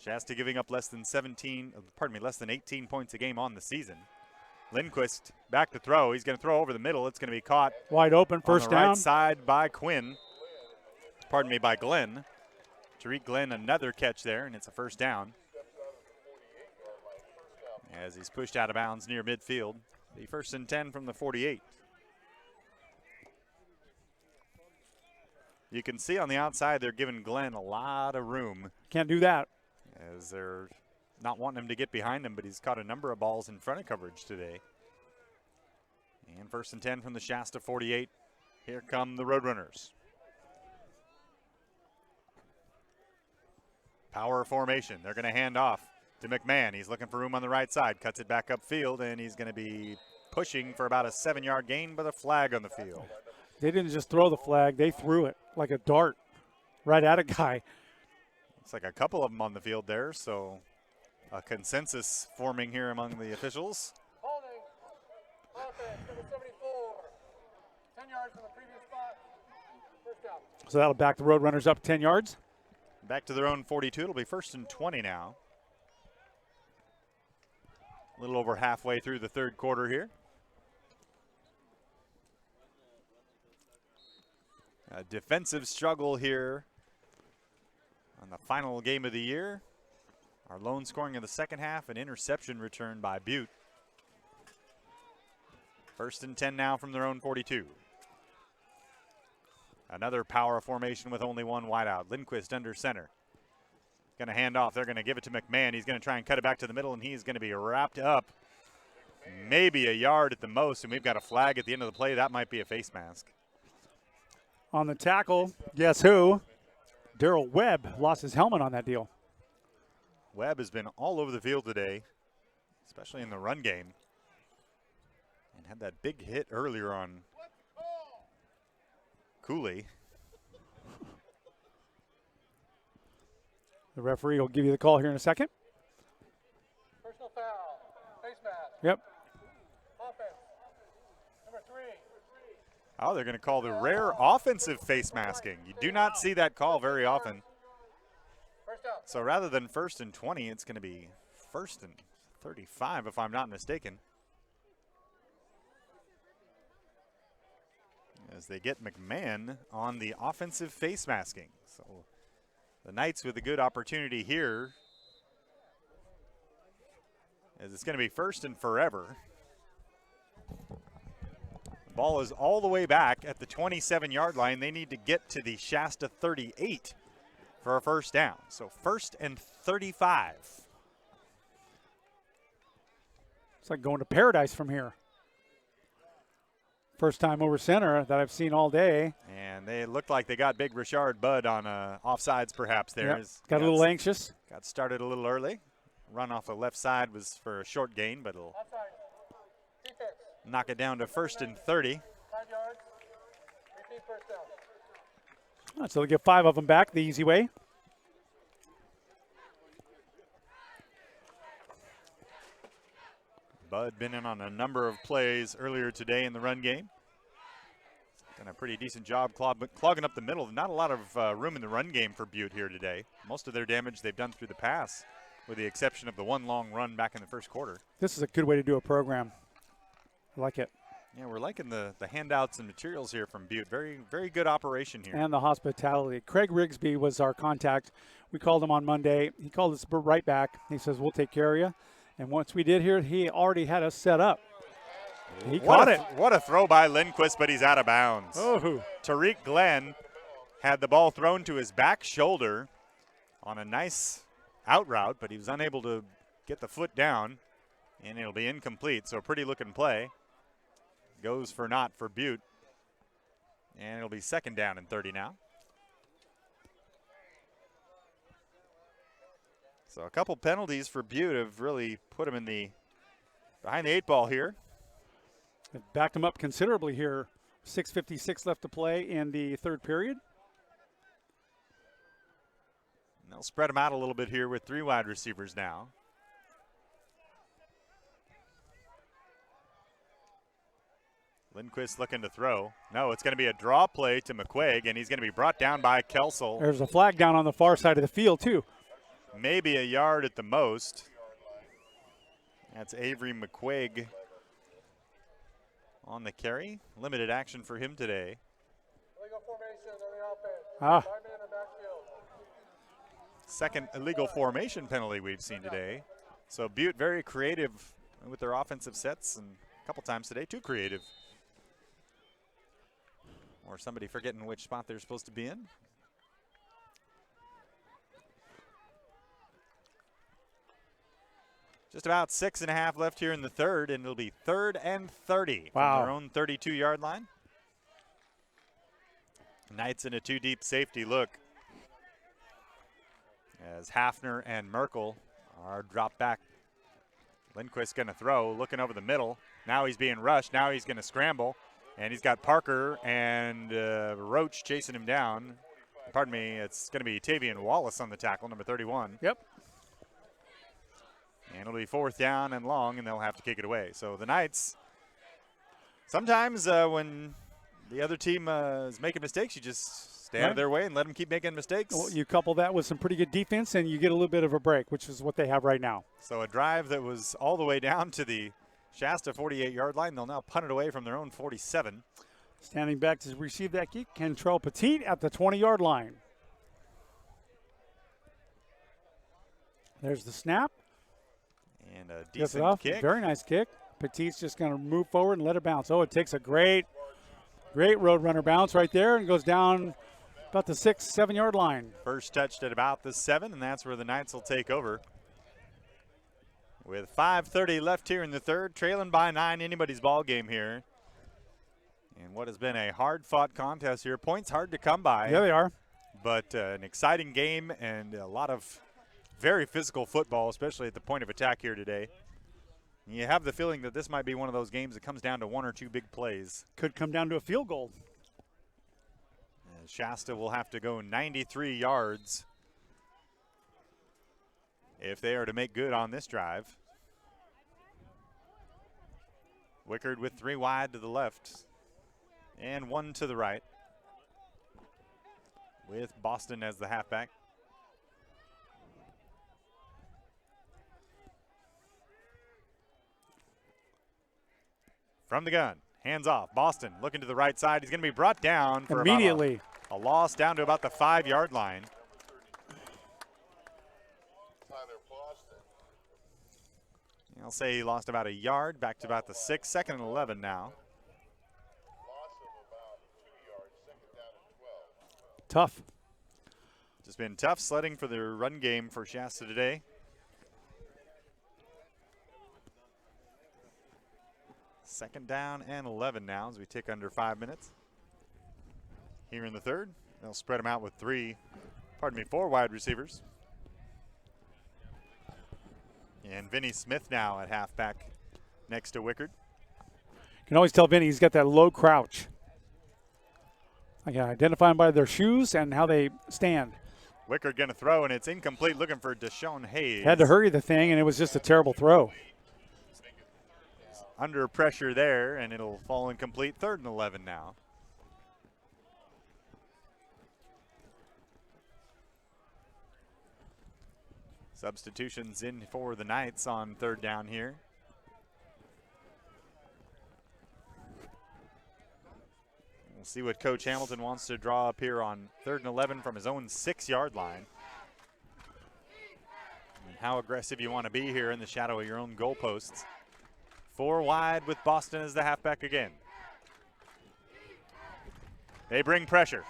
Shasta giving up less than 18 points a game on the season. Lindquist back to throw. He's going to throw over the middle. It's going to be caught wide open, first on the down. right side by by Glenn. Tariq Glenn, another catch there, and it's a first down. as he's pushed out of bounds near midfield. The 1st and 10 from the 48. You can see on the outside they're giving Glenn a lot of room. Can't do that. As they're not wanting him to get behind him, but he's caught a number of balls in front of coverage today. And 1st and 10 from the Shasta 48. Here come the Roadrunners. Power formation. They're going to hand off to McMahon. He's looking for room on the right side. Cuts it back upfield, and he's going to be pushing for about a 7-yard gain, but a flag on the field. They didn't just throw the flag. They threw it like a dart right at a guy. Looks like a couple of them on the field there, so a consensus forming here among the officials. Holding. Offense, number 74. 10 yards from the previous spot. First down. So that'll back the Roadrunners up 10 yards. Back to their own 42. It'll be 1st and 20 now. A little over halfway through the 3rd quarter here. A defensive struggle here on the final game of the year. Our lone scoring in the 2nd half, an interception return by Butte. 1st and 10 now from their own 42. Another power formation with only one wideout. Lindquist under center. Going to hand off. They're going to give it to McMahon. He's going to try and cut it back to the middle, and he's going to be wrapped up maybe a yard at the most, and we've got a flag at the end of the play. That might be a face mask. On the tackle, guess who? Darrell Webb lost his helmet on that deal. Webb has been all over the field today, especially in the run game, and had that big hit earlier on Cooley. The referee will give you the call here in a second. Personal foul. Face mask. Yep. Offense. Number 3. Oh, they're going to call the rare offensive face masking. You do not see that call very often. First down. So rather than 1st and 20, it's going to be 1st and 35, if I'm not mistaken. As they get McMahon on the offensive face masking. So the Knights with a good opportunity here, as it's going to be 1st and forever. The ball is all the way back at the 27-yard line. They need to get to the Shasta 38 for a 1st down. So 1st and 35. It's like going to paradise from here. First time over center that I've seen all day. And they looked like they got big Richard Budd on offsides perhaps there. Yep. Got a little anxious. Got started a little early. Run off the left side was for a short gain, but it'll Offside. Defense. knock it down to 1st and 30. 5 yards. Repeat first down. So they'll get 5 of them back the easy way. Budd been in on a number of plays earlier today in the run game. Done a pretty decent job clogging up the middle. Not a lot of room in the run game for Butte here today. Most of their damage they've done through the pass, with the exception of the one long run back in the 1st quarter. This is a good way to do a program. I like it. Yeah, we're liking the handouts and materials here from Butte. Very, very good operation here. And the hospitality. Craig Rigsby was our contact. We called him on Monday. He called us right back. He says, we'll take care of you. And once we did here, he already had us set up. He caught it. What a throw by Lindquist, but he's out of bounds. Oh. Tariq Glenn had the ball thrown to his back shoulder on a nice out route, but he was unable to get the foot down, and it'll be incomplete. So a pretty looking play. Goes for naught for Butte, and it'll be 2nd down and 30 now. So a couple penalties for Butte have really put him in the behind the 8 ball here. They've backed him up considerably here. 6:56 left to play in the 3rd period. And they'll spread him out a little bit here with 3 wide receivers now. Lindquist looking to throw. No, it's going to be a draw play to McQuaig, and he's going to be brought down by Kelsel. There's a flag down on the far side of the field, too. Maybe a yard at the most. That's Avery McQuaig on the carry. Limited action for him today. Illegal formation on the offense. 5 man in the backfield. 2nd illegal formation penalty we've seen today. So Butte very creative with their offensive sets, and a couple times today too creative. Or somebody forgetting which spot they're supposed to be in. Just about 6.5 left here in the third, and it'll be 3rd and 30 from their own 32-yard line. Knights in a 2-deep safety look as Hafner and Merkel are dropped back. Lindquist going to throw, looking over the middle. Now he's being rushed. Now he's going to scramble, and he's got Parker and Roach chasing him down. Pardon me, it's going to be Tavian Wallace on the tackle, number 31. Yep. And it'll be 4th down and long, and they'll have to kick it away. So the Knights, sometimes when the other team is making mistakes, you just stay out of their way and let them keep making mistakes. Well, you couple that with some pretty good defense, and you get a little bit of a break, which is what they have right now. So a drive that was all the way down to the Shasta 48-yard line. They'll now punt it away from their own 47. Standing back to receive that kick, Cantrell Petit at the 20-yard line. There's the snap. And a Gets it decent off. kick. Very nice kick. Petit's just going to move forward and let it bounce. Oh, it takes a great road runner bounce right there and goes down about the 6-7 yard line. First touched at about the 7, and that's where the Knights will take over. With 5:30 left here in the third, trailing by 9, anybody's ball game here. And what has been a hard-fought contest here. Points hard to come by. Yeah, they are. But an exciting game and a lot of very physical football, especially at the point of attack here today. You have the feeling that this might be one of those games that comes down to 1 or 2 big plays. Could come down to a field goal. And Shasta will have to go 93 yards if they are to make good on this drive. Wickard with 3 wide to the left and 1 to the right, with Boston as the halfback. From the gun, hands off. Boston looking to the right side. He's going to be brought down for immediately. A loss down to about the 5-yard line. I'll say he lost about a yard, back to about the 6, 2nd and 11 now. Tough. Just been tough sledding for the run game for Shasta today. Second down and 11 now as we tick under 5 minutes. Here in the third, they'll spread them out with 4 wide receivers. And Vinny Smith now at halfback next to Wickard. You can always tell Vinny he's got that low crouch. I can identify them by their shoes and how they stand. Wickard going to throw, and it's incomplete, looking for Deshaun Hayes. Had to hurry the thing, and it was just a terrible throw. Under pressure there, and it'll fall incomplete. 3rd and 11 now. Substitutions in for the Knights on 3rd down here. We'll see what Coach Hamilton wants to draw up here on 3rd and 11 from his own 6-yard line. And how aggressive you want to be here in the shadow of your own goalposts. 4 wide with Boston as the halfback again. They bring pressure.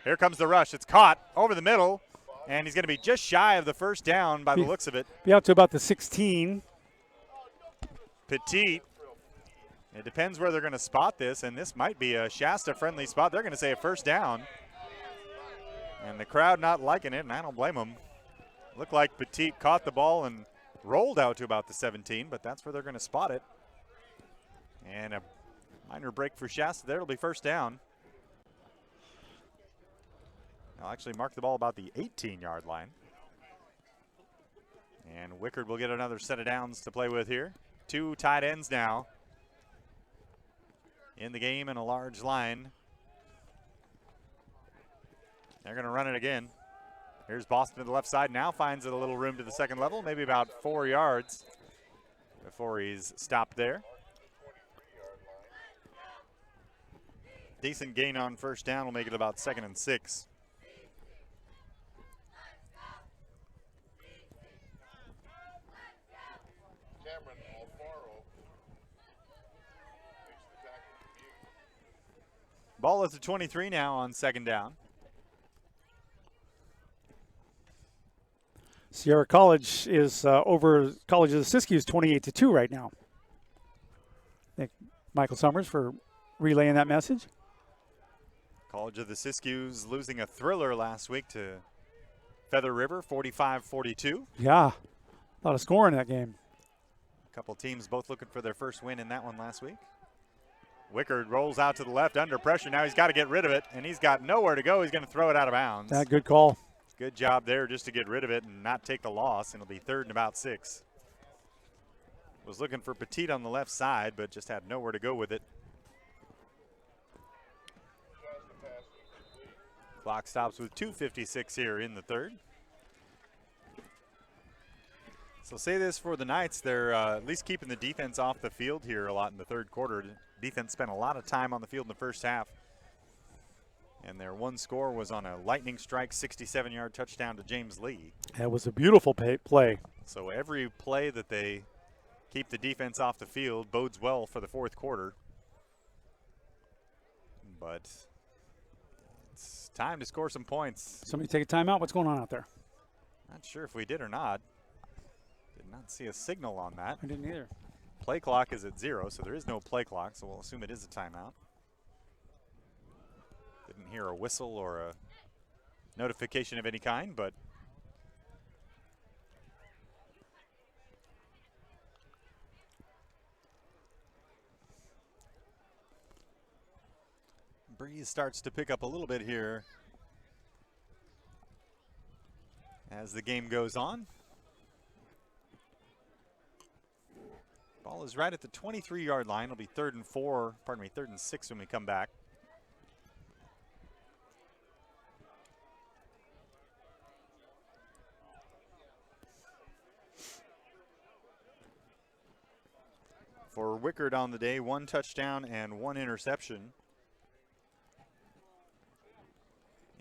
Here comes the rush. It's caught over the middle, and he's going to be just shy of the 1st down by the looks of it. Be out to about the 16. Petit. It depends where they're going to spot this, and this might be a Shasta-friendly spot. They're going to say a 1st down. And the crowd not liking it, and I don't blame them. Looked like Petit caught the ball and rolled out to about the 17, but that's where they're going to spot it. And a minor break for Shasta there. It'll be 1st down. They'll actually mark the ball about the 18-yard line. And Wickard will get another set of downs to play with here. 2 tight ends now in the game and a large line. They're going to run it again. Here's Boston to the left side. Now finds it a little room to the 2nd level, maybe about 4 yards before he's stopped there. Decent gain on 1st down will make it about 2nd and 6. Ball at the 23 now on second down. Sierra College is over College of the Siskiyous 28-2 right now. Thank Michael Summers for relaying that message. College of the Siskiyous losing a thriller last week to Feather River, 45-42. Yeah, a lot of scoring in that game. A couple teams both looking for their first win in that one last week. Wickard rolls out to the left under pressure. Now he's got to get rid of it, and he's got nowhere to go. He's going to throw it out of bounds. Good call. Good job there just to get rid of it and not take the loss, and it'll be 3rd and about 6. Was looking for Petit on the left side, but just had nowhere to go with it. Clock stops with 2:56 here in the 3rd. So say this for the Knights, they're at least keeping the defense off the field here a lot in the 3rd quarter. Defense spent a lot of time on the field in the first half. And their one score was on a lightning strike 67-yard touchdown to James Lee. That was a beautiful play. So every play that they keep the defense off the field bodes well for the 4th quarter. But it's time to score some points. Somebody take a timeout. What's going on out there? Not sure if we did or not. Did not see a signal on that. I didn't either. Play clock is at 0, so there is no play clock, so we'll assume it is a timeout. Didn't hear a whistle or a notification of any kind, but breeze starts to pick up a little bit here as the game goes on. Ball is right at the 23-yard line. It'll be 3rd and 6 when we come back. For Wickard on the day, 1 touchdown and 1 interception.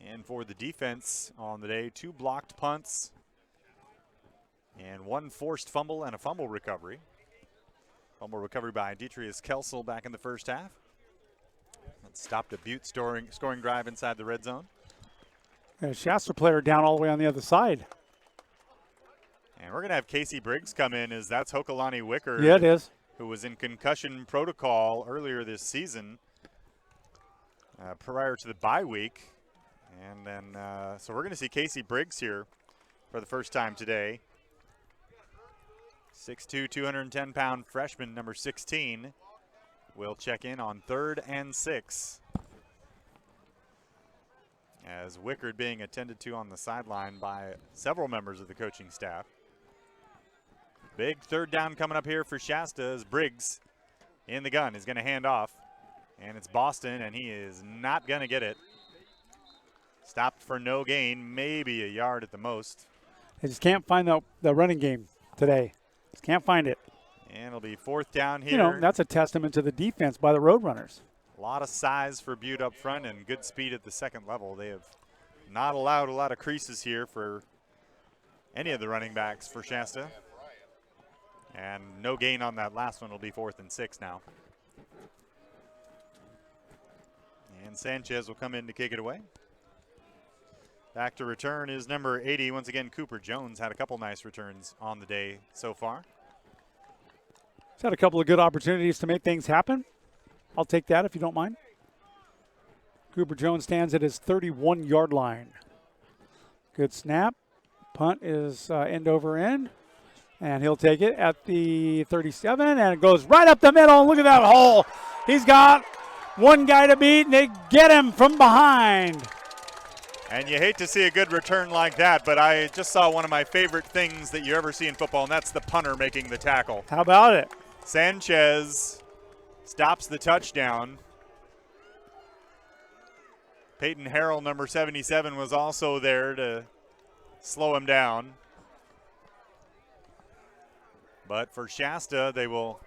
And for the defense on the day, 2 blocked punts and 1 forced fumble and a fumble recovery. Fumble recovery by Detrius Kelsel back in the first half. That stopped a Butte scoring drive inside the red zone. And a Shasta player down all the way on the other side. And we're going to have Casey Briggs come in as that's Hokalani Wickard. Yeah, it is. Who was in concussion protocol earlier this season prior to the bye week. And then, so we're going to see Casey Briggs here for the first time today. 6'2", 210-pound freshman, number 16, will check in on 3rd and 6. As Wickard being attended to on the sideline by several members of the coaching staff. Big 3rd down coming up here for Shasta as Briggs in the gun is going to hand off. And it's Boston, and he is not going to get it. Stopped for no gain, maybe a yard at the most. They just can't find the running game today. Just can't find it. And it'll be 4th down here. You know, that's a testament to the defense by the Roadrunners. A lot of size for Butte up front and good speed at the 2nd level. They have not allowed a lot of creases here for any of the running backs for Shasta. And no gain on that last one. Will be 4th and 6 now. And Sanchez will come in to kick it away. Back to return is number 80. Once again, Cooper Jones had a couple nice returns on the day so far. He's had a couple of good opportunities to make things happen. I'll take that if you don't mind. Cooper Jones stands at his 31-yard line. Good snap. Punt is end over end. And he'll take it at the 37, and it goes right up the middle. Look at that hole. He's got one guy to beat, and they get him from behind. And you hate to see a good return like that, but I just saw one of my favorite things that you ever see in football, and that's the punter making the tackle. How about it? Sanchez stops the touchdown. Peyton Harrell, number 77, was also there to slow him down. But for Shasta, they will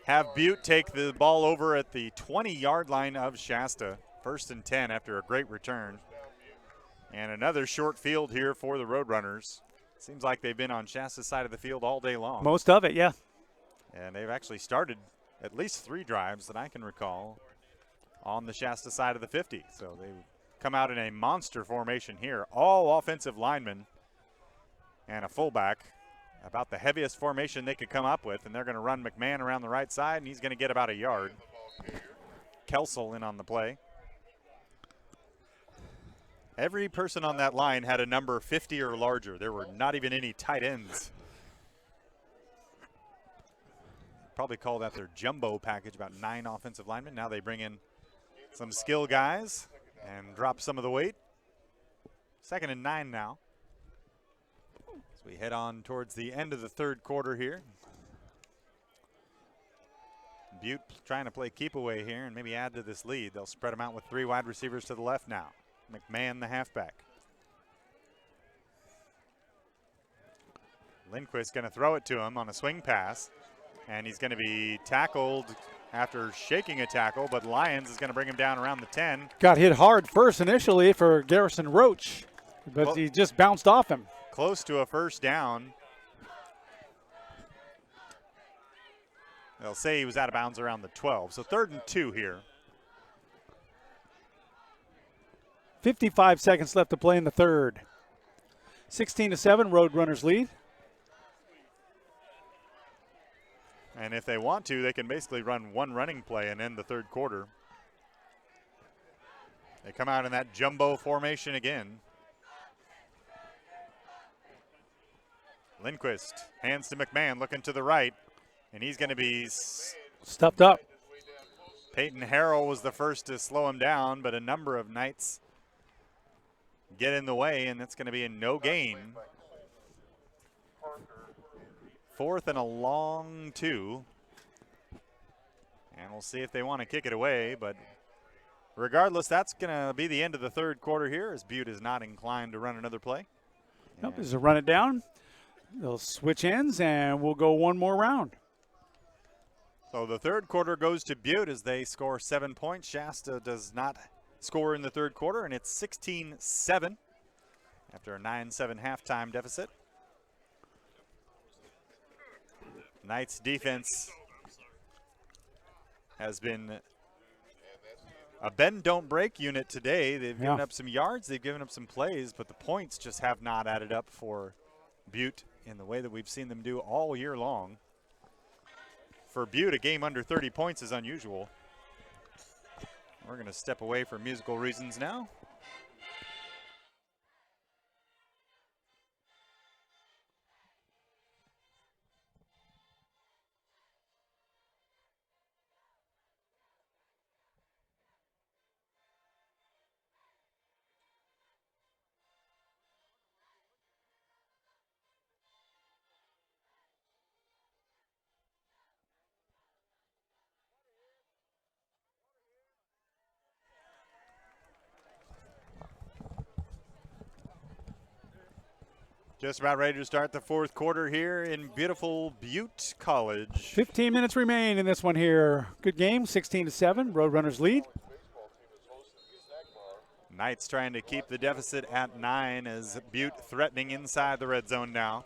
have Butte take the ball over at the 20-yard line of Shasta. 1st and 10 after a great return. And another short field here for the Roadrunners. Seems like they've been on Shasta's side of the field all day long. Most of it, yeah. And they've actually started at least 3 drives that I can recall on the Shasta side of the 50. So they come out in a monster formation here. All offensive linemen and a fullback. About the heaviest formation they could come up with, and they're going to run McMahon around the right side, and he's going to get about a yard. Kelsel in on the play. Every person on that line had a number 50 or larger. There were not even any tight ends. Probably call that their jumbo package, about 9 offensive linemen. Now they bring in some skill guys and drop some of the weight. 2nd and 9 now. As we head on towards the end of the 3rd quarter here. Butte trying to play keep away here and maybe add to this lead. They'll spread them out with 3 wide receivers to the left now. McMahon, the halfback. Lindquist going to throw it to him on a swing pass, and he's going to be tackled after shaking a tackle, but Lyons is going to bring him down around the 10. Got hit hard first initially for Garrison Roach, but well, he just bounced off him. Close to a first down. They'll say he was out of bounds around the 12, so 3rd and 2 here. 55 seconds left to play in the 3rd. 16-7, Roadrunners lead. And if they want to, they can basically run one running play and end the 3rd quarter. They come out in that jumbo formation again. Lindquist hands to McMahon, looking to the right, and he's going to be stuffed up. Peyton Harrell was the first to slow him down, but a number of Knights get in the way, and it's going to be a no gain. 4th and a long 2. And we'll see if they want to kick it away, but regardless, that's going to be the end of the 3rd quarter here, as Butte is not inclined to run another play. Nope, just run it down. They'll switch ends, and we'll go one more round. So the 3rd quarter goes to Butte as they score 7 points. Shasta does not score in the 3rd quarter, and it's 16-7 after a 9-7 halftime deficit. Knights defense has been a bend don't break unit today. They've given up some yards, they've given up some plays, but the points just have not added up for Butte in the way that we've seen them do all year long. For Butte, a game under 30 points is unusual. We're going to step away for musical reasons now. Just about ready to start the 4th quarter here in beautiful Butte College. 15 minutes remain in this one here. Good game, 16-7. Roadrunners lead. Knights trying to keep the deficit at 9 as Butte threatening inside the red zone now.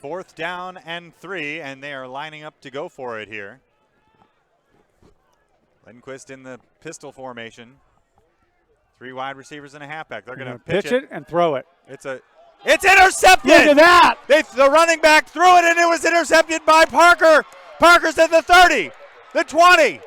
4th down and 3, and they are lining up to go for it here. Lindquist in the pistol formation. 3 wide receivers and a halfback. They're going to pitch it and throw it. It's intercepted. Look at that. The running back threw it, and it was intercepted by Parker. Parker's at the 30, the 20,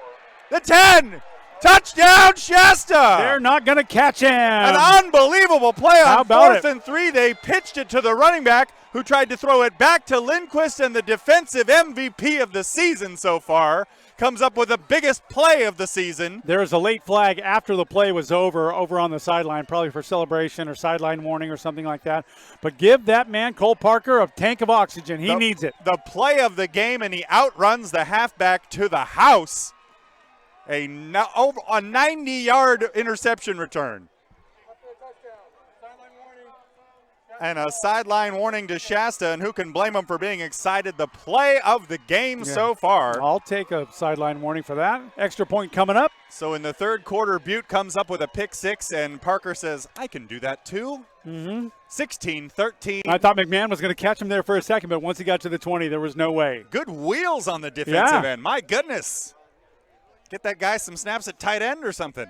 the 10. Touchdown, Shasta. They're not going to catch him. An unbelievable play on 4th it? and 3. They pitched it to the running back, who tried to throw it back to Lindquist, and the defensive MVP of the season so far comes up with the biggest play of the season. There was a late flag after the play was over on the sideline, probably for celebration or sideline warning or something like that. But give that man, Cole Parker, a tank of oxygen. He needs it. The play of the game, and he outruns the halfback to the house. A 90-yard interception return. And a sideline warning to Shasta, and who can blame him for being excited? The play of the game so far. I'll take a sideline warning for that. Extra point coming up. So in the 3rd quarter, Butte comes up with a pick 6, and Parker says, I can do that too. Mm-hmm. 16-13. I thought McMahon was going to catch him there for a second, but once he got to the 20, there was no way. Good wheels on the defensive Yeah. end. My goodness. Get that guy some snaps at tight end or something.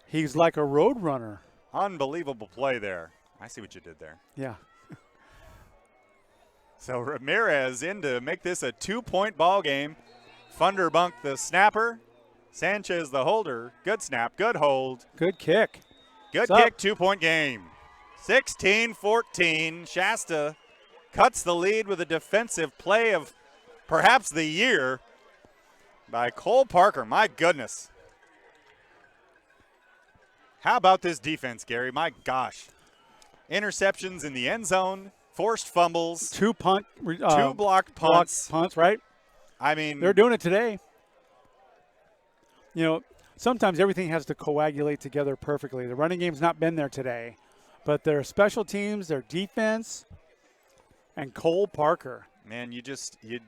He's like a road runner. Unbelievable play there. I see what you did there. Yeah. So Ramirez in to make this a 2-point ball game. Funderbunk the snapper. Sanchez the holder. Good snap, good hold. Good kick. Good What's kick, 2-point game. 16-14. Shasta cuts the lead with a defensive play of perhaps the year by Cole Parker. My goodness. How about this defense, Gary? My gosh. Interceptions in the end zone, forced fumbles, Two blocked punts. Right? I mean, They're doing it today. You know, sometimes everything has to coagulate together perfectly. The running game's not been there today, but their special teams, their defense, and Cole Parker. man,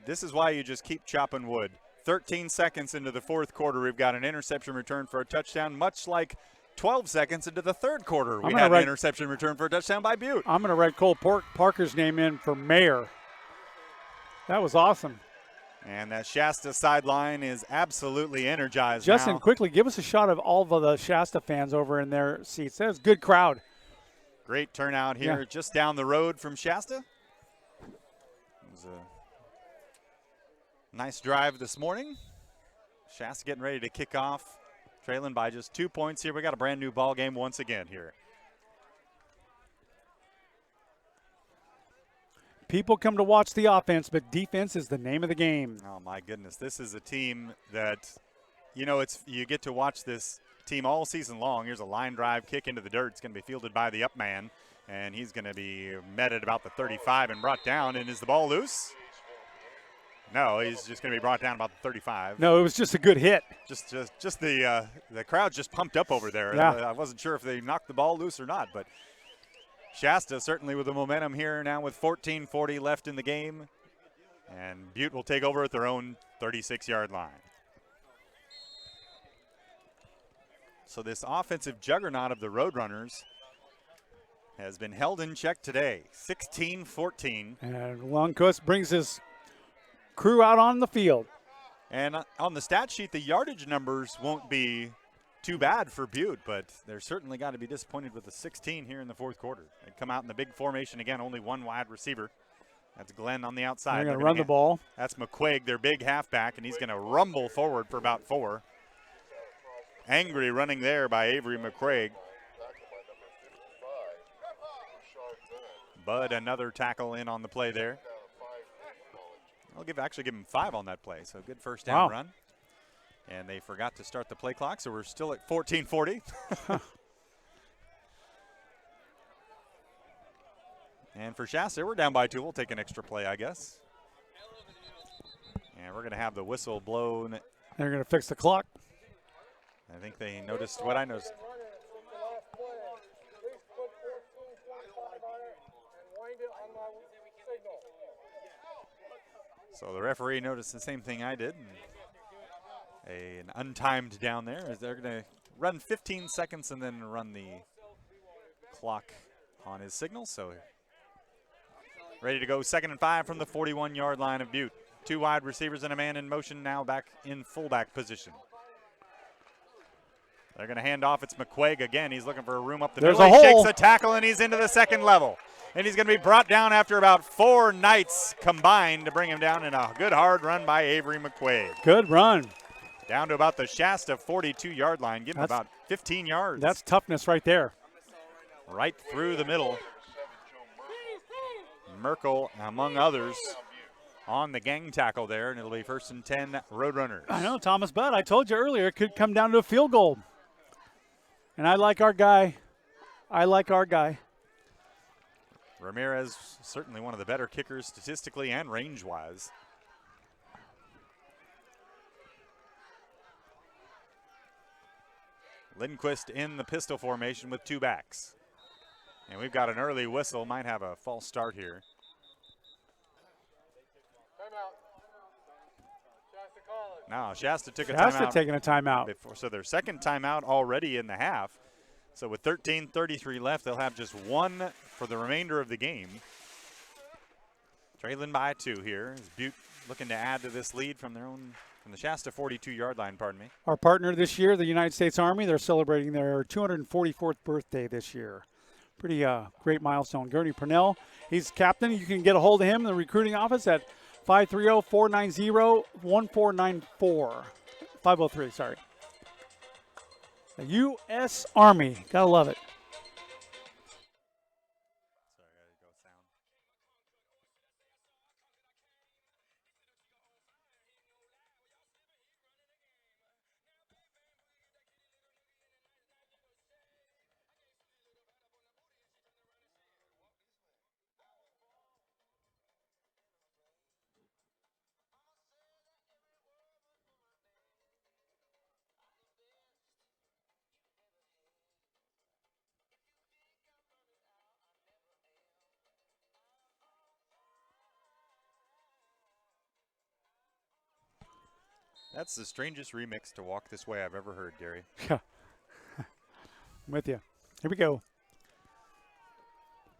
this is why you just keep chopping wood. 13 seconds into the fourth quarter, we've got an interception return for a touchdown, much like 12 seconds into the third quarter, we had an interception return for a touchdown by Butte. I'm going to write Cole Parker's name in for mayor. That was awesome. And that Shasta sideline is absolutely energized Justin, now. quickly, give us a shot of all of the Shasta fans over in their seats. That was a good crowd. Great turnout here just down the road from Shasta. It was a nice drive this morning. Shasta getting ready to kick off, trailing by just 2 points here. We got a brand new ball game once again here. People come to watch the offense, but defense is the name of the game. Oh my goodness, this is a team that, you get to watch this team all season long. Here's a line drive kick into the dirt. It's going to be fielded by the up man, and he's going to be met at about the 35 and brought down. And is the ball loose? No, he's just going to be brought down about the 35. No, it was just a good hit. Just the crowd's just pumped up over there. Yeah. I wasn't sure if they knocked the ball loose or not, but Shasta certainly with the momentum here now with 14:40 left in the game, and Butte will take over at their own 36-yard line. So this offensive juggernaut of the Roadrunners has been held in check today, 16-14. And Lundquist brings his crew out on the field. And on the stat sheet, the yardage numbers won't be too bad for Butte, but they're certainly got to be disappointed with the 16 here in the fourth quarter. They come out in the big formation again, only one wide receiver. That's Glenn on the outside. They're going to run the ball. That's McQuaig, their big halfback, and he's going to rumble forward for about 4. Angry running there by Avery McQuaig. Bud, another tackle in on the play there. I'll actually give him 5 on that play, so good first down run. And they forgot to start the play clock, so we're still at 14:40. And for Shasta, we're down by 2. We'll take an extra play, I guess. And we're going to have the whistle blown. They're going to fix the clock. I think they noticed what I noticed. So the referee noticed the same thing I did. An untimed down there. They're going to run 15 seconds and then run the clock on his signal. So ready to go, 2nd and 5 from the 41-yard line of Butte. 2 wide receivers and a man in motion now back in fullback position. They're going to hand off. It's McQuaig again. He's looking for a room up the middle. He shakes a tackle and he's into the second level. And he's going to be brought down after about 4 Knights combined to bring him down in a good hard run by Avery McQuaig. Good run. Down to about the Shasta 42-yard line. Give him about 15 yards. That's toughness right there. Right through the middle. Merkel, among others, on the gang tackle there, and it'll be 1st and 10 Roadrunners. I know, Thomas, but I told you earlier it could come down to a field goal. And I like our guy. Ramirez, certainly one of the better kickers statistically and range-wise. Lindquist in the pistol formation with 2 backs. And we've got an early whistle, might have a false start here. No, Shasta took a timeout. Shasta taking a timeout. So their second timeout already in the half. So with 13:33 left, they'll have just one for the remainder of the game. Trailing by 2 here. Is Butte looking to add to this lead from the Shasta 42-yard line, pardon me. Our partner this year, the United States Army, they're celebrating their 244th birthday this year. Pretty great milestone. Gurney Purnell, he's captain. You can get a hold of him in the recruiting office at 530-490-1494. 503, sorry. The U.S. Army. Gotta love it. Sorry, I gotta go sound. That's the strangest remix to Walk This Way I've ever heard, Gary. I'm with you. Here we go.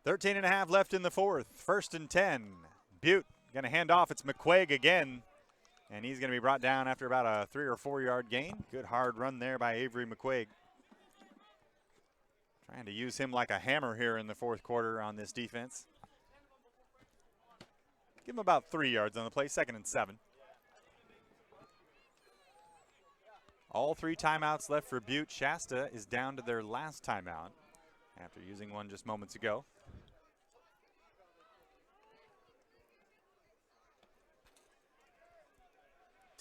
13.5 left in the fourth. 1st and 10. Butte going to hand off. It's McQuaig again. And he's going to be brought down after about a 3 or 4 yard gain. Good hard run there by Avery McQuaig. Trying to use him like a hammer here in the fourth quarter on this defense. Give him about 3 yards on the play. 2nd and 7. All 3 timeouts left for Butte. Shasta is down to their last timeout after using one just moments ago.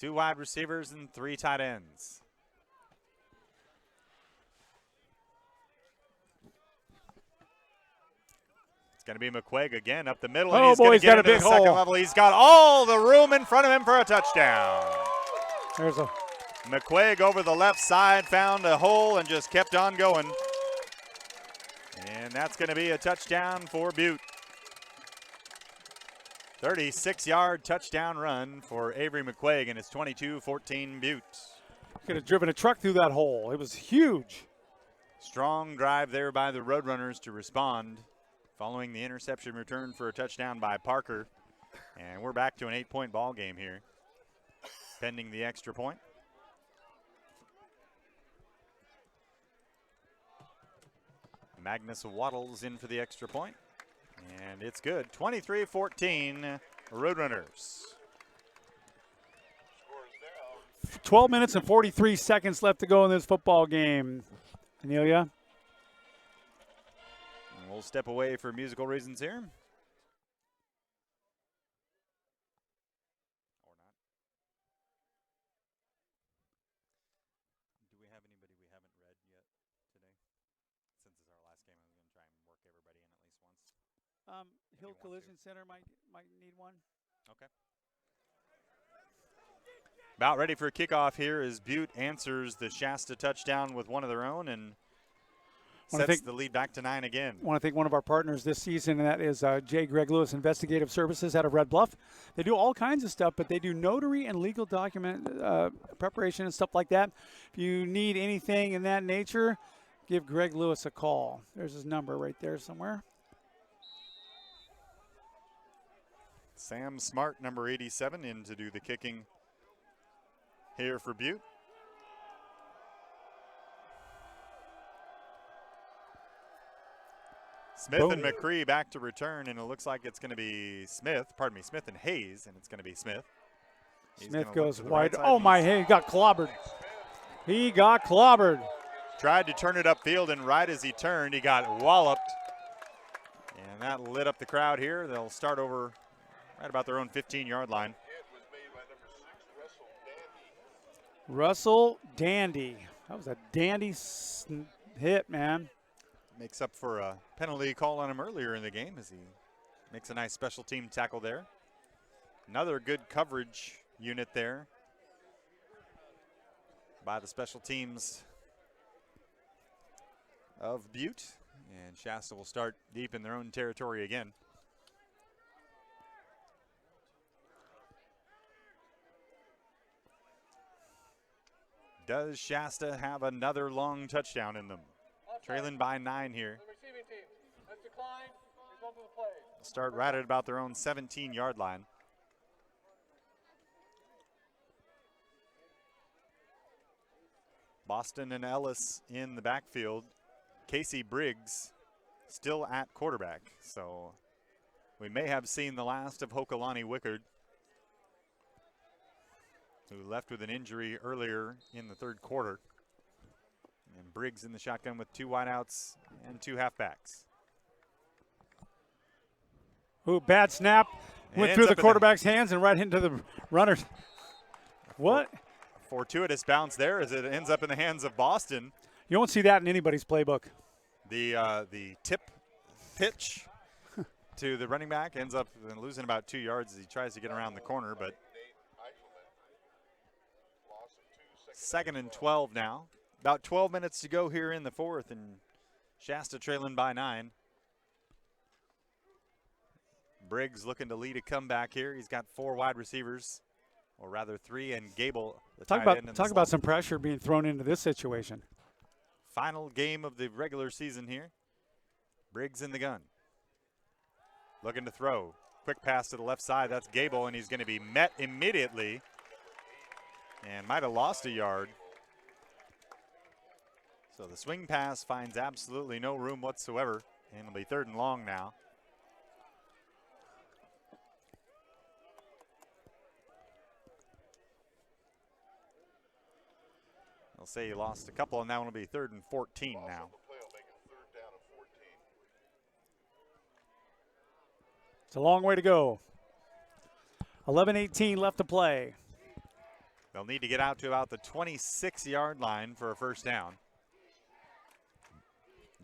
Two wide receivers and 3 tight ends. It's going to be McQuaig again up the middle. Oh, and he's boy, going he's to get got a into big the second hole. level. He's got all the room in front of him for a touchdown. There's a McQuaig over the left side found a hole and just kept on going. And that's going to be a touchdown for Butte. 36-yard touchdown run for Avery McQuaig, and it's 22-14 Butte. could have driven a truck through that hole. It was huge. Strong drive there by the Roadrunners to respond following the interception return for a touchdown by Parker. And we're back to an 8-point ball game here, pending the extra point. Magnus Waddles in for the extra point, and it's good. 23-14 Roadrunners. 12 minutes and 43 seconds left to go in this football game. Amelia? And we'll step away for musical reasons here. Or not. Do we have anybody we haven't read yet today? Since it's our last game, I'm going to try and work everybody in at least once. Hill Collision Center might need one. Okay. About ready for kickoff here as Butte answers the Shasta touchdown with one of their own and sets the lead back to 9 again. I want to thank one of our partners this season, and that is J. Greg Lewis Investigative Services out of Red Bluff. They do all kinds of stuff, but they do notary and legal document preparation and stuff like that. If you need anything in that nature, give Greg Lewis a call. There's his number right there somewhere. Sam Smart, number 87, in to do the kicking here for Butte. Smith and McCree back to return, and it looks like it's going to be Smith and Hayes, and it's going to be Smith. Smith goes wide. Oh, my, he got clobbered. He got clobbered. Tried to turn it upfield, and right as he turned, he got walloped. And that lit up the crowd here. They'll start over right about their own 15-yard line. Russell Dandy. That was a dandy hit, man. Makes up for a penalty call on him earlier in the game as he makes a nice special team tackle there. Another good coverage unit there by the special teams of Butte. And Shasta will start deep in their own territory again. Does Shasta have another long touchdown in them? trailing by 9 here. The receiving team. Let's decline. Result of the play. Start right at about their own 17-yard line. Boston and Ellis in the backfield. Casey Briggs still at quarterback. So we may have seen the last of Hokalani Wickard, who left with an injury earlier in the third quarter. And Briggs in the shotgun with 2 wideouts and 2 halfbacks. Ooh, bad snap. Went through the quarterback's hands and right into the runners. What? Fortuitous bounce there as it ends up in the hands of Boston. You won't see that in anybody's playbook. The tip pitch to the running back ends up losing about 2 yards as he tries to get around the corner, but 2nd and 12 now. About 12 minutes to go here in the fourth, and Shasta trailing by 9. Briggs looking to lead a comeback here. He's got 4 wide receivers, or rather 3, and Gable, the tight end. Talk about some pressure being thrown into this situation. Final game of the regular season here. Briggs in the gun. Looking to throw. Quick pass to the left side. That's Gable, and he's going to be met immediately and might have lost a yard. So the swing pass finds absolutely no room whatsoever, and it'll be 3rd and long now. They'll say he lost a couple, and that one will be 3rd and 14 now. It's a long way to go. 11:18 left to play. They'll need to get out to about the 26-yard line for a first down.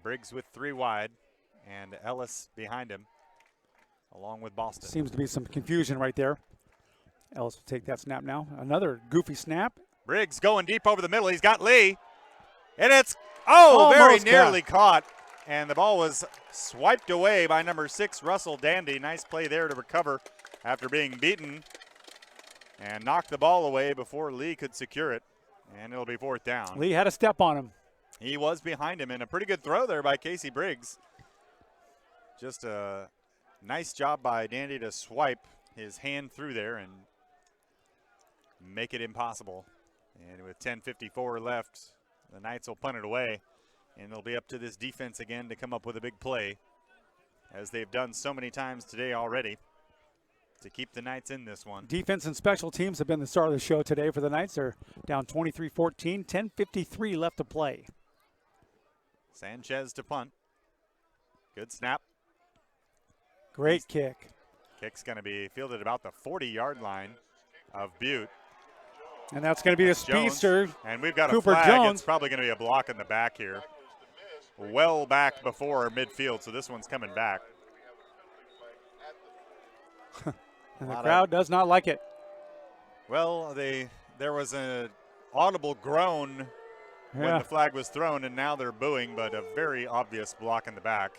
Briggs with 3 wide, and Ellis behind him, along with Boston. Seems to be some confusion right there. Ellis will take that snap now. Another goofy snap. Briggs going deep over the middle. He's got Lee. And it's, very nearly caught. And the ball was swiped away by number 6, Russell Dandy. Nice play there to recover after being beaten. And knocked the ball away before Lee could secure it. And it'll be 4th down. Lee had a step on him. He was behind him, and a pretty good throw there by Casey Briggs. Just a nice job by Dandy to swipe his hand through there and make it impossible. And with 10:54 left, the Knights will punt it away, and it'll be up to this defense again to come up with a big play, as they've done so many times today already, to keep the Knights in this one. Defense and special teams have been the star of the show today for the Knights. They're down 23-14, 10:53 left to play. Sanchez to punt. Good snap. Great kick. Kick's going to be fielded about the 40-yard line of Butte. And that's going to be a speedster. And we've got Cooper a flag. Jones. It's probably going to be a block in the back here. Well back before midfield, so this one's coming back. And the crowd does not like it. Well, there was an audible groan when the flag was thrown, and now they're booing, but a very obvious block in the back.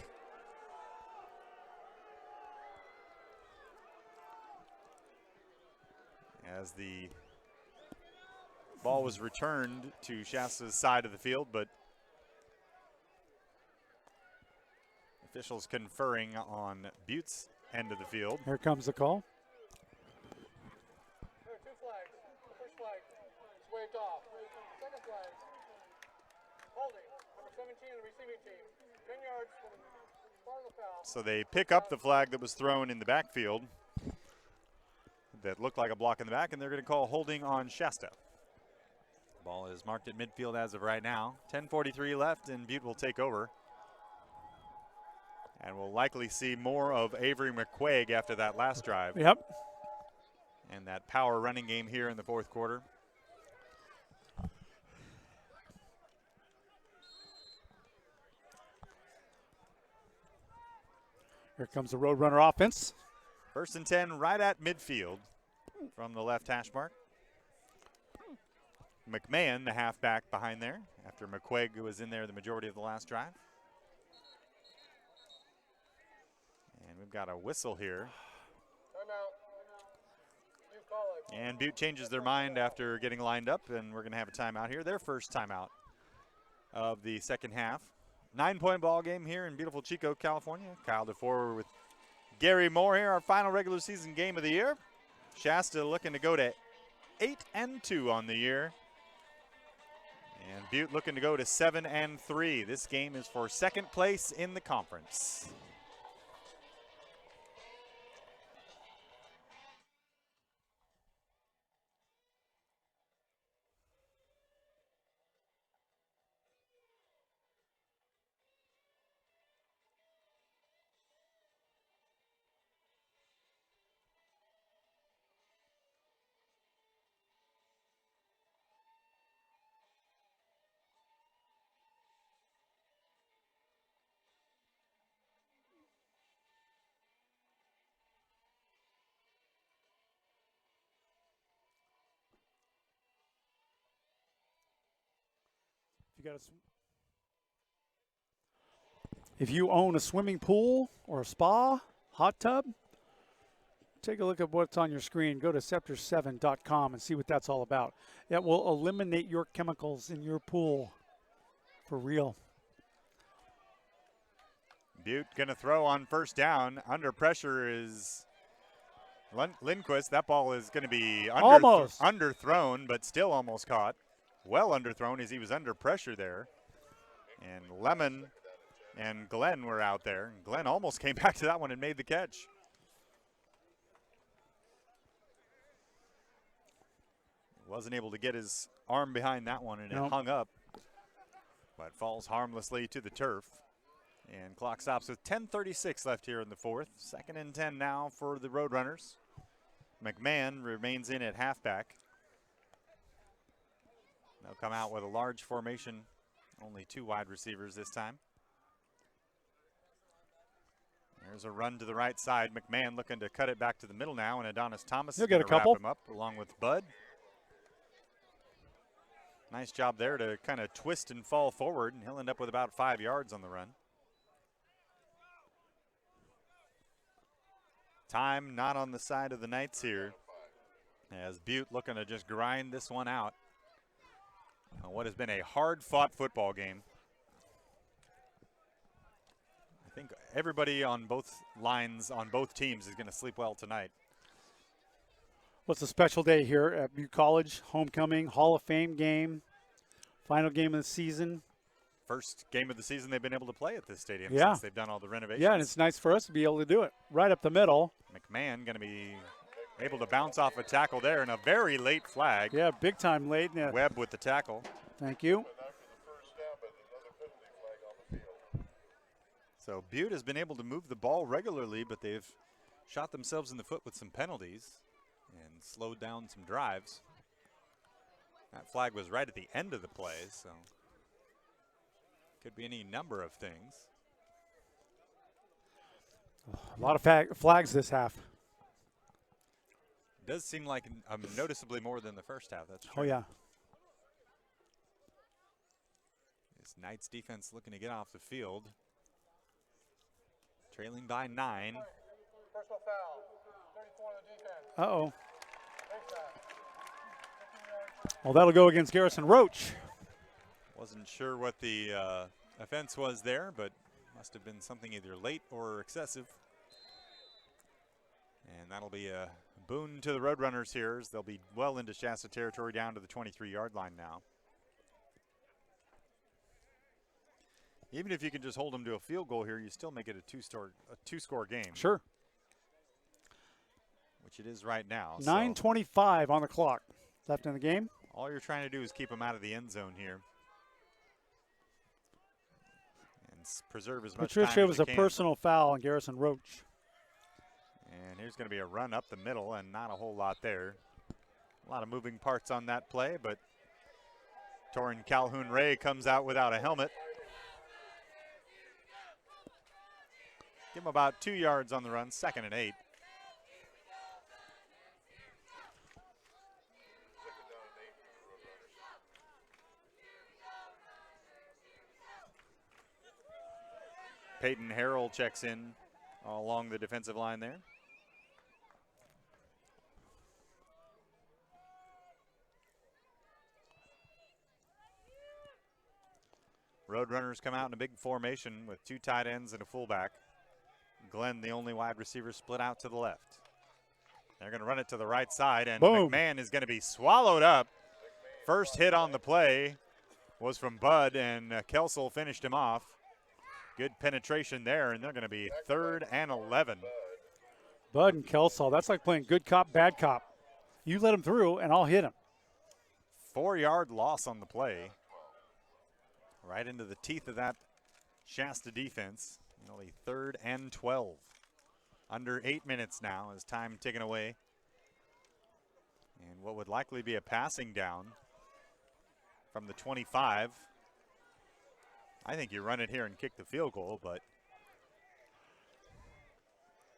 As the ball was returned to Shasta's side of the field, but officials conferring on Butte's end of the field. Here comes the call. There are 2 flags. The first flag is waved off. Second flag, holding. Number 17 of the receiving team. 10 yards from the start of the foul. So they pick up the flag that was thrown in the backfield that looked like a block in the back, and they're going to call holding on Shasta. Ball is marked at midfield as of right now. 10:43 left, and Butte will take over. And we'll likely see more of Avery McQuaig after that last drive. Yep. And that power running game here in the fourth quarter. Here comes the Roadrunner offense. 1st and 10 right at midfield from the left hash mark. McMahon, the halfback behind there, after McQuaig was in there the majority of the last drive. And we've got a whistle here. Timeout. You call it. And Butte changes their mind after getting lined up, and we're going to have a timeout here. Their first timeout of the second half. 9-point ball game here in beautiful Chico, California. Kyle DeFore with Gary Moore here, our final regular season game of the year. Shasta looking to go to 8-2 on the year. And Butte looking to go to 7-3. This game is for second place in the conference. If you own a swimming pool or a spa, hot tub, take a look at what's on your screen. Go to scepter7.com and see what that's all about. That will eliminate your chemicals in your pool for real. Butte going to throw on first down. Under pressure is Lindquist. That ball is going to be Almost underthrown, but still almost caught. Well underthrown as he was under pressure there. And Lemon and Glenn were out there. And Glenn almost came back to that one and made the catch. Wasn't able to get his arm behind that one, and it hung up. But falls harmlessly to the turf. And clock stops with 10:36 left here in the fourth. 2nd and 10 now for the Roadrunners. McMahon remains in at halfback. They'll come out with a large formation. Only 2 wide receivers this time. There's a run to the right side. McMahon looking to cut it back to the middle now, and Adonis Thomas is going to wrap him up along with Bud. Nice job there to kind of twist and fall forward, and he'll end up with about 5 yards on the run. Time not on the side of the Knights here, as Butte looking to just grind this one out. What has been a hard-fought football game. I think everybody on both lines, on both teams, is going to sleep well tonight. What's a special day here at Butte College? Homecoming, Hall of Fame game, final game of the season. First game of the season they've been able to play at this stadium since they've done all the renovations. Yeah, and it's nice for us to be able to do it right up the middle. McMahon going to be able to bounce off a tackle there, and a very late flag. Yeah, big time late. Yeah. Webb with the tackle. Thank you. So Butte has been able to move the ball regularly, but they've shot themselves in the foot with some penalties and slowed down some drives. That flag was right at the end of the play, so could be any number of things. A lot of flags this half. Does seem like noticeably more than the first half. That's true. Oh, yeah. This Knights defense looking to get off the field. Trailing by 9. Personal foul. 34 on the defense. Uh-oh. Well, that'll go against Garrison Roach. Wasn't sure what the offense was there, but must have been something either late or excessive. And that'll be a boon to the Roadrunners here, as they'll be well into Shasta territory down to the 23-yard line now. Even if you can just hold them to a field goal here, you still make it a two-score game. Sure. Which it is right now. 9:25 on the clock left in the game. All you're trying to do is keep them out of the end zone here. And preserve as much time as Patricia was you a can. personal foul on Garrison Roach. And here's going to be a run up the middle, and not a whole lot there. A lot of moving parts on that play, but Torin Calhoun-Ray comes out without a helmet. Give him about 2 yards on the run, 2nd and 8. Peyton Harrell checks in along the defensive line there. Roadrunners come out in a big formation with 2 tight ends and a fullback. Glenn, the only wide receiver, split out to the left. They're going to run it to the right side, and Boom. McMahon is going to be swallowed up. First hit on the play was from Bud, and Kelsel finished him off. Good penetration there, and they're going to be 3rd and 11. Bud and Kelsall, that's like playing good cop, bad cop. You let him through, and I'll hit him. 4-yard loss on the play. Right into the teeth of that Shasta defense. Only 3rd and 12. Under 8 minutes now as time taken away. And what would likely be a passing down from the 25. I think you run it here and kick the field goal, but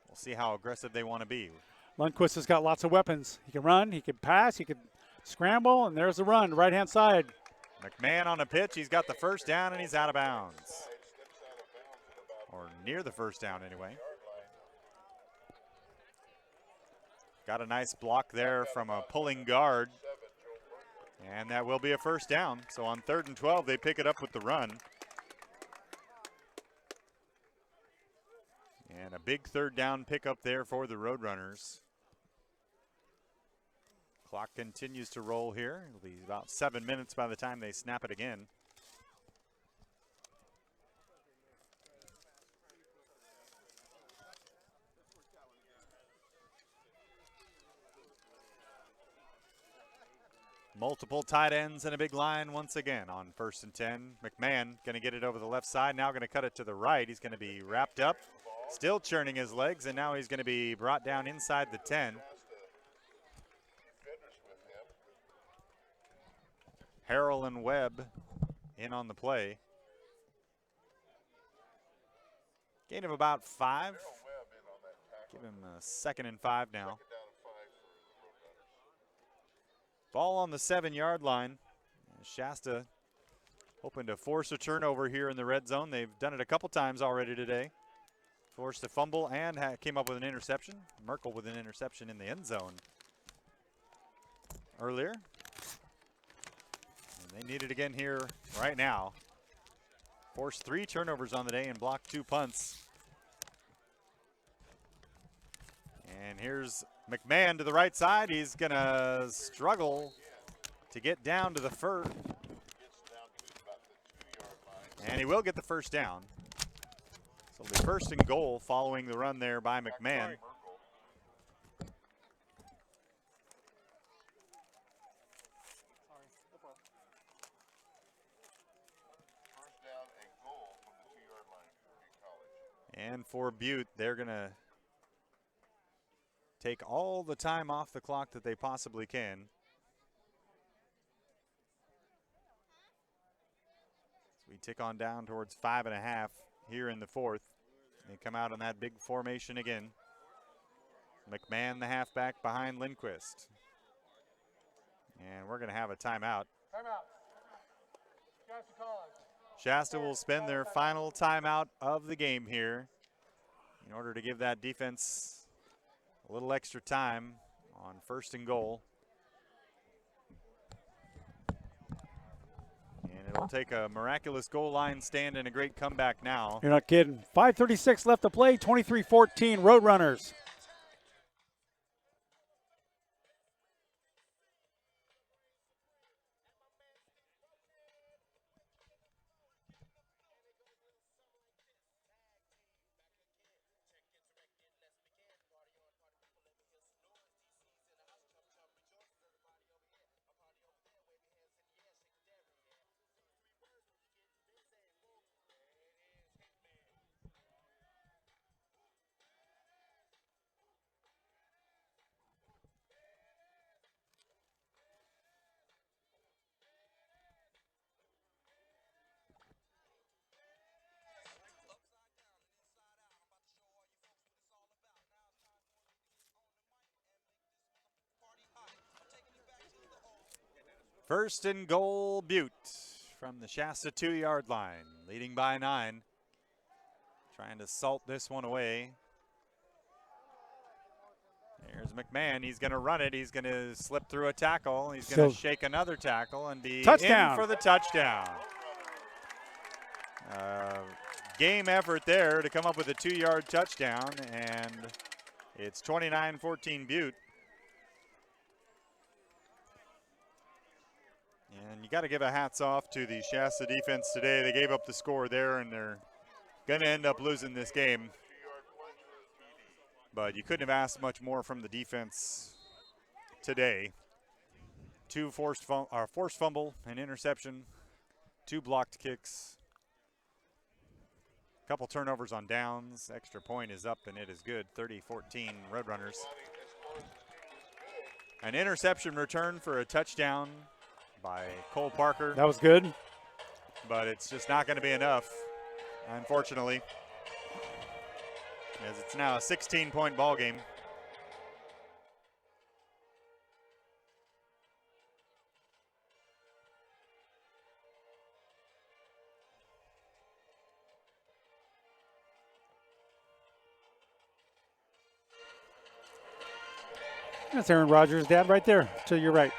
we'll see how aggressive they want to be. Lundquist has got lots of weapons. He can run, he can pass, he can scramble, and there's the run, right-hand side. McMahon on a pitch. He's got the first down, and he's out of bounds. Or near the first down, anyway. Got a nice block there from a pulling guard. And that will be a first down. So on 3rd and 12, they pick it up with the run. And a big 3rd down pickup there for the Roadrunners. Clock continues to roll here. It'll be about 7 minutes by the time they snap it again. Multiple tight ends and a big line once again on 1st and 10. McMahon going to get it over the left side. Now going to cut it to the right. He's going to be wrapped up, still churning his legs, and now he's going to be brought down inside the 10. Harrell and Webb in on the play. Gain of about 5. Give him a 2nd and 5 now. Ball on the 7-yard line. Shasta hoping to force a turnover here in the red zone. They've done it a couple times already today. Forced a fumble and came up with an interception. Merkel with an interception in the end zone earlier. And they need it again here right now. Forced 3 turnovers on the day and blocked 2 punts. And here's McMahon to the right side. He's going to struggle to get down to the first. And he will get the first down. So it'll be 1st and goal following the run there by McMahon. And for Butte, they're going to take all the time off the clock that they possibly can. So we tick on down towards 5.5 here in the 4th. They come out in that big formation again. McMahon, the halfback, behind Lindquist. And we're going to have a timeout. Timeout. Shasta calling. Shasta will spend their final timeout of the game here in order to give that defense a little extra time on 1st and goal. And it'll take a miraculous goal line stand and a great comeback now. You're not kidding. 5:36 left to play, 23-14 Roadrunners. First and goal, Butte from the Shasta 2-yard line, leading by 9. Trying to salt this one away. Here's McMahon. He's going to run it. He's going to slip through a tackle. He's going to shake another tackle and be touchdown in for the touchdown. Game effort there to come up with a 2-yard touchdown, and it's 29-14 Butte. And you got to give a hats off to the Shasta defense today. They gave up the score there, and they're going to end up losing this game. But you couldn't have asked much more from the defense today. 2 forced fumble, an interception, 2 blocked kicks, a couple turnovers on downs. Extra point is up, and it is good. 30-14 Roadrunners. An interception return for a touchdown by Cole Parker. That was good. But it's just not going to be enough, unfortunately, as it's now a 16-point ball game. That's Aaron Rodgers' dad right there, to your right.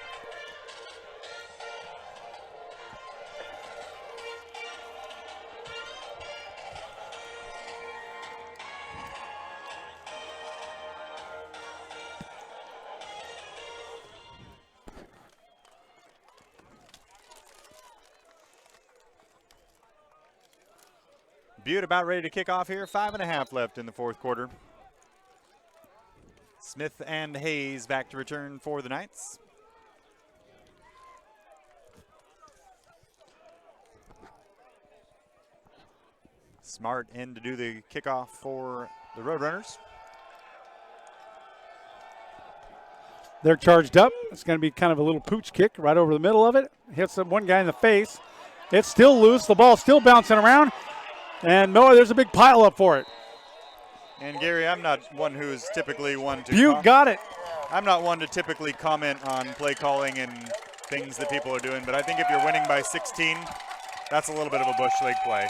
Butte about ready to kick off here. 5.5 left in the fourth quarter. Smith and Hayes back to return for the Knights. Smart in to do the kickoff for the Roadrunners. They're charged up. It's going to be kind of a little pooch kick right over the middle of it. Hits one guy in the face. It's still loose. The ball's still bouncing around. And Miller, there's a big pile up for it. And Gary, I'm not one who's typically one to Butte got it. I'm not one to typically comment on play calling and things that people are doing, but I think if you're winning by 16, that's a little bit of a bush league play.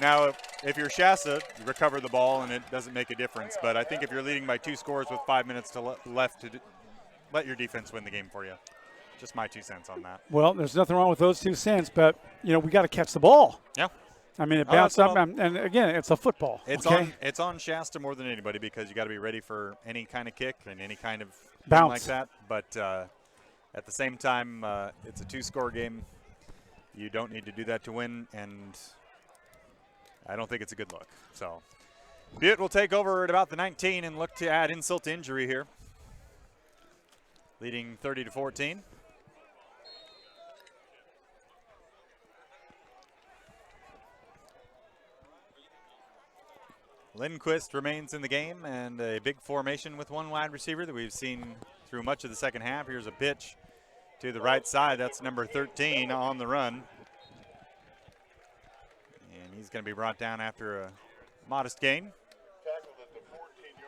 Now, if you're Shasta, you recover the ball and it doesn't make a difference, but I think if you're leading by 2 scores with 5 minutes left, to let your defense win the game for you. Just my 2 cents on that. Well, there's nothing wrong with those 2 cents, but, you know, we got to catch the ball. Yeah. I mean, it bounced up, and again, it's a football. It's okay? it's on Shasta more than anybody because you got to be ready for any kind of kick and any kind of bounce like that. But at the same time, it's a 2-score game. You don't need to do that to win, and I don't think it's a good look. So Butte will take over at about the 19 and look to add insult to injury here, leading 30-14. Lindquist remains in the game, and a big formation with 1 wide receiver that we've seen through much of the second half. Here's a pitch to the right side. That's number 13 on the run. And he's going to be brought down after a modest gain.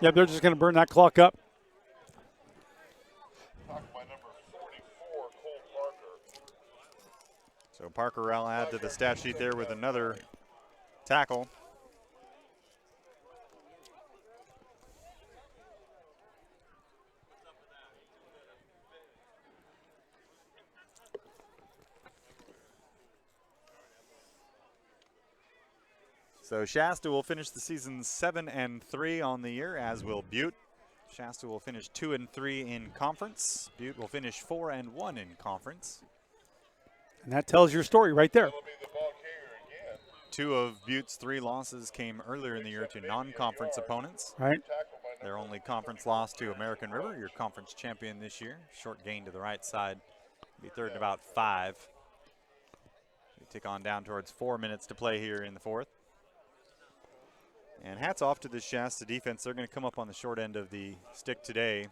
Yep, they're just going to burn that clock up. So Parker will add to the stat sheet there with another tackle. So Shasta will finish the season 7-3 on the year, as will Butte. Shasta will finish 2-3 in conference. Butte will finish 4-1 in conference. And that tells your story right there. 2 of Butte's 3 losses came earlier in the year to non-conference opponents. Right. Their only conference loss to American River, your conference champion this year. Short gain to the right side. Be third in about 5. We tick on down towards 4 minutes to play here in the fourth. And hats off to the Shasta defense. They're going to come up on the short end of the stick today.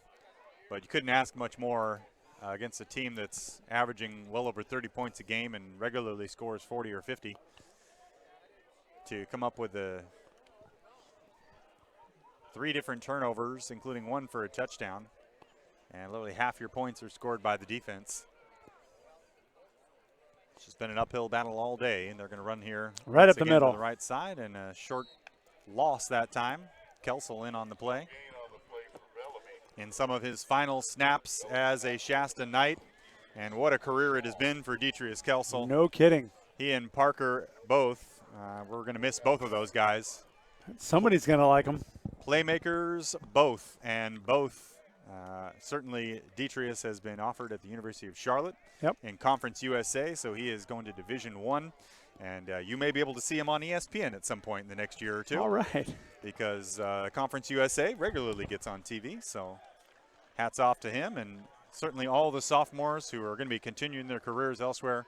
But you couldn't ask much more against a team that's averaging well over 30 points a game and regularly scores 40 or 50. To come up with 3 different turnovers, including 1 for a touchdown. And literally half your points are scored by the defense. It's just been an uphill battle all day, and they're going to run here right up the middle, to the right side, and a short loss that time. Kelsel in on the play. In some of his final snaps as a Shasta Knight, and what a career it has been for Detrius Kelsel. No kidding. He and Parker both. We're going to miss both of those guys. Somebody's going to like him. Playmakers, both. And both, certainly Detrius has been offered at the University of Charlotte in Conference USA, so he is going to Division I. And you may be able to see him on ESPN at some point in the next year or two. All right. Because Conference USA regularly gets on TV, so hats off to him. And certainly all the sophomores who are going to be continuing their careers elsewhere.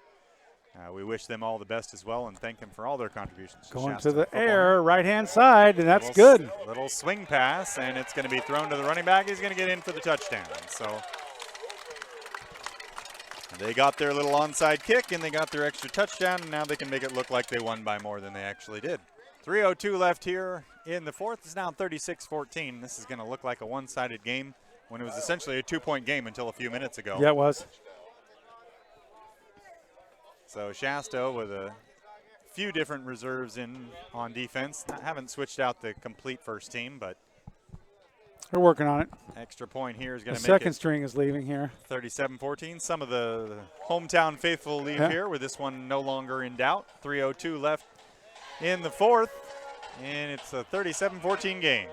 We wish them all the best as well and thank them for all their contributions. Going Shasta to the football. air, right-hand side, and that's good. Little swing pass, and it's going to be thrown to the running back. He's going to get in for the touchdown. So they got their little onside kick, and they got their extra touchdown, and now they can make it look like they won by more than they actually did. 3:02 left here in the fourth. It's now 36-14. This is going to look like a one-sided game when it was essentially a two-point game until a few minutes ago. Yeah, it was. So Shasta with a few different reserves in on defense. Haven't switched out the complete first team, but they're working on it. Extra point here is going The to make second it string is leaving here. 37-14. Some of the hometown faithful leave here with this one no longer in doubt. 3:02 left in the fourth, and it's a 37-14 game.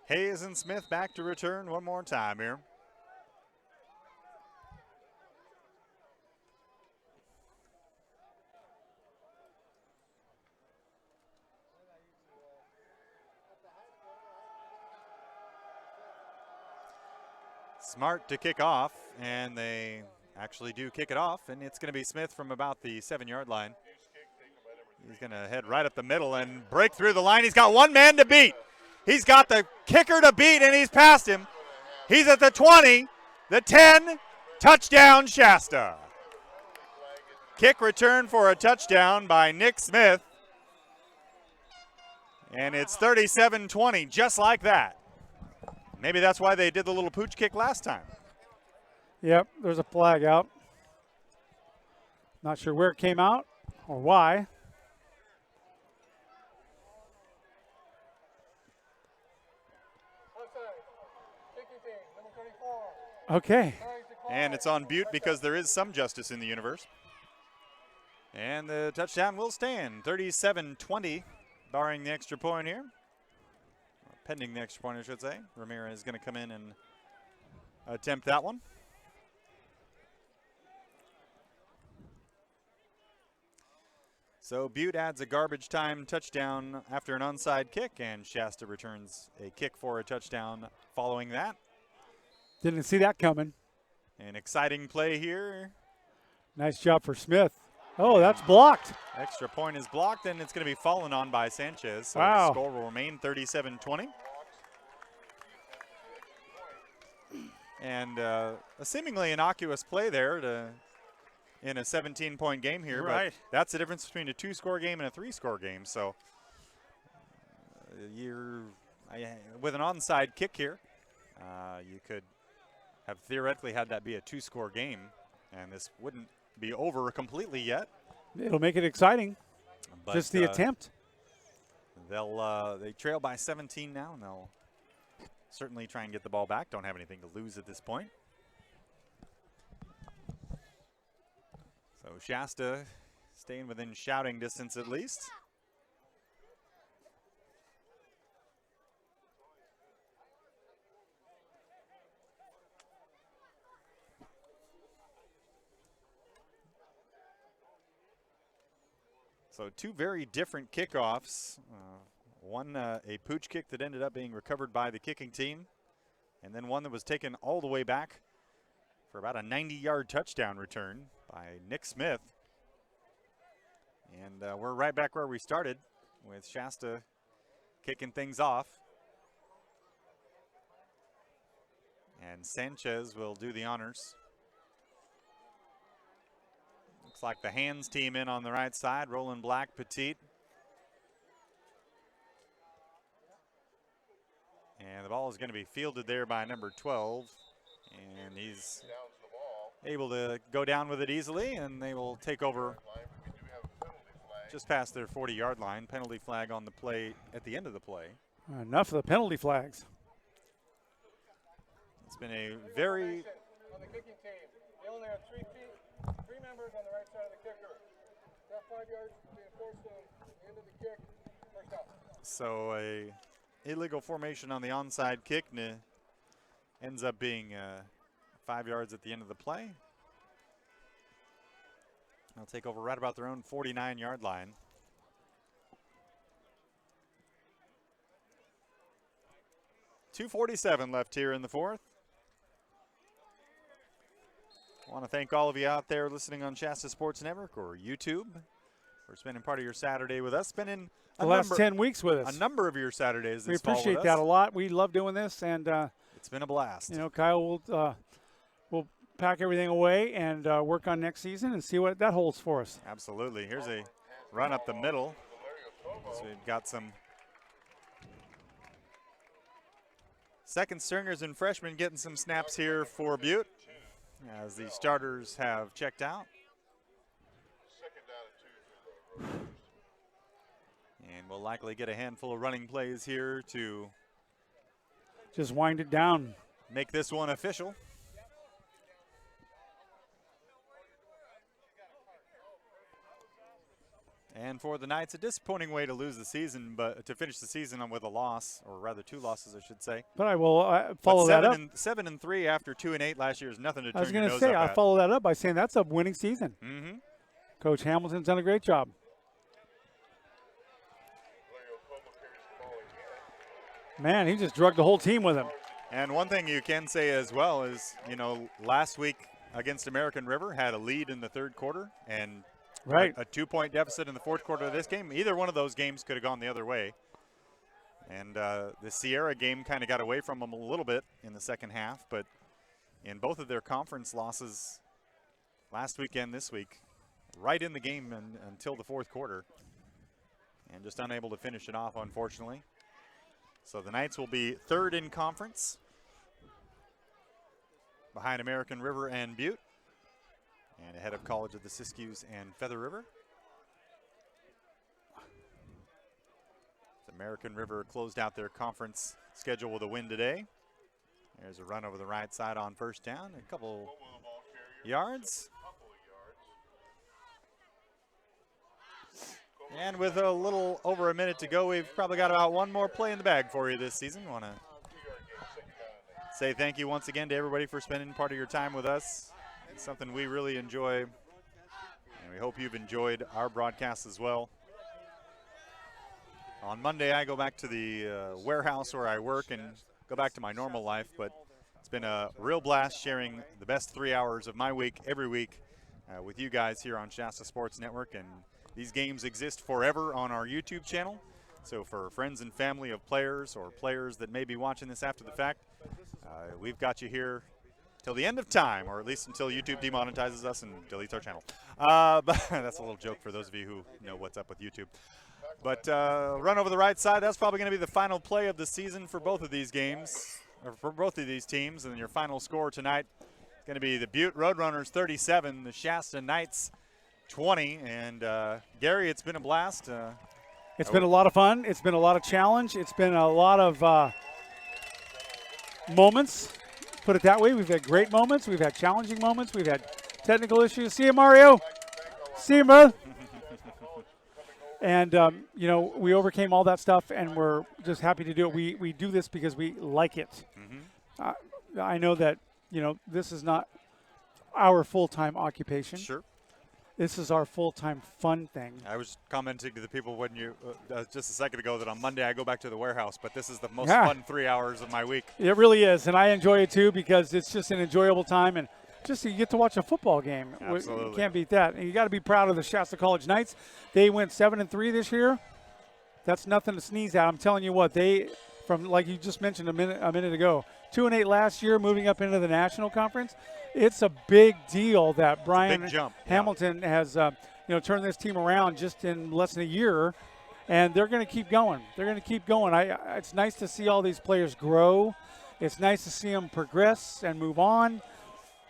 Hayes and Smith back to return one more time here. Smart to kick off, and they actually do kick it off, and it's going to be Smith from about the 7-yard line. He's going to head right up the middle and break through the line. He's got one man to beat. He's got the kicker to beat, and he's past him. He's at the 20, the 10, touchdown Shasta. Kick return for a touchdown by Nick Smith. And it's 37-20, just like that. Maybe that's why they did the little pooch kick last time. Yep, there's a flag out. Not sure where it came out or why. Okay. And it's on Butte because there is some justice in the universe. And the touchdown will stand, 37-20, barring the extra point here. Or pending the extra point, I should say. Ramirez is going to come in and attempt that one. So Butte adds a garbage time touchdown after an onside kick, and Shasta returns a kick for a touchdown following that. Didn't see that coming. An exciting play here. Nice job for Smith. Oh, that's blocked. Extra point is blocked, and it's going to be fallen on by Sanchez. So wow. The score will remain 37-20. And a seemingly innocuous play there in a 17-point game here. Right. But that's the difference between a 2-score game and a 3-score game. So with an onside kick here, you could have theoretically had that be a 2-score game, and this wouldn't be over completely yet. It'll make it exciting. But, just the attempt. They trail by 17 now, and they'll certainly try and get the ball back. Don't have anything to lose at this point. So Shasta staying within shouting distance at least. So two very different kickoffs. One a pooch kick that ended up being recovered by the kicking team, and then one that was taken all the way back for about a 90-yard touchdown return by Nick Smith. And we're right back where we started. with Shasta kicking things off. And Sanchez will do the honors. Looks like the hands team in on the right side. Roland Black, Petite. And the ball is going to be fielded there by number 12. And he's able to go down with it easily, and they will take over just past their 40-yard line. Penalty flag on the play at the end of the play. Enough of the penalty flags. It's been a very... On the kicking team, they only have 3 members on the right side of the kicker. That 5 yards being forced on the end of the kick. First out. So a illegal formation on the onside kick ends up being 5 yards at the end of the play. They'll take over right about their own 49-yard line. .247 left here in the fourth. I want to thank all of you out there listening on Shasta Sports Network or YouTube for spending part of your Saturday with us. Spending The last 10 weeks with us. A number of your Saturdays We this fall with appreciate us. that a lot. We love doing this, and It's been a blast. you know, Kyle will pack everything away and work on next season and see what that holds for us. Absolutely. Here's a run up the middle. So we've got some second stringers and freshmen getting some snaps here for Butte as the starters have checked out. And we'll likely get a handful of running plays here to Just wind it down. make this one official. And for the Knights, a disappointing way to lose the season, but to finish the season with a loss, or rather 2 losses, I should say. But I will follow that up. 7-3 after 2-8 last year is nothing to I was turn your going to nose say, up I at. follow that up by saying that's a winning season. Mm-hmm. Coach Hamilton's done a great job. Man, he just drugged the whole team with him. And one thing you can say as well is, you know, last week against American River had a lead in the third quarter and Right. a 2-point deficit in the fourth quarter of this game. Either one of those games could have gone the other way. And the Sierra game kind of got away from them a little bit in the second half, but in both of their conference losses last weekend, this week, right in the game until the fourth quarter, and just unable to finish it off, unfortunately. So the Knights will be third in conference behind American River and Butte, and ahead of College of the Siskiyous and Feather River. American River closed out their conference schedule with a win today. There's a run over the right side on first down, a couple yards. And with a little over a minute to go, we've probably got about one more play in the bag for you this season. Want to say thank you once again to everybody for spending part of your time with us. It's something we really enjoy, and we hope you've enjoyed our broadcast as well. On Monday, I go back to the warehouse where I work and go back to my normal life, but it's been a real blast sharing the best 3 hours of my week every week with you guys here on Shasta Sports Network. And these games exist forever on our YouTube channel. So for friends and family of players or players that may be watching this after the fact, we've got you here till the end of time, or at least until YouTube demonetizes us and deletes our channel. But that's a little joke for those of you who know what's up with YouTube. But run over the right side, that's probably going to be the final play of the season for both of these games, or for both of these teams. And your final score tonight is going to be the Butte Roadrunners 37, the Shasta Knights 20. And Gary, it's been a blast. It's been a lot of fun. It's been a lot of challenge. It's been a lot of moments, put it that way. We've had great moments. We've had challenging moments. We've had technical issues. See you, Mario. See you, bud. And, you know, we overcame all that stuff, and we're just happy to do it. We do this because we like it. Mm-hmm. I know that, you know, this is not our full-time occupation. Sure. This is our full-time fun thing. I was commenting to the people when you just a second ago that on Monday I go back to the warehouse, but this is the most fun 3 hours of my week. It really is, and I enjoy it too because it's just an enjoyable time, and just you get to watch a football game. Absolutely. You can't beat that. And you got to be proud of the Shasta College Knights. They went 7-3 this year. That's nothing to sneeze at. I'm telling you what, they, from like you just mentioned a minute ago, 2-8 last year, moving up into the national conference. It's a big deal that Brian big jump, yeah. Hamilton has turned this team around just in less than a year, and they're going to keep going. They're going to keep going. It's nice to see all these players grow. It's nice to see them progress and move on,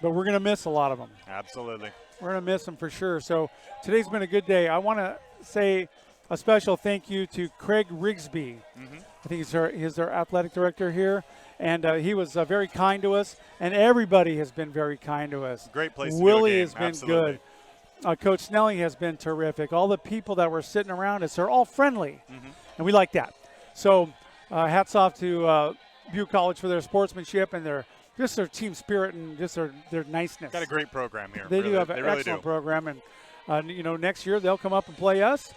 but we're going to miss a lot of them. Absolutely. We're going to miss them for sure. So today's been a good day. I want to say a special thank you to Craig Rigsby. I think he's our athletic director here. And he was very kind to us, and everybody has been very kind to us. Great place to Willie do a game. has been Absolutely. good. Coach Snelling has been terrific. All the people that were sitting around us are all friendly, and we like that. So hats off to Butte College for their sportsmanship and their team spirit and just their niceness. Got a great program here. They really, do have an really excellent do. program, and next year they'll come up and play us,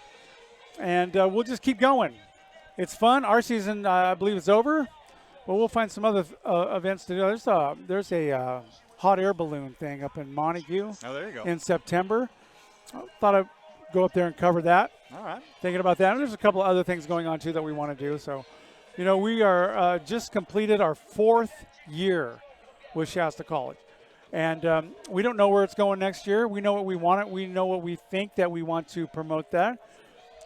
and we'll just keep going. It's fun. Our season, I believe, is over. Well, we'll find some other events to do. There's a hot air balloon thing up in Montague Oh, there you go. in September. I thought I'd go up there and cover that. All right. Thinking about that. And there's a couple of other things going on, too, that we want to do. So, we are just completed our 4th year with Shasta College. And we don't know where it's going next year. We know what we want. We know what we think that we want to promote that.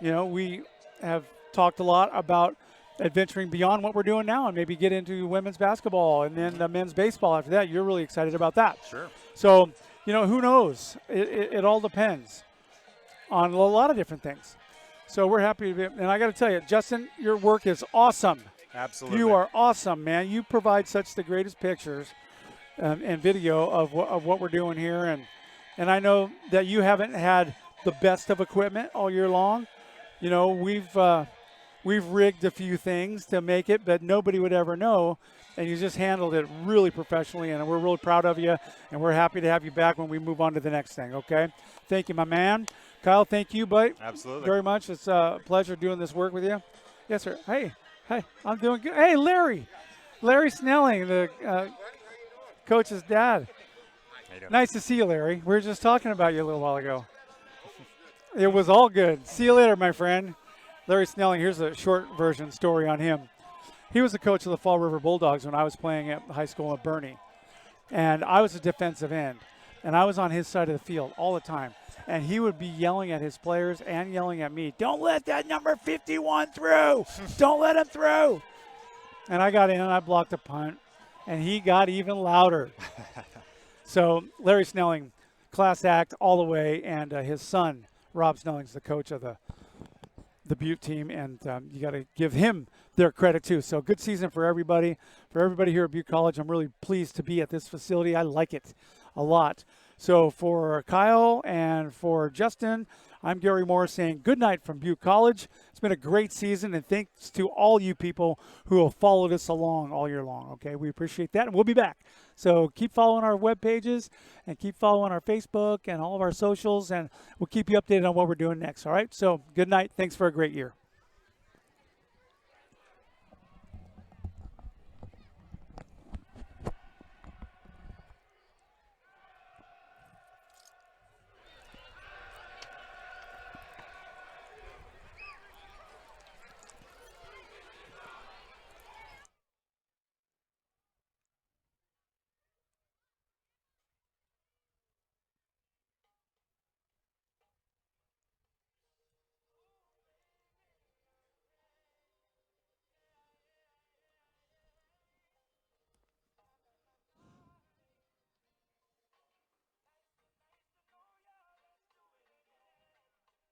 We have talked a lot about adventuring beyond what we're doing now and maybe get into women's basketball and then men's baseball after that. You're really excited about that. Sure. So, who knows? It all depends on a lot of different things. So we're happy to be, and I got to tell you, Justin, your work is awesome. Absolutely. You are awesome, man. You provide such the greatest pictures and video of what we're doing here. And I know that you haven't had the best of equipment all year long. We've rigged a few things to make it, but nobody would ever know. And you just handled it really professionally, and we're really proud of you, and we're happy to have you back when we move on to the next thing, okay? Thank you, my man. Kyle, thank you, buddy. Absolutely. Very much. It's a pleasure doing this work with you. Yes, sir. Hey, I'm doing good. Hey, Larry Snelling, the coach's dad. How you doing? Nice to see you, Larry. We were just talking about you a little while ago. It was all good. See you later, my friend. Larry Snelling, here's a short version story on him. He was the coach of the Fall River Bulldogs when I was playing at high school at Bernie. And I was a defensive end. And I was on his side of the field all the time. And he would be yelling at his players and yelling at me, "Don't let that number 51 through. Don't let him through." And I got in and I blocked a punt. And he got even louder. So Larry Snelling, class act all the way. And his son, Rob Snelling's the coach of the Butte team, and you got to give him their credit too. So good season for everybody. For everybody here at Butte College, I'm really pleased to be at this facility. I like it a lot. So for Kyle and for Justin, I'm Gary Moore saying good night from Butte College. It's been a great season, and thanks to all you people who have followed us along all year long. Okay, we appreciate that, and we'll be back. So keep following our web pages and keep following our Facebook and all of our socials, and we'll keep you updated on what we're doing next. All right, so good night. Thanks for a great year.